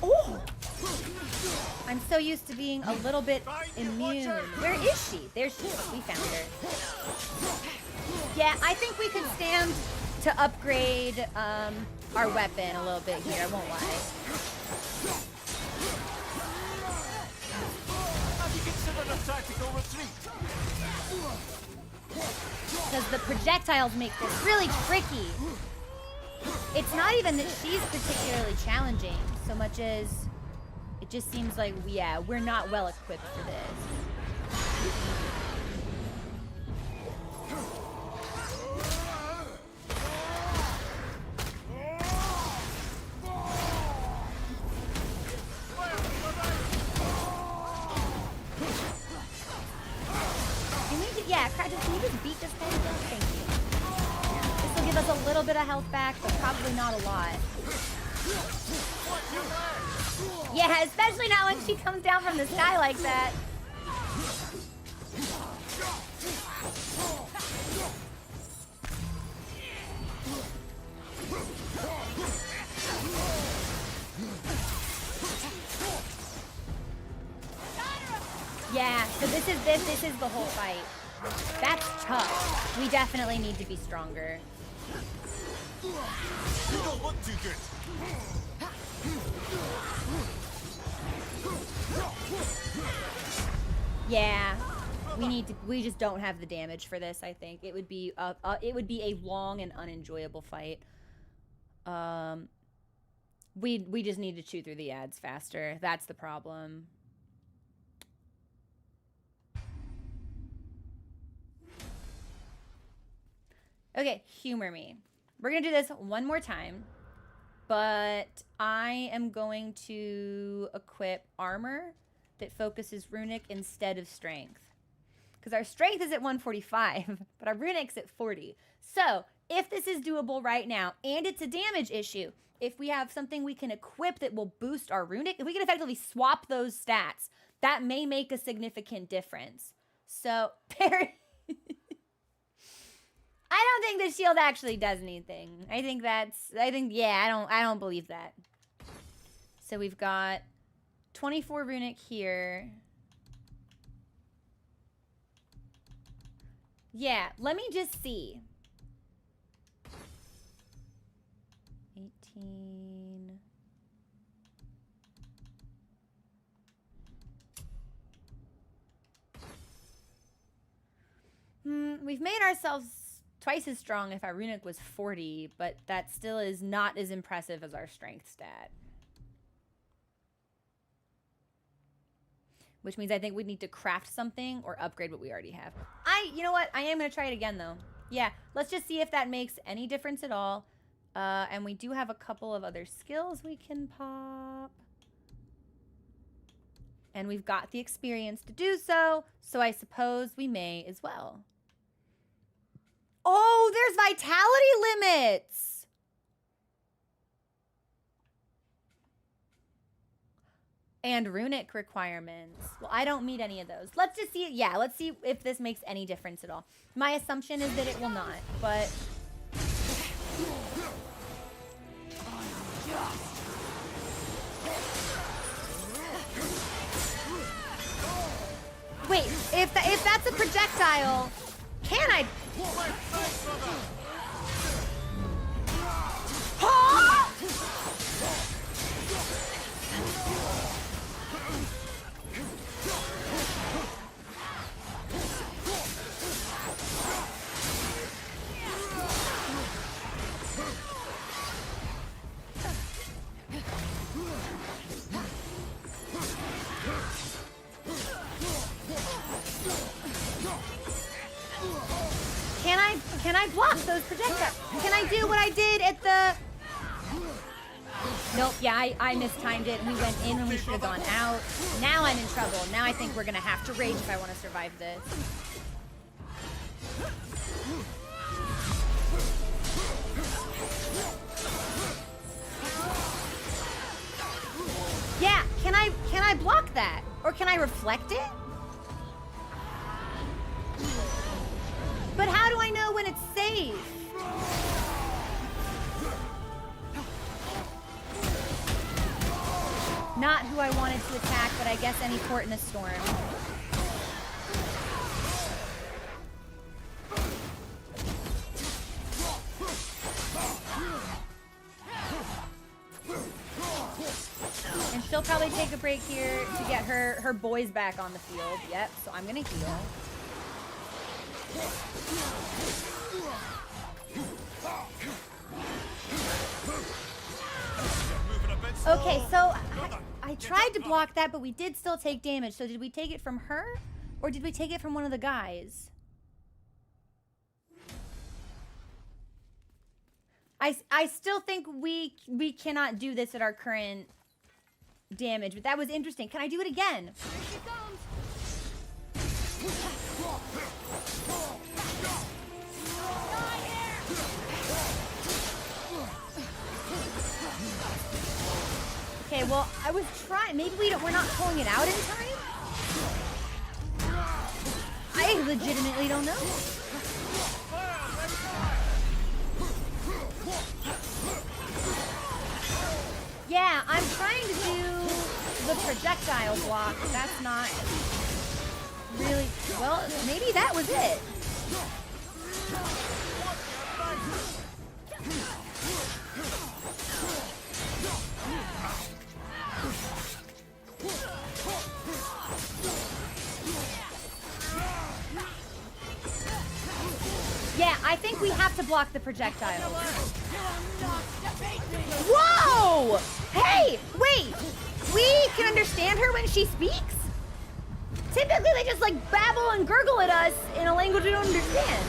Oh! I'm so used to being a little bit immune. Where is she? There she is. We found her. Yeah, I think we could stand to upgrade our weapon a little bit here. I won't lie. Have you considered a tactical retreat? Because the projectiles make this really tricky. It's not even that she's particularly challenging, so much as it just seems like, yeah, we're not well equipped for this. Yeah, Kratos, can you just beat this thing? Thank you. This will give us a little bit of health back, but probably not a lot. Yeah, especially not when she comes down from the sky like that. Yeah, so this is the whole fight. That's tough. We definitely need to be stronger. You don't look too good. Yeah, we just don't have the damage for this. I think it would be a long and unenjoyable fight. We just need to chew through the ads faster. That's the problem. Okay, humor me. We're gonna do this one more time, but I am going to equip armor that focuses runic instead of strength. Because our strength is at 145, but our runic's at 40. So, if this is doable right now, and it's a damage issue, if we have something we can equip that will boost our runic, if we can effectively swap those stats, that may make a significant difference. So, I don't think the shield actually does anything. I think yeah, I don't believe that. So we've got 24 runic here. Yeah, let me just see. 18. We've made ourselves twice as strong if our runic was 40, but that still is not as impressive as our strength stat. Which means I think we need to craft something or upgrade what we already have. You know what? I am going to try it again, though. Yeah, let's just see if that makes any difference at all. And we do have a couple of other skills we can pop. And we've got the experience to do so, so I suppose we may as well. Oh, there's vitality limits. And runic requirements. Well, I don't meet any of those. Let's just see. Yeah, let's see if this makes any difference at all. My assumption is that it will not, but... Wait, if that's a projectile, can I... Huh? Can I block those projectiles? Can I do what I did at the... Nope, yeah, I mistimed it. We went in when we should have gone out. Now I'm in trouble. Now I think we're gonna have to rage if I want to survive this. Yeah, can I block that? Or can I reflect it? But how do I know when it's safe? Not who I wanted to attack, but I guess any port in a storm. And she'll probably take a break here to get her boys back on the field. Yep, so I'm gonna heal. Okay, so I tried to block that, but we did still take damage. So did we take it from her, or did we take it from one of the guys? I still think we cannot do this at our current damage, but that was interesting. Can I do it again? Here she comes. Okay, well, I was trying. Maybe we're not pulling it out in time? I legitimately don't know. Yeah, I'm trying to do the projectile block. That's not really... Well, maybe that was it. Yeah, I think we have to block the projectile. Whoa! Hey, wait! We can understand her when she speaks? Typically they just like babble and gurgle at us in a language we don't understand.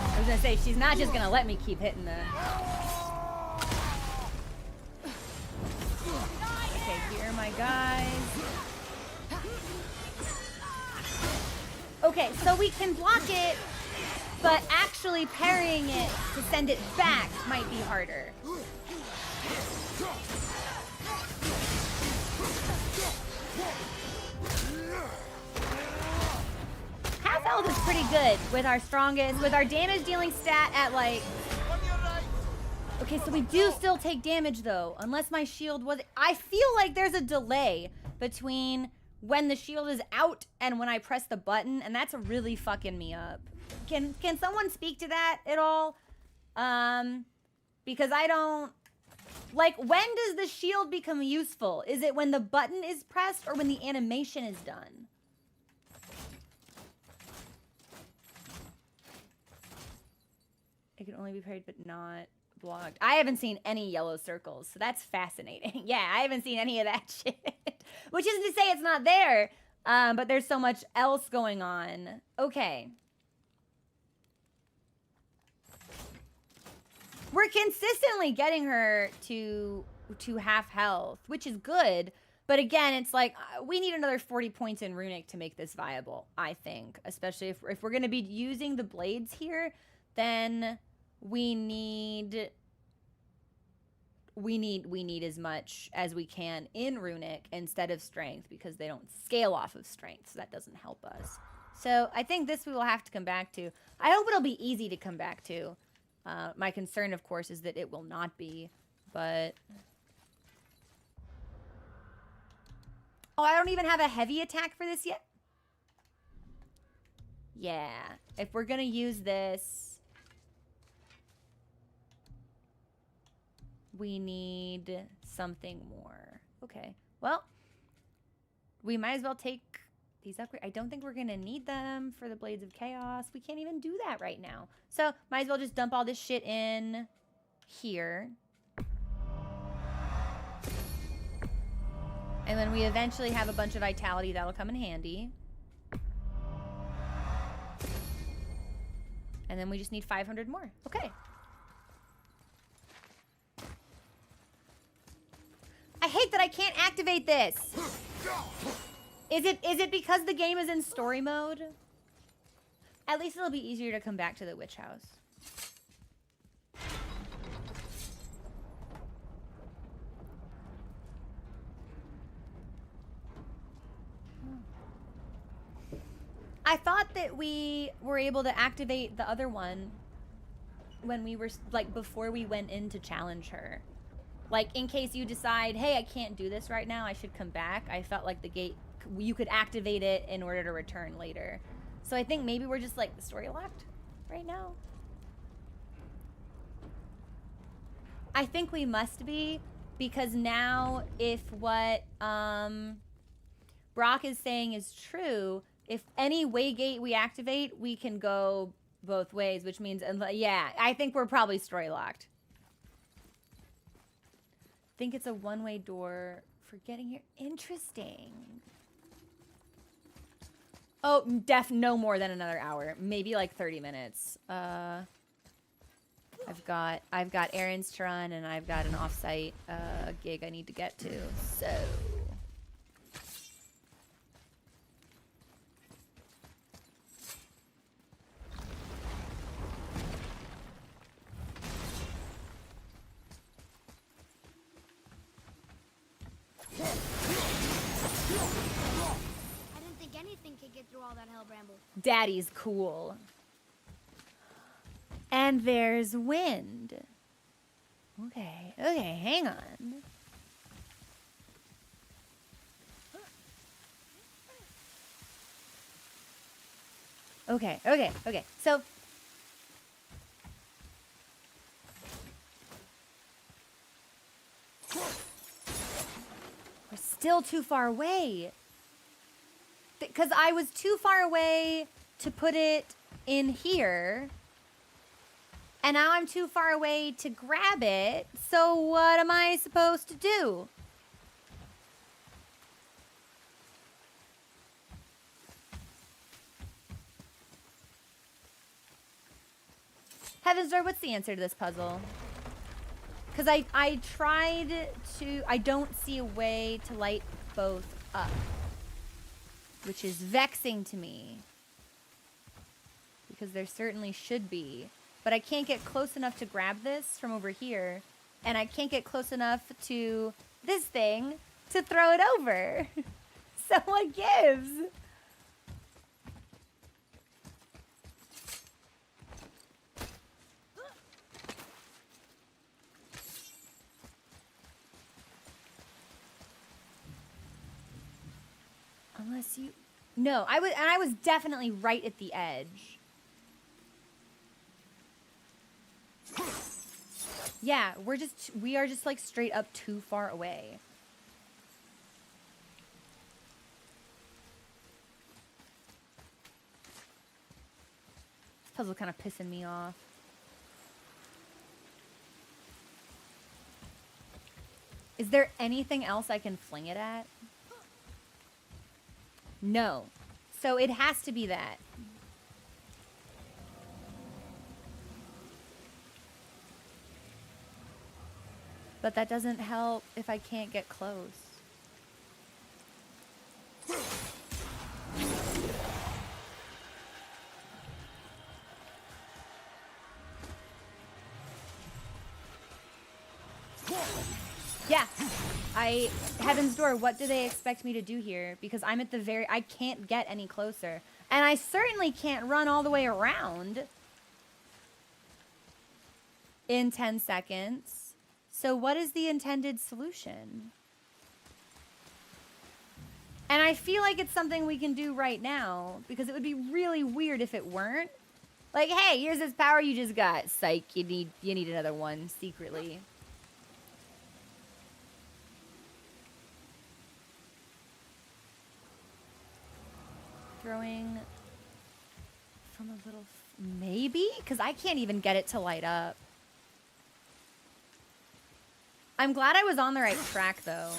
I was gonna say, she's not just gonna let me keep hitting the... Okay, here are my guys. Okay, so we can block it, but actually parrying it to send it back might be harder. Half health is pretty good with our strongest, with our damage dealing stat at like... Okay, so we do still take damage though, unless my shield was... I feel like there's a delay between when the shield is out and when I press the button, and that's really fucking me up. Can someone speak to that at all? Because I don't... Like, when does the shield become useful? Is it when the button is pressed or when the animation is done? It can only be parried but not blocked. I haven't seen any yellow circles, so that's fascinating. Yeah, I haven't seen any of that shit. Which isn't to say it's not there, But there's so much else going on. Okay. We're consistently getting her to half health, which is good. But again, it's like, we need another 40 points in Runic to make this viable, I think. Especially if we're going to be using the blades here, then we need as much as we can in Runic instead of strength, because they don't scale off of strength, so that doesn't help us. So I think this we will have to come back to. I hope it'll be easy to come back to. My concern, of course, is that it will not be, but... Oh, I don't even have a heavy attack for this yet? Yeah, if we're gonna use this, we need something more. Okay, well, we might as well take these upgrades. I don't think we're gonna need them for the Blades of Chaos. We can't even do that right now. So, might as well just dump all this shit in here. And then we eventually have a bunch of vitality that'll come in handy. And then we just need 500 more. Okay. I hate that I can't activate this. Is it because the game is in story mode? At least it'll be easier to come back to the witch house. I thought that we were able to activate the other one when we were, like, before we went in to challenge her. Like, in case you decide, hey, I can't do this right now, I should come back. I felt like the gate, you could activate it in order to return later. So I think maybe we're just, like, story locked right now. I think we must be, because now if what Brock is saying is true, if any way gate we activate, we can go both ways, which means, yeah, I think we're probably story locked. I think it's a one-way door for getting here. Interesting. Oh, no more than another hour. Maybe like 30 minutes. I've got errands to run, and I've got an off-site gig I need to get to, so... I didn't think anything could get through all that hell bramble. Daddy's cool. And there's wind. Okay, hang on. Okay. So we're still too far away. Because I was too far away to put it in here. And now I'm too far away to grab it. So what am I supposed to do? Heaven's Door, what's the answer to this puzzle? Because I tried to... I don't see a way to light both up. Which is vexing to me. Because there certainly should be. But I can't get close enough to grab this from over here. And I can't get close enough to this thing to throw it over. So what gives? Unless you... No, I was definitely right at the edge. Yeah, we are just like straight up too far away. This puzzle kind of pissing me off. Is there anything else I can fling it at? No. So it has to be that. But that doesn't help if I can't get close. Yeah. Heaven's Door, what do they expect me to do here? Because I'm at the I can't get any closer. And I certainly can't run all the way around in 10 seconds. So what is the intended solution? And I feel like it's something we can do right now, because it would be really weird if it weren't. Like, hey, here's this power you just got. Psych, you need another one secretly. Throwing from a little... Maybe? Because I can't even get it to light up. I'm glad I was on the right track, though.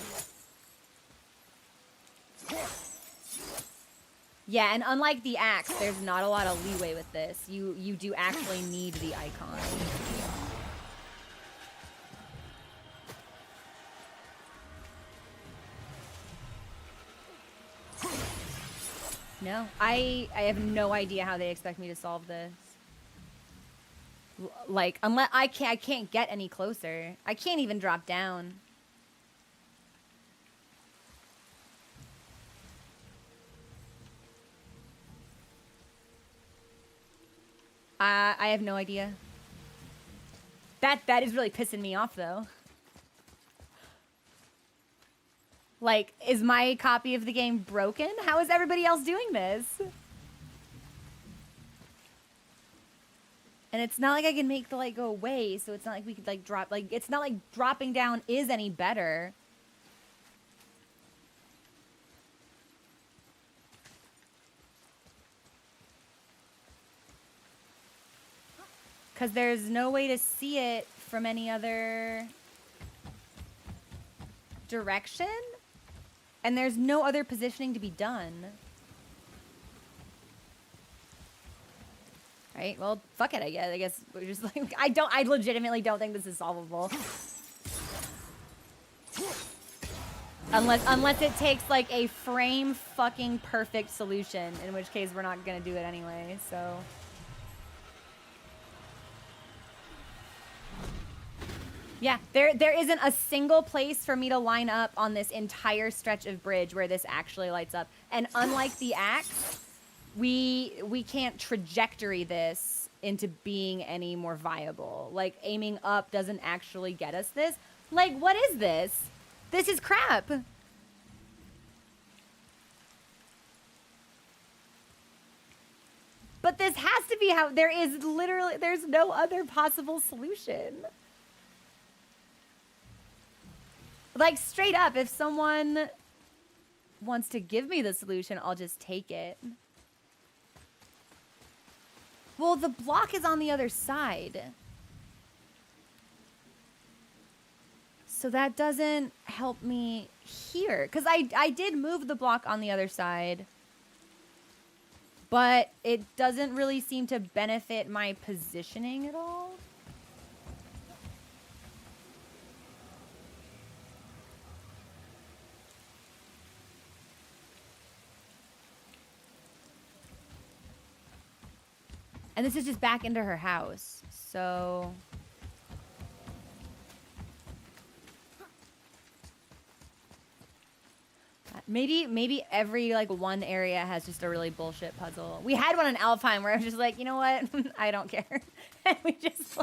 Yeah, and unlike the axe, there's not a lot of leeway with this. You do actually need the icon. No, I have no idea how they expect me to solve this. Like, unless I can't get any closer. I can't even drop down. I have no idea. That is really pissing me off, though. Like, is my copy of the game broken? How is everybody else doing this? And it's not like I can make the light go away, so it's not like we could, like, drop... Like, it's not like dropping down is any better. Because there's no way to see it from any other direction. And there's no other positioning to be done. Right? Well, fuck it, I guess. I guess we're just like... I legitimately don't think this is solvable. Unless it takes, like, a frame fucking perfect solution. In which case, we're not gonna do it anyway, so... Yeah, there isn't a single place for me to line up on this entire stretch of bridge where this actually lights up. And unlike the axe, we can't trajectory this into being any more viable. Like, aiming up doesn't actually get us this. Like, what is this? This is crap. But this has to be how... There's no other possible solution. Like, straight up, if someone wants to give me the solution, I'll just take it. Well, the block is on the other side. So that doesn't help me here. Because I did move the block on the other side. But it doesn't really seem to benefit my positioning at all. And this is just back into her house, so... Maybe every, like, one area has just a really bullshit puzzle. We had one in Alfheim where I was just like, you know what? I don't care. And we just...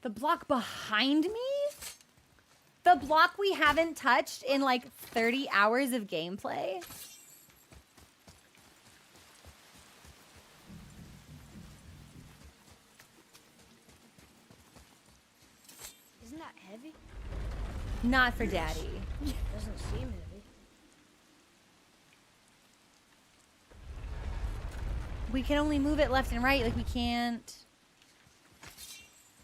The block behind me? The block we haven't touched in like 30 hours of gameplay? Isn't that heavy? Not for Daddy. Doesn't seem heavy. We can only move it left and right, like we can't...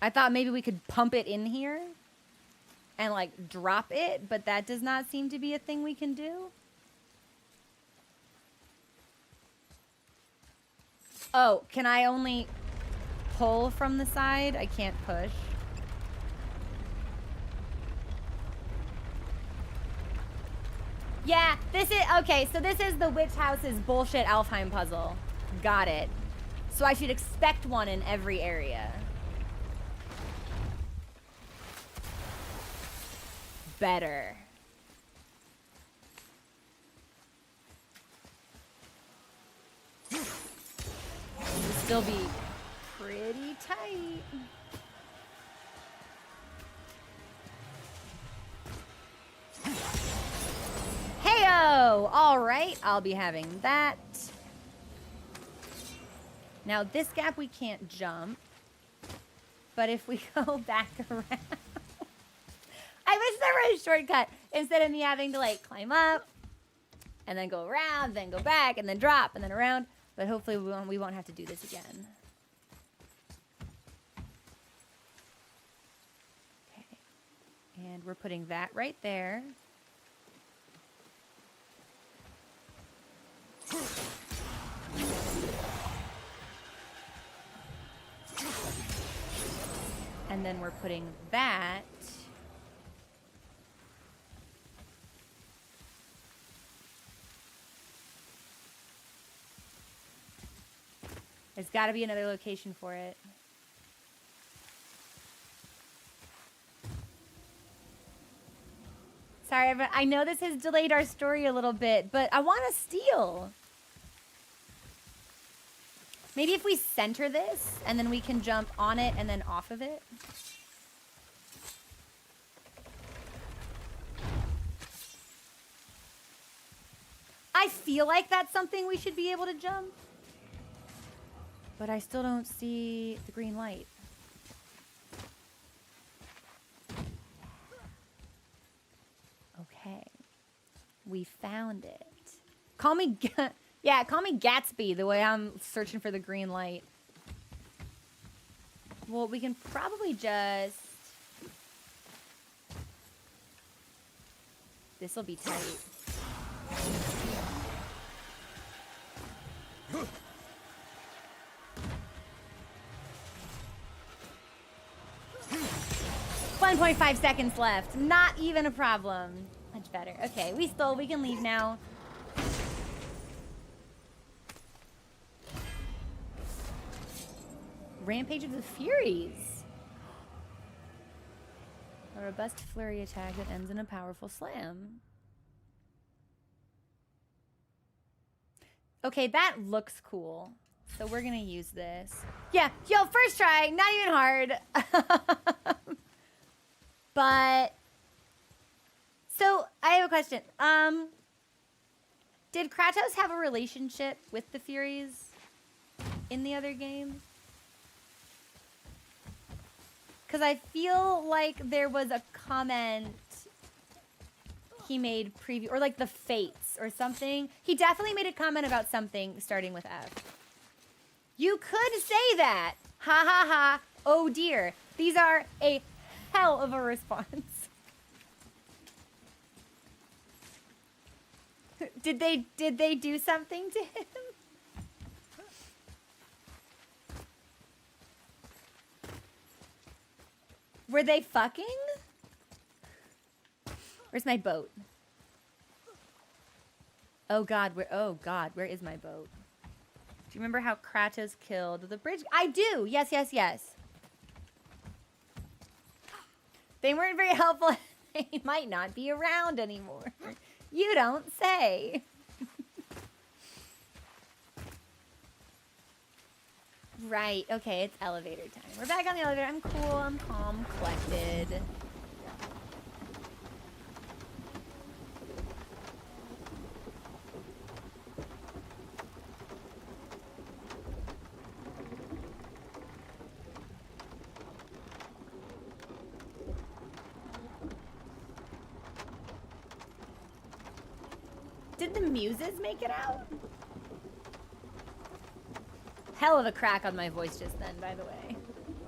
I thought maybe we could pump it in here and like drop it, but that does not seem to be a thing we can do. Oh, can I only pull from the side? I can't push. Yeah, this is, okay, so this is the Witch House's bullshit Alfheim puzzle. Got it. So I should expect one in every area. Better. Still be pretty tight. Heyo! All right, I'll be having that. Now this gap we can't jump, but if we go back around, I wish there were a shortcut instead of me having to like climb up and then go around, then go back and then drop and then around. But hopefully we won't have to do this again. Okay, and we're putting that right there. And then we're putting that there's got to be another location for it. Sorry, I know this has delayed our story a little bit, but I want to steal. Maybe if we center this, and then we can jump on it and then off of it. I feel like that's something we should be able to jump. But I still don't see the green light. Okay. We found it. Call me... Yeah, call me Gatsby, the way I'm searching for the green light. Well, we can probably just... This'll be tight. .5 seconds left. Not even a problem. Much better. Okay, we stole. We can leave now. Rampage of the Furies. A robust flurry attack that ends in a powerful slam. Okay, that looks cool. So we're gonna use this. Yeah, yo, first try, not even hard. But, so I have a question. Did Kratos have a relationship with the Furies in the other game? Because I feel like there was a comment he made preview, or like the Fates or something. He definitely made a comment about something starting with F. You could say that. Ha ha ha. Oh dear. These are a hell of a response. Did they do something to him? Were they fucking? Where's my boat? Oh god, where is my boat? Do you remember how Kratos killed the bridge? I do. Yes, yes, yes. They weren't very helpful. They might not be around anymore. You don't say. Right. Okay, it's elevator time. We're back on the elevator. I'm cool. I'm calm, collected. Did the muses make it out? Hell of a crack on my voice just then, by the way.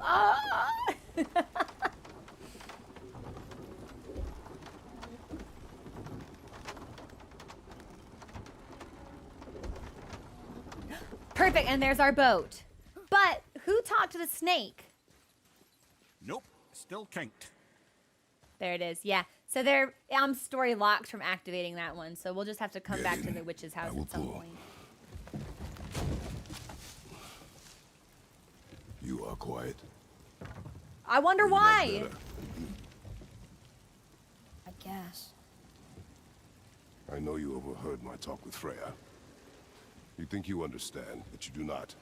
Oh! Perfect, and there's our boat. But who talked to the snake? Nope, still kinked. There it is. Yeah. So I'm story locked from activating that one. So we'll just have to come back to the witch's house at some point. You are quiet. I wonder why. I guess. I know you overheard my talk with Freya. You think you understand, but you do not.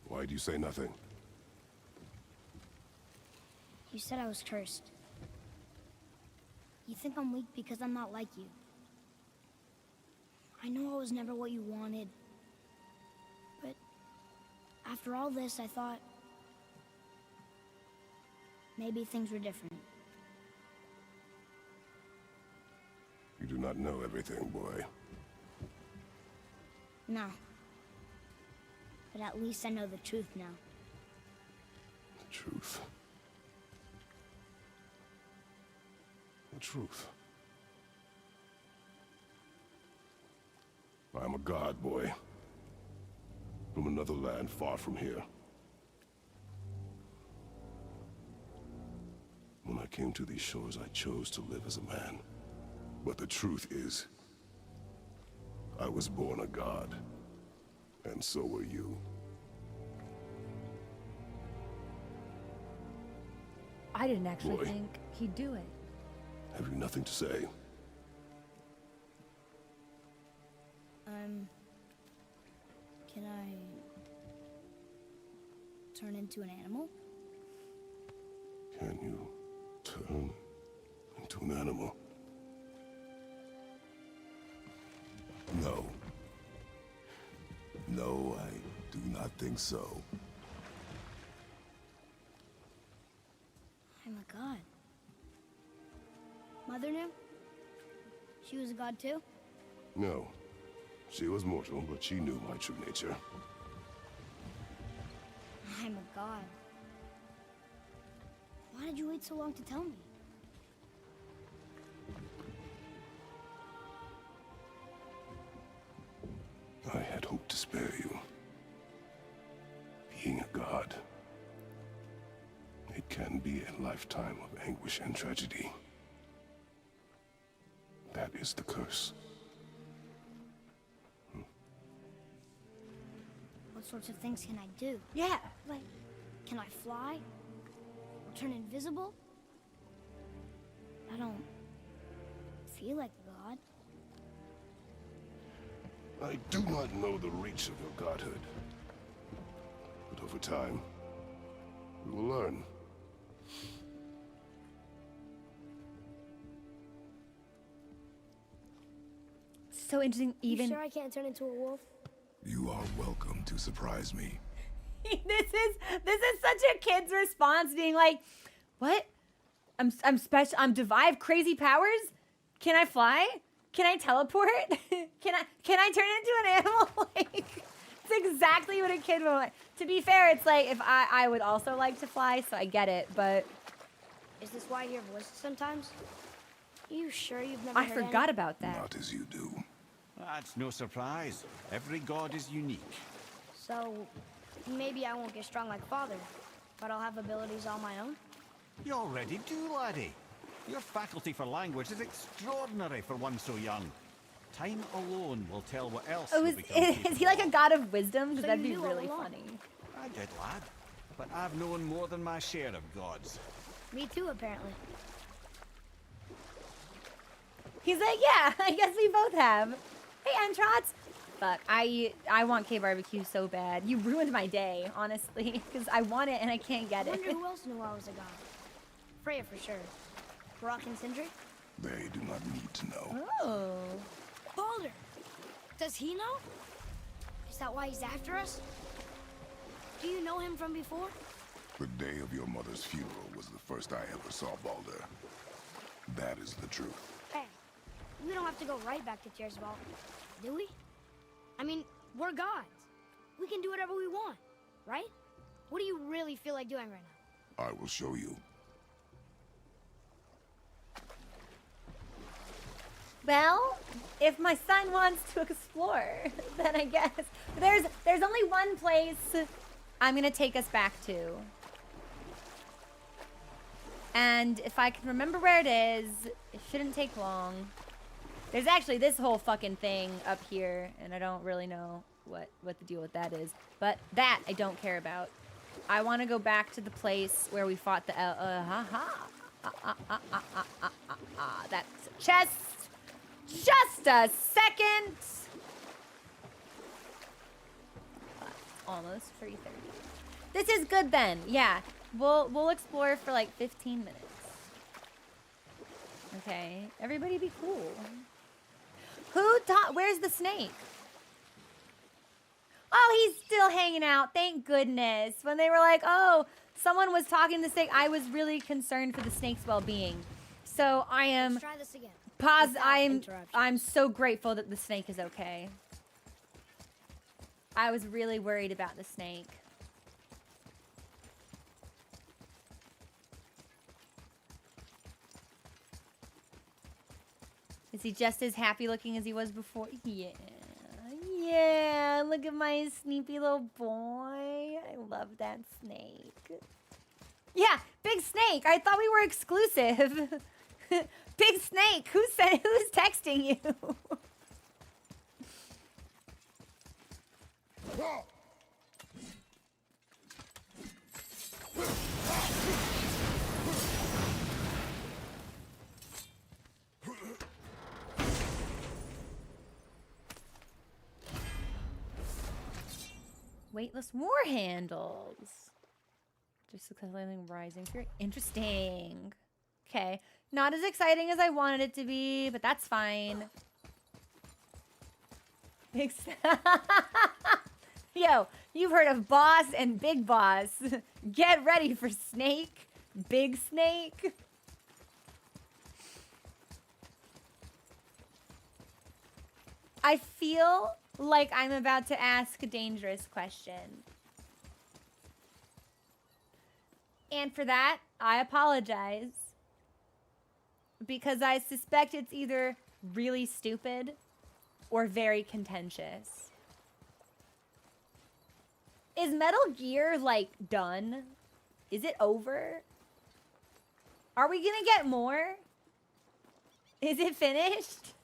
Why do you say nothing? You said I was cursed. You think I'm weak because I'm not like you. I know I was never what you wanted. But after all this, I thought maybe things were different. You do not know everything, boy. No. But at least I know the truth now. The truth. The truth. I am a god, boy. From another land far from here. When I came to these shores, I chose to live as a man. But the truth is, I was born a god. And so were you. I didn't actually Boy. think he'd do it. Have you nothing to say? Can I turn into an animal? Can you turn into an animal? No. No, I do not think so. I'm a god. Mother knew? She was a god too? No. She was mortal, but she knew my true nature. I'm a god. Why did you wait so long to tell me? I had hoped to spare you. Being a god, it can be a lifetime of anguish and tragedy. That is the curse. What sorts of things can I do? Yeah. Like, can I fly? Or turn invisible? I don't feel like a god. I do not know the reach of your godhood. But over time, we will learn. So interesting. You Even sure I can't turn into a wolf? You are welcome to surprise me. this is such a kid's response, being like, "What? I'm special. I'm divine, crazy powers. Can I fly? Can I teleport? can I turn into an animal?" Like, it's exactly what a kid would want. To be fair, it's like if I would also like to fly, so I get it. But Is this why you hear voices sometimes? You sure you've never I heard forgot any? about that. Not as you do. That's no surprise. Every god is unique. So, maybe I won't get strong like Father, but I'll have abilities all my own? You already do, laddie. Your faculty for language is extraordinary for one so young. Time alone will tell what else Oh, you'll is become capable he like a of. god of wisdom? Because So that'd you be knew all really along. funny. I did, lad. But I've known more than my share of gods. Me too, apparently. He's like, yeah, I guess we both have. Hey, Entrots. Fuck, I want K-barbecue so bad. You ruined my day, honestly, because I want it and I can't I get it. wonder who else knew I was a god. Freya for sure. Brock and Sindri? They do not need to know. Oh. Baldur! Does he know? Is that why he's after us? Do you know him from before? The day of your mother's funeral was the first I ever saw Baldur. That is the truth. Hey, we don't have to go right back to Tearswell, do we? I mean, we're gods. we can do whatever we want, right? What do you really feel like doing right now? I will show you. Well, if my son wants to explore, then I guess there's only one place I'm gonna take us back to. And if I can remember where it is, it shouldn't take long. There's actually this whole fucking thing up here, and I don't really know what the deal with that is. But that I don't care about. I want to go back to the place where we fought the that's a chest. Just a second. Almost 3:30. This is good then. Yeah, we'll explore for like 15 minutes. Okay, everybody be cool. Who taught? Where's the snake? Oh, he's still hanging out. Thank goodness. When they were like, oh, someone was talking to the snake, I was really concerned for the snake's well-being. So I am. Let's try this again. I'm so grateful that the snake is okay. I was really worried about the snake. Is he just as happy looking as he was before? Yeah. Yeah, look at my sneaky little boy. I love that snake. Yeah, big snake. I thought we were exclusive. Big snake. Who's texting you? Weightless war handles. Just successfully rising fury. Interesting. Okay. Not as exciting as I wanted it to be, but that's fine. Yo, you've heard of boss and big boss. Get ready for snake. Big snake. I feel like I'm about to ask a dangerous question. And for that, I apologize. Because I suspect it's either really stupid or very contentious. Is Metal Gear, like, done? Is it over? Are we gonna get more? Is it finished?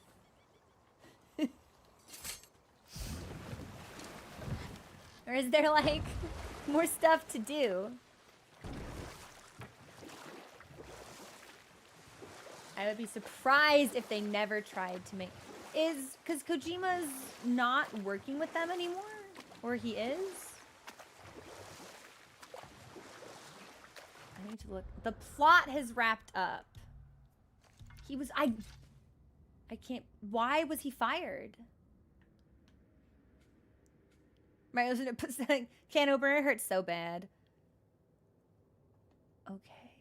Or is there, like, more stuff to do? I would be surprised if they never tried to make... Because Kojima's not working with them anymore? Or he is? I need to look. The plot has wrapped up. He was... I can't... Why was he fired? My can opener hurts so bad. Okay.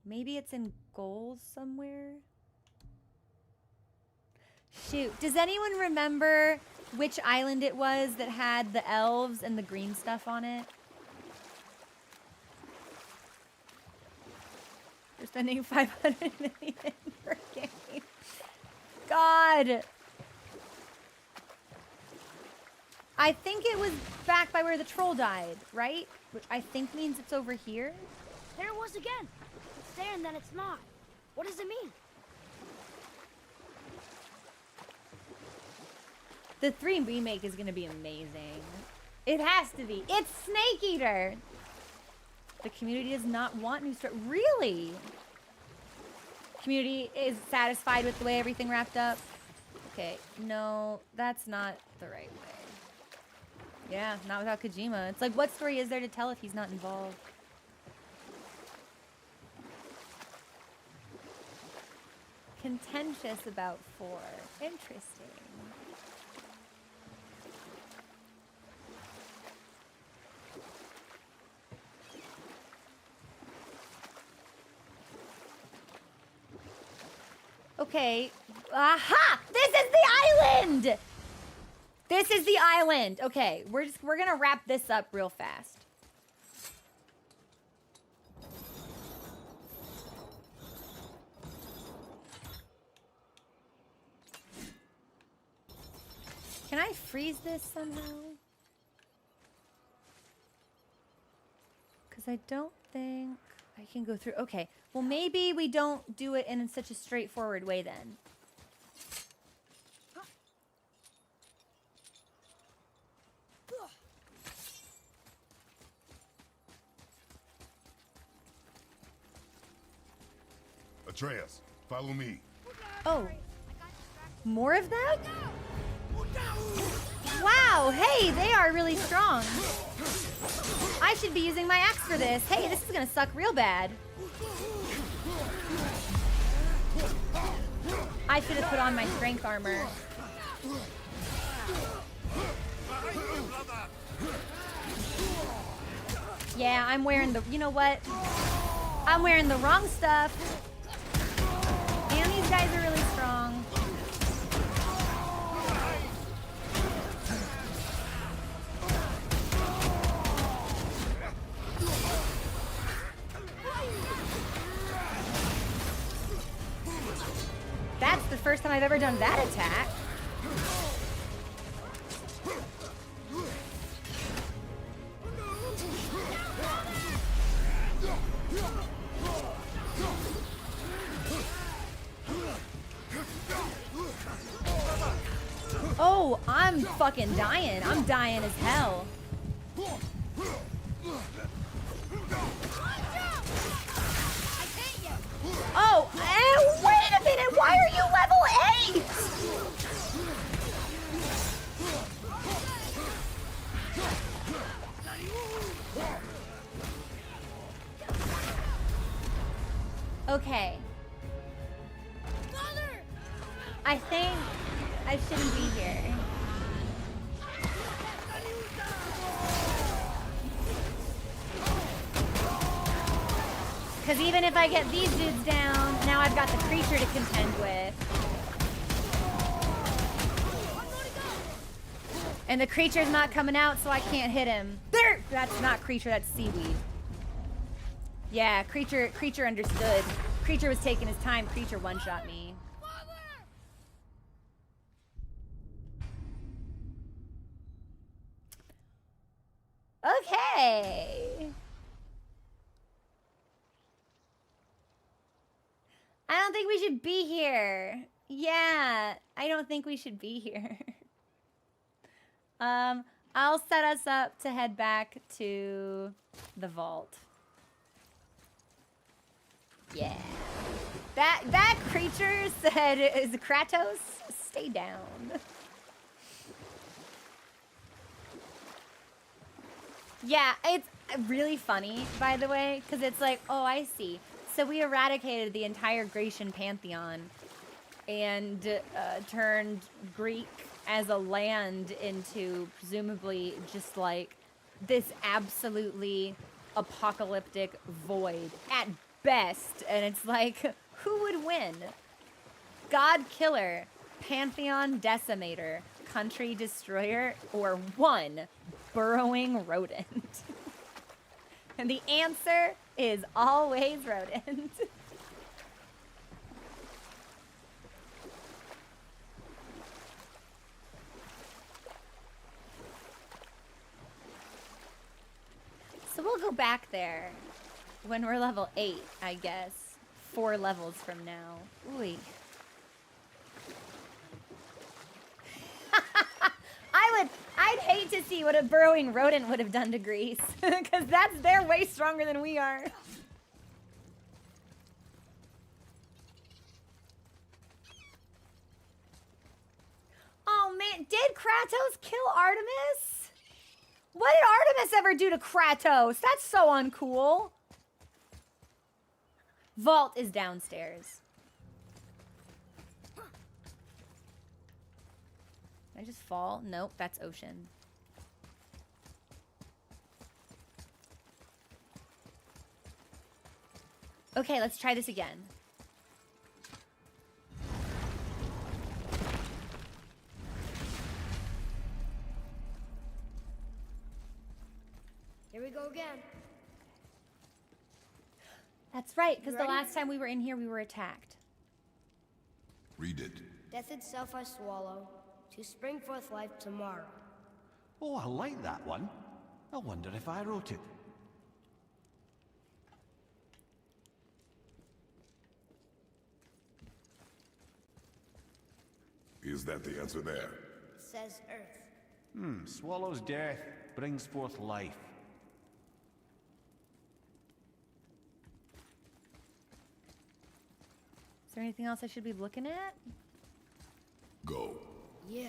Maybe it's in goals somewhere. Shoot. Does anyone remember which island it was that had the elves and the green stuff on it? We're spending 500 million per game. God. I think it was back by where the troll died, right? Which I think means it's over here. There it was again. It's there and then it's not. What does it mean? The 3 remake is going to be amazing. It has to be. It's Snake Eater. The community does not want new story. Really? Community is satisfied with the way everything wrapped up. Okay, no, that's not the right way. Yeah, not without Kojima. It's like, what story is there to tell if he's not involved? Contentious about 4. Interesting. Okay. Aha! This is the island! This is the island. Okay, we're gonna wrap this up real fast. Can I freeze this somehow? Because I don't think I can go through. Okay, well maybe we don't do it in such a straightforward way then. Atreus, follow me. Oh, more of that? Wow, hey, they are really strong. I should be using my axe for this. Hey, this is gonna suck real bad. I should have put on my strength armor. Yeah, I'm wearing the, you know what? I'm wearing the wrong stuff. And these guys are really strong. That's the first time I've ever done that attack. Oh, I'm fucking dying. I'm dying as hell. Oh, wait a minute. Why are you level 8? Okay. I think I shouldn't be here. Because even if I get these dudes down, now I've got the creature to contend with. And the creature's not coming out, so I can't hit him. There! That's not creature, that's seaweed. Yeah, creature understood. Creature was taking his time, creature one-shot me. Okay. I don't think we should be here. Yeah, I don't think we should be here. I'll set us up to head back to the vault. Yeah. That creature said, is Kratos, stay down. Yeah, it's really funny, by the way, because it's like, oh, I see. So we eradicated the entire Grecian pantheon and turned Greek as a land into presumably just like this absolutely apocalyptic void at best. And it's like, who would win? God killer, pantheon decimator, country destroyer, or one burrowing rodent? And the answer is always rodent. So we'll go back there when we're level 8, I guess. 4 levels from now. Ooh. I'd hate to see what a burrowing rodent would have done to Greece, because they're way stronger than we are. Oh man, did Kratos kill Artemis? What did Artemis ever do to Kratos? That's so uncool. Vault is downstairs. Did I just fall? Nope, that's ocean. Okay, let's try this again. Here we go again. That's right, because the ready? last time we were in here, we were attacked. Read it. Death itself I swallow, to spring forth life tomorrow. Oh, I like that one. I wonder if I wrote it. Is that the answer there? It says Earth. Swallows death, brings forth life. Is there anything else I should be looking at? Go. Yeah.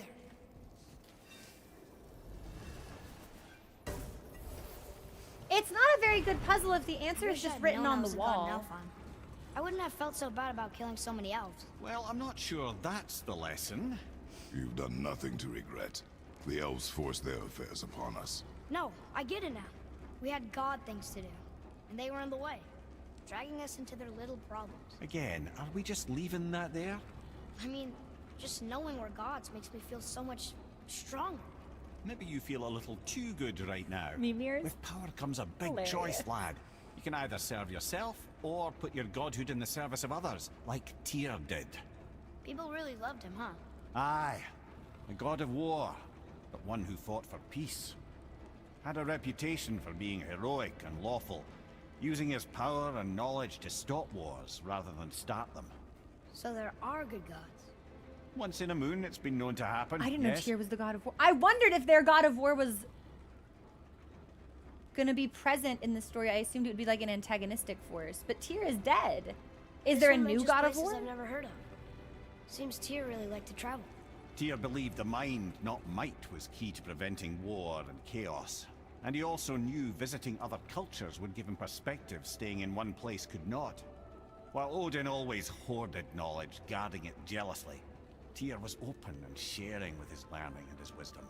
It's not a very good puzzle if the answer is Wish just I'd written known I on the was a god wall. elf on. I wouldn't have felt so bad about killing so many elves. Well, I'm not sure that's the lesson. You've done nothing to regret. The elves forced their affairs upon us. No, I get it now. We had god things to do, and they were in the way, dragging us into their little problems. Again, are we just leaving that there? I mean, just knowing we're gods makes me feel so much stronger. Maybe you feel a little too good right now. Me mirrors? With power comes a big Hilarious. choice, lad. You can either serve yourself, or put your godhood in the service of others, like Tyr did. People really loved him, huh? Aye, a god of war, but one who fought for peace. Had a reputation for being heroic and lawful, using his power and knowledge to stop wars rather than start them. So there are good gods. Once in a moon, it's been known to happen. I didn't know yes? Tyr was the god of war. I wondered if their god of war was gonna be present in the story. I assumed it would be like an antagonistic force, but Tyr is dead. Is This there a one new mentions god of places war? I've never heard of. Seems Tyr really liked to travel. Tyr believed the mind, not might, was key to preventing war and chaos. And he also knew visiting other cultures would give him perspective staying in one place could not. While Odin always hoarded knowledge, guarding it jealously, Tyr was open and sharing with his learning and his wisdom.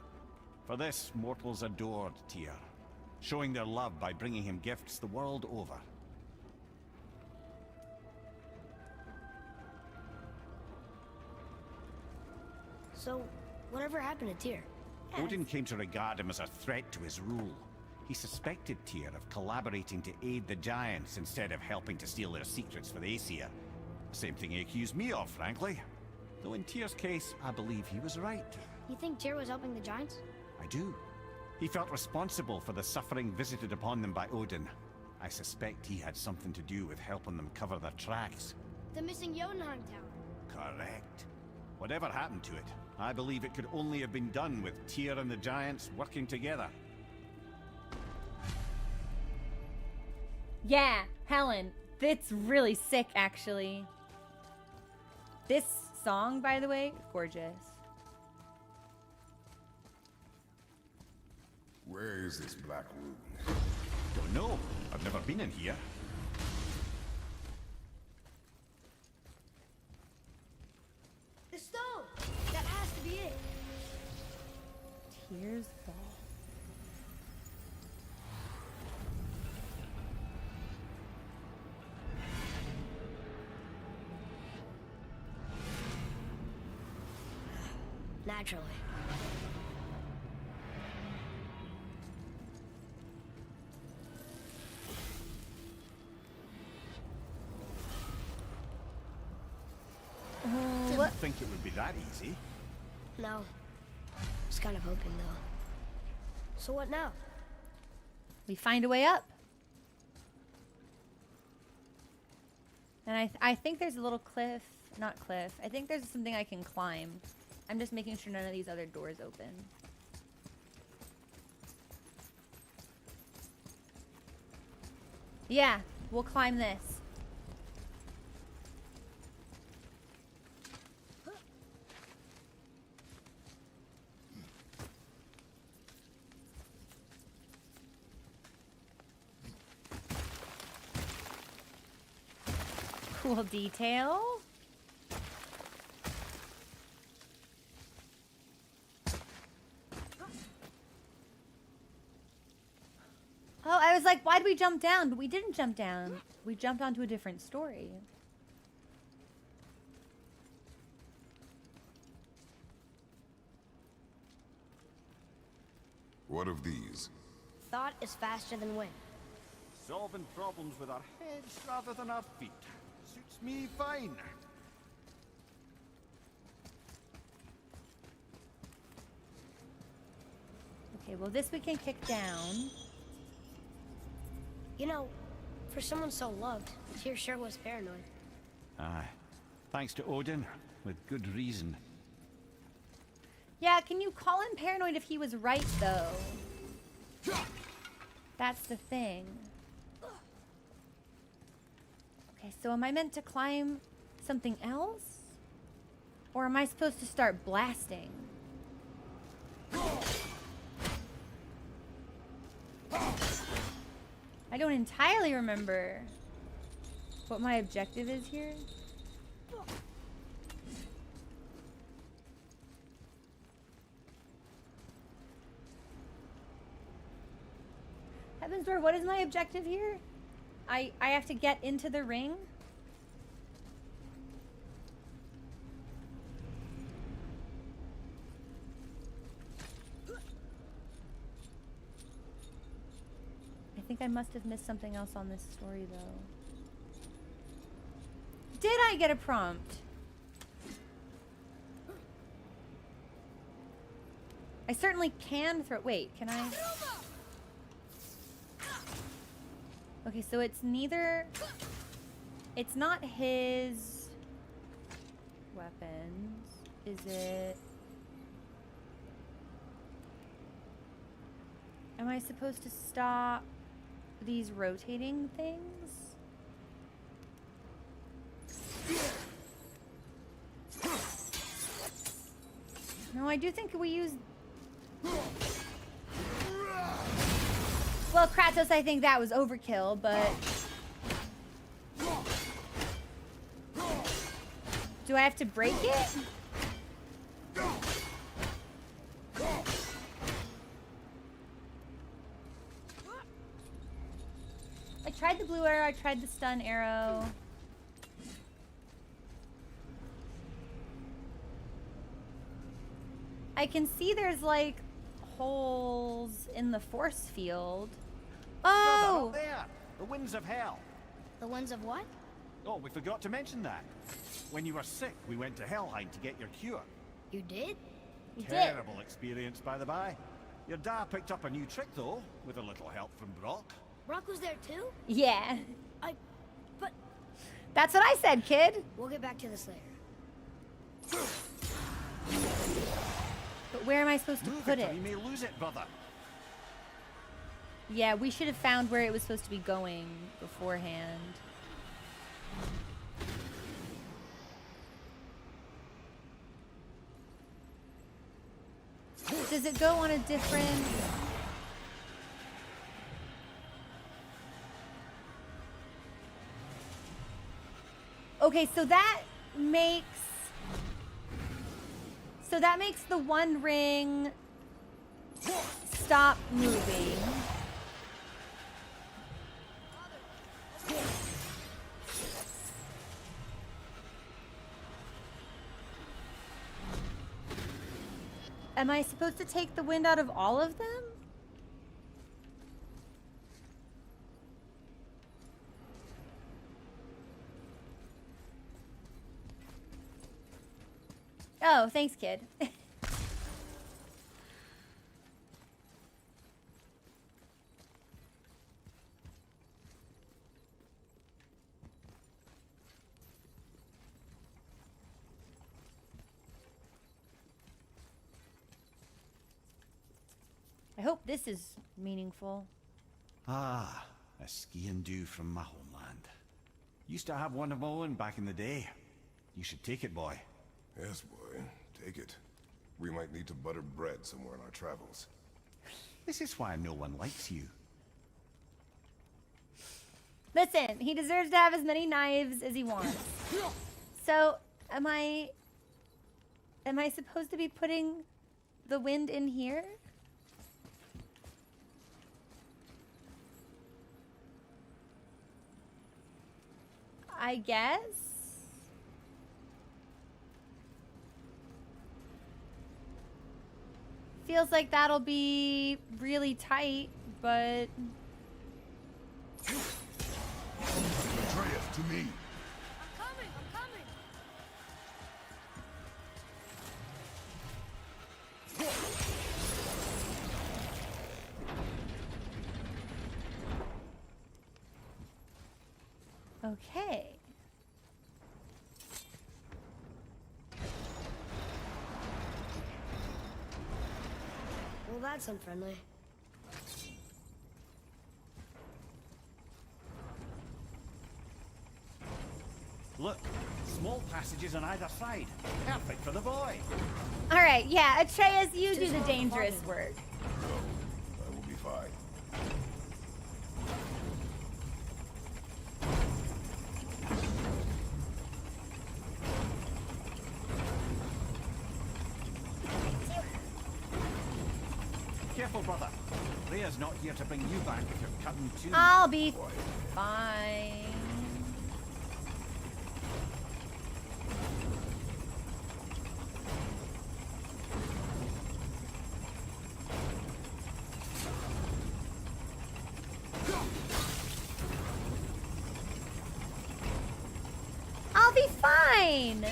For this, mortals adored Tyr, showing their love by bringing him gifts the world over. So, whatever happened to Tyr? Odin came to regard him as a threat to his rule. He suspected Tyr of collaborating to aid the giants instead of helping to steal their secrets for the Aesir. Same thing he accused me of, frankly. Though in Tyr's case, I believe he was right. You think Tyr was helping the giants? I do. He felt responsible for the suffering visited upon them by Odin. I suspect he had something to do with helping them cover their tracks. The missing Jotunheim Tower. Correct. Whatever happened to it, I believe it could only have been done with Tyr and the giants working together. Yeah, Helen. That's really sick, actually. This song, by the way, gorgeous. Where is this black room? Don't know. I've never been in here. The stone! That has to be it. Tyr's ball. Naturally. Didn't think it would be that easy. No. I was kind of hoping, though. So what now? We find a way up. And I think there's a little cliff. Not cliff. I think there's something I can climb. I'm just making sure none of these other doors open. Yeah, we'll climb this. Cool detail. Oh, I was like, why'd we jump down? But we didn't jump down. We jumped onto a different story. What of these? thought is faster than wind. Solving problems with our heads rather than our feet. Suits me fine. Okay, well this we can kick down. You know, for someone so loved, Tyr sure was paranoid. Aye. Thanks to Odin, with good reason. Yeah, can you call him paranoid if he was right, though? That's the thing. Okay, so am I meant to climb something else? Or am I supposed to start blasting? I don't entirely remember what my objective is here. Heaven's Door, what is my objective here? I have to get into the ring? I think I must have missed something else on this story, though. Did I get a prompt? I certainly can throw... Wait, can I... Okay, so it's neither... It's not his... weapons. Is it... Am I supposed to stop these rotating things? No, I do think we use... Well, Kratos, I think that was overkill, but... Do I have to break it? I tried the blue arrow, I tried the stun arrow. I can see there's like holes in the force field. Oh! Up there! The winds of hell. The ones of what? Oh, we forgot to mention that. When you were sick, we went to Helheim to get your cure. You did? You did. Terrible experience, by the by. Your dad picked up a new trick, though, with a little help from Brock. Brock was there too? Yeah. But That's what I said, kid. we'll get back to this later. But where am I supposed to Move put it, it? or you may lose it, brother. Yeah, we should have found where it was supposed to be going beforehand. Does it go on a different... Okay, so that makes... So that makes the one ring stop moving. Am I supposed to take the wind out of all of them? Oh, thanks, kid. I hope this is meaningful. Ah, a skiing do from my homeland. Used to have one of my own back in the day. You should take it, boy. Yes, boy. Take it. We might need to butter bread somewhere in our travels. This is why no one likes you. Listen, he deserves to have as many knives as he wants. So, am I supposed to be putting the wind in here? I guess. feels like that'll be really tight, but Atreus, to me. I'm coming, I'm coming. okay. Well, that's unfriendly. Look, small passages on either side. Perfect for the boy. All right, yeah, Atreus, you do the dangerous work. No, I will be fine. Careful, brother. Freya's not here to bring you back if you're cutting too. I'll be fine. I'll be fine.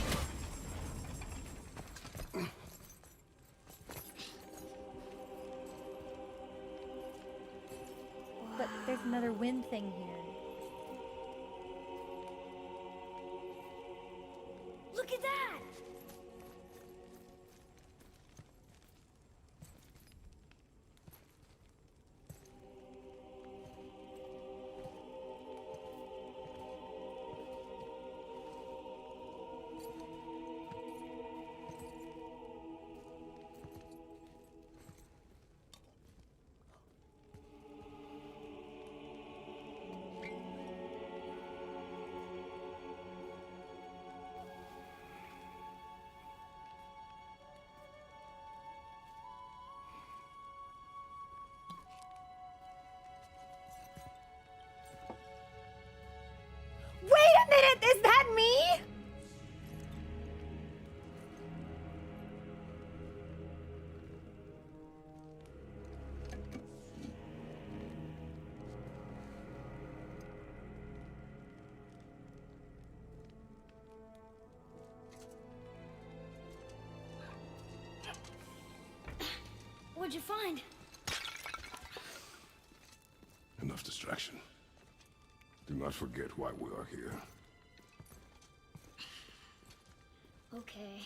But there's another wind thing here. Look at that! Wait a minute, is that me? What'd you find? Enough distraction. Do not forget why we are here. Okay.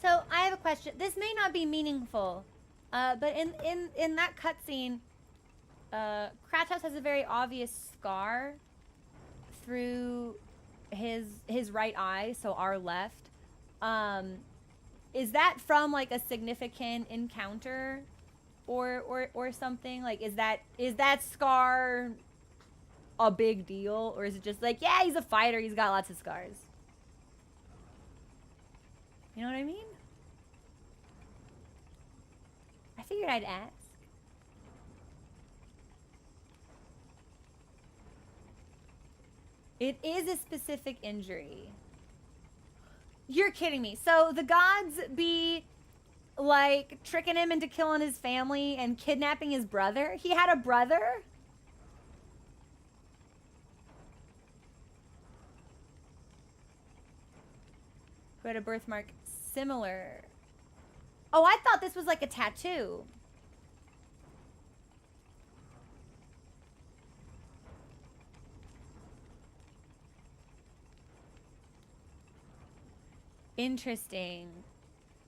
So I have a question. This may not be meaningful, but in that cutscene, Kratos has a very obvious scar through his right eye, so our left. Is that from like a significant encounter, or something? Like, is that scar a big deal, or is it just like, yeah, he's a fighter, he's got lots of scars? You know what I mean? I figured I'd ask. It is a specific injury. You're kidding me. So the gods be like tricking him into killing his family and kidnapping his brother? He had a brother? Who had a birthmark similar. Oh, I thought this was like a tattoo. Interesting.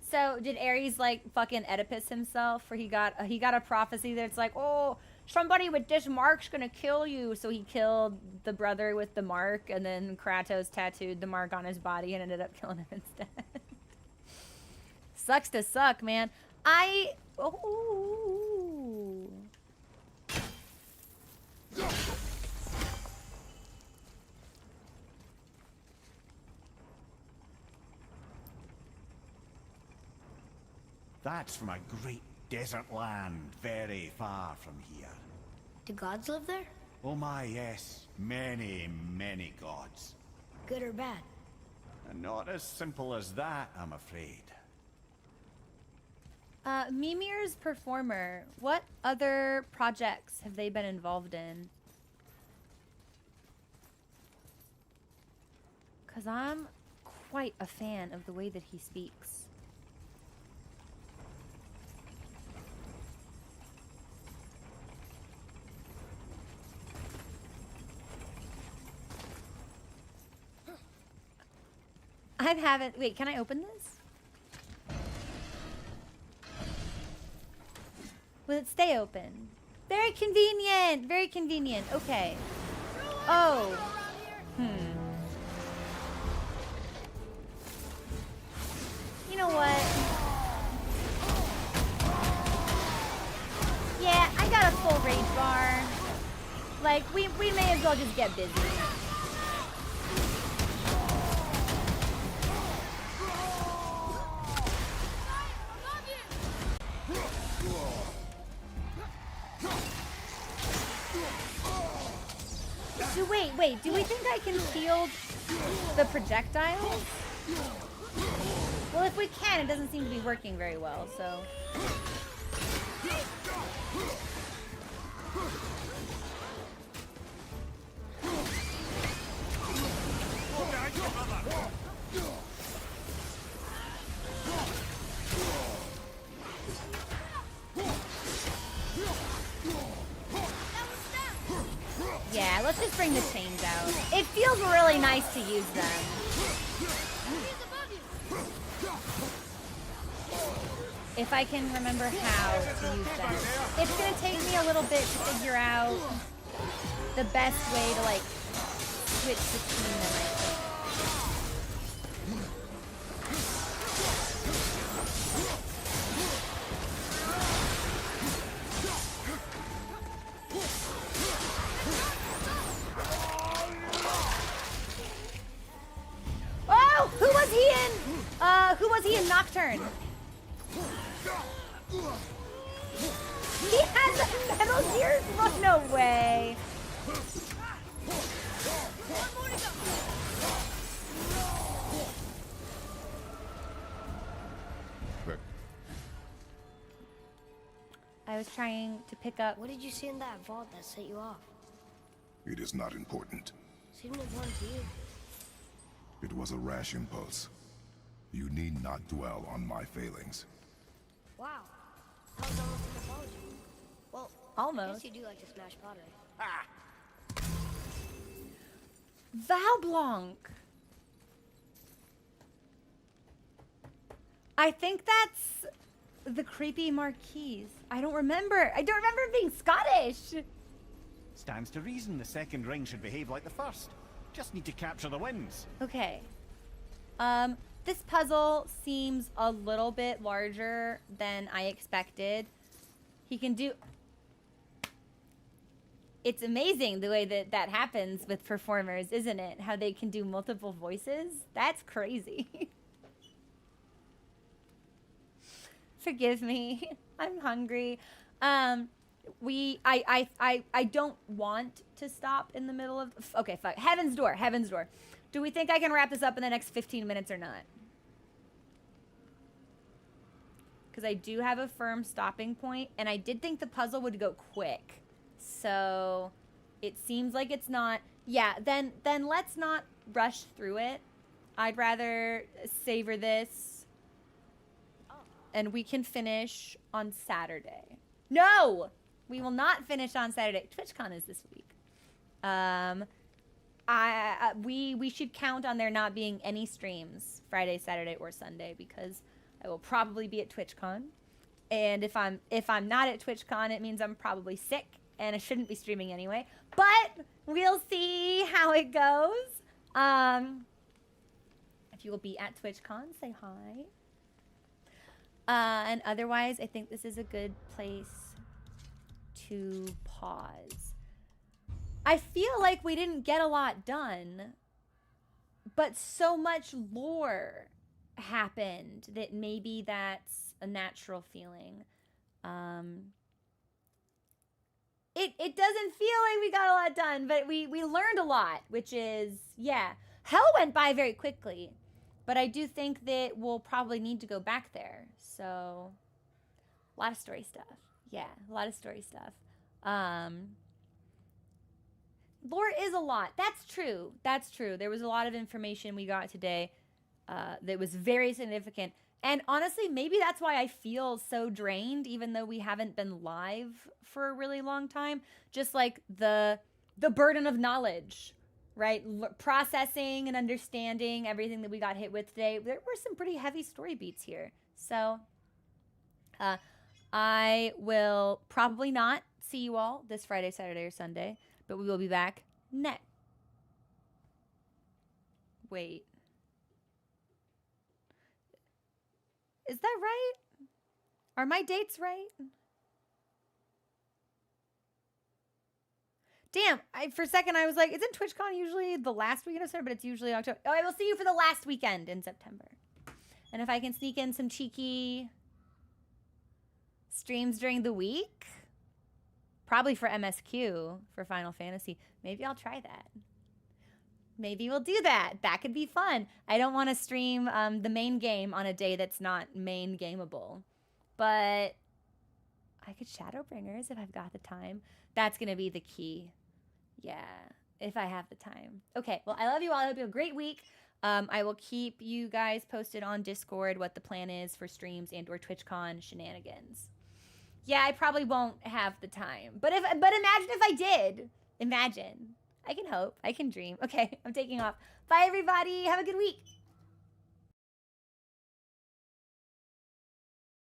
So did Ares like fucking Oedipus himself, where he got a prophecy that's like, oh, somebody with this mark's gonna kill you, so he killed the brother with the mark, and then Kratos tattooed the mark on his body and ended up killing him instead. Sucks to suck, man. Oh. That's from a great desert land very far from here. Do gods live there? Oh my, yes. Many, many gods. Good or bad? And not as simple as that, I'm afraid. Mimir's performer, what other projects have they been involved in? Because I'm quite a fan of the way that he speaks. I haven't. Wait, can I open this? Will it stay open? Very convenient. Very convenient. Okay. Oh. You know what? Yeah, I got a full rage bar. Like, we may as well just get busy. Wait, do we think I can field the projectiles? Well, if we can, it doesn't seem to be working very well, so... Yeah, let's just bring the chains out. It feels really nice to use them. If I can remember how to use them. It's gonna take me a little bit to figure out the best way to, like, switch between them, I think. Oh! Who was he in Nocturne? He has a Metal Gear? Oh, no way. I was trying to pick up... What did you see in that vault that set you off? It is not important. Seemed important to you. It was a rash impulse. You need not dwell on my failings. Wow. That was almost an apology. Well, I Almost. guess you do like to smash pottery. Val Blanc. I think that's the creepy Marquise. I don't remember. I don't remember him being Scottish. Stands to reason the second ring should behave like the first. Just need to capture the winds. Okay. This puzzle seems a little bit larger than I expected. He can do... It's amazing the way that that happens with performers, isn't it? How they can do multiple voices. That's crazy. Forgive me. I'm hungry. I don't want to stop in the middle of... Okay, fuck. Heaven's Door. Heaven's Door. Do we think I can wrap this up in the next 15 minutes or not? Because I do have a firm stopping point, and I did think the puzzle would go quick. So it seems like it's not. Yeah, then let's not rush through it. I'd rather savor this, and we can finish on Saturday. No, we will not finish on Saturday. TwitchCon is this week. We should count on there not being any streams Friday, Saturday, or Sunday, because I will probably be at TwitchCon, and if I'm not at TwitchCon, it means I'm probably sick and I shouldn't be streaming anyway. But we'll see how it goes. If you will be at TwitchCon, say hi. And otherwise, I think this is a good place to pause. I feel like we didn't get a lot done, but so much lore happened that maybe that's a natural feeling. It doesn't feel like we got a lot done, but we learned a lot, which is, yeah. Hell went by very quickly, but I do think that we'll probably need to go back there. So, a lot of story stuff. Yeah, a lot of story stuff. Lore is a lot. That's true. That's true. There was a lot of information we got today that was very significant. And honestly, maybe that's why I feel so drained, even though we haven't been live for a really long time. Just like the burden of knowledge, right? Processing and understanding everything that we got hit with today. There were some pretty heavy story beats here. So I will probably not see you all this Friday, Saturday, or Sunday, but we will be back next. Wait. Is that right? Are my dates right? Damn, for a second I was like, isn't TwitchCon usually the last weekend of September? But it's usually October. Oh, I will see you for the last weekend in September. And if I can sneak in some cheeky streams during the week, probably for MSQ, for Final Fantasy, maybe I'll try that. Maybe we'll do that. That could be fun. I don't want to stream the main game on a day that's not main gameable. But I could Shadowbringers if I've got the time. That's going to be the key. Yeah, if I have the time. Okay, well, I love you all. I hope you have a great week. I will keep you guys posted on Discord what the plan is for streams and or TwitchCon shenanigans. Yeah, I probably won't have the time. But imagine if I did. Imagine. I can hope. I can dream. Okay, I'm taking off. Bye, everybody. Have a good week.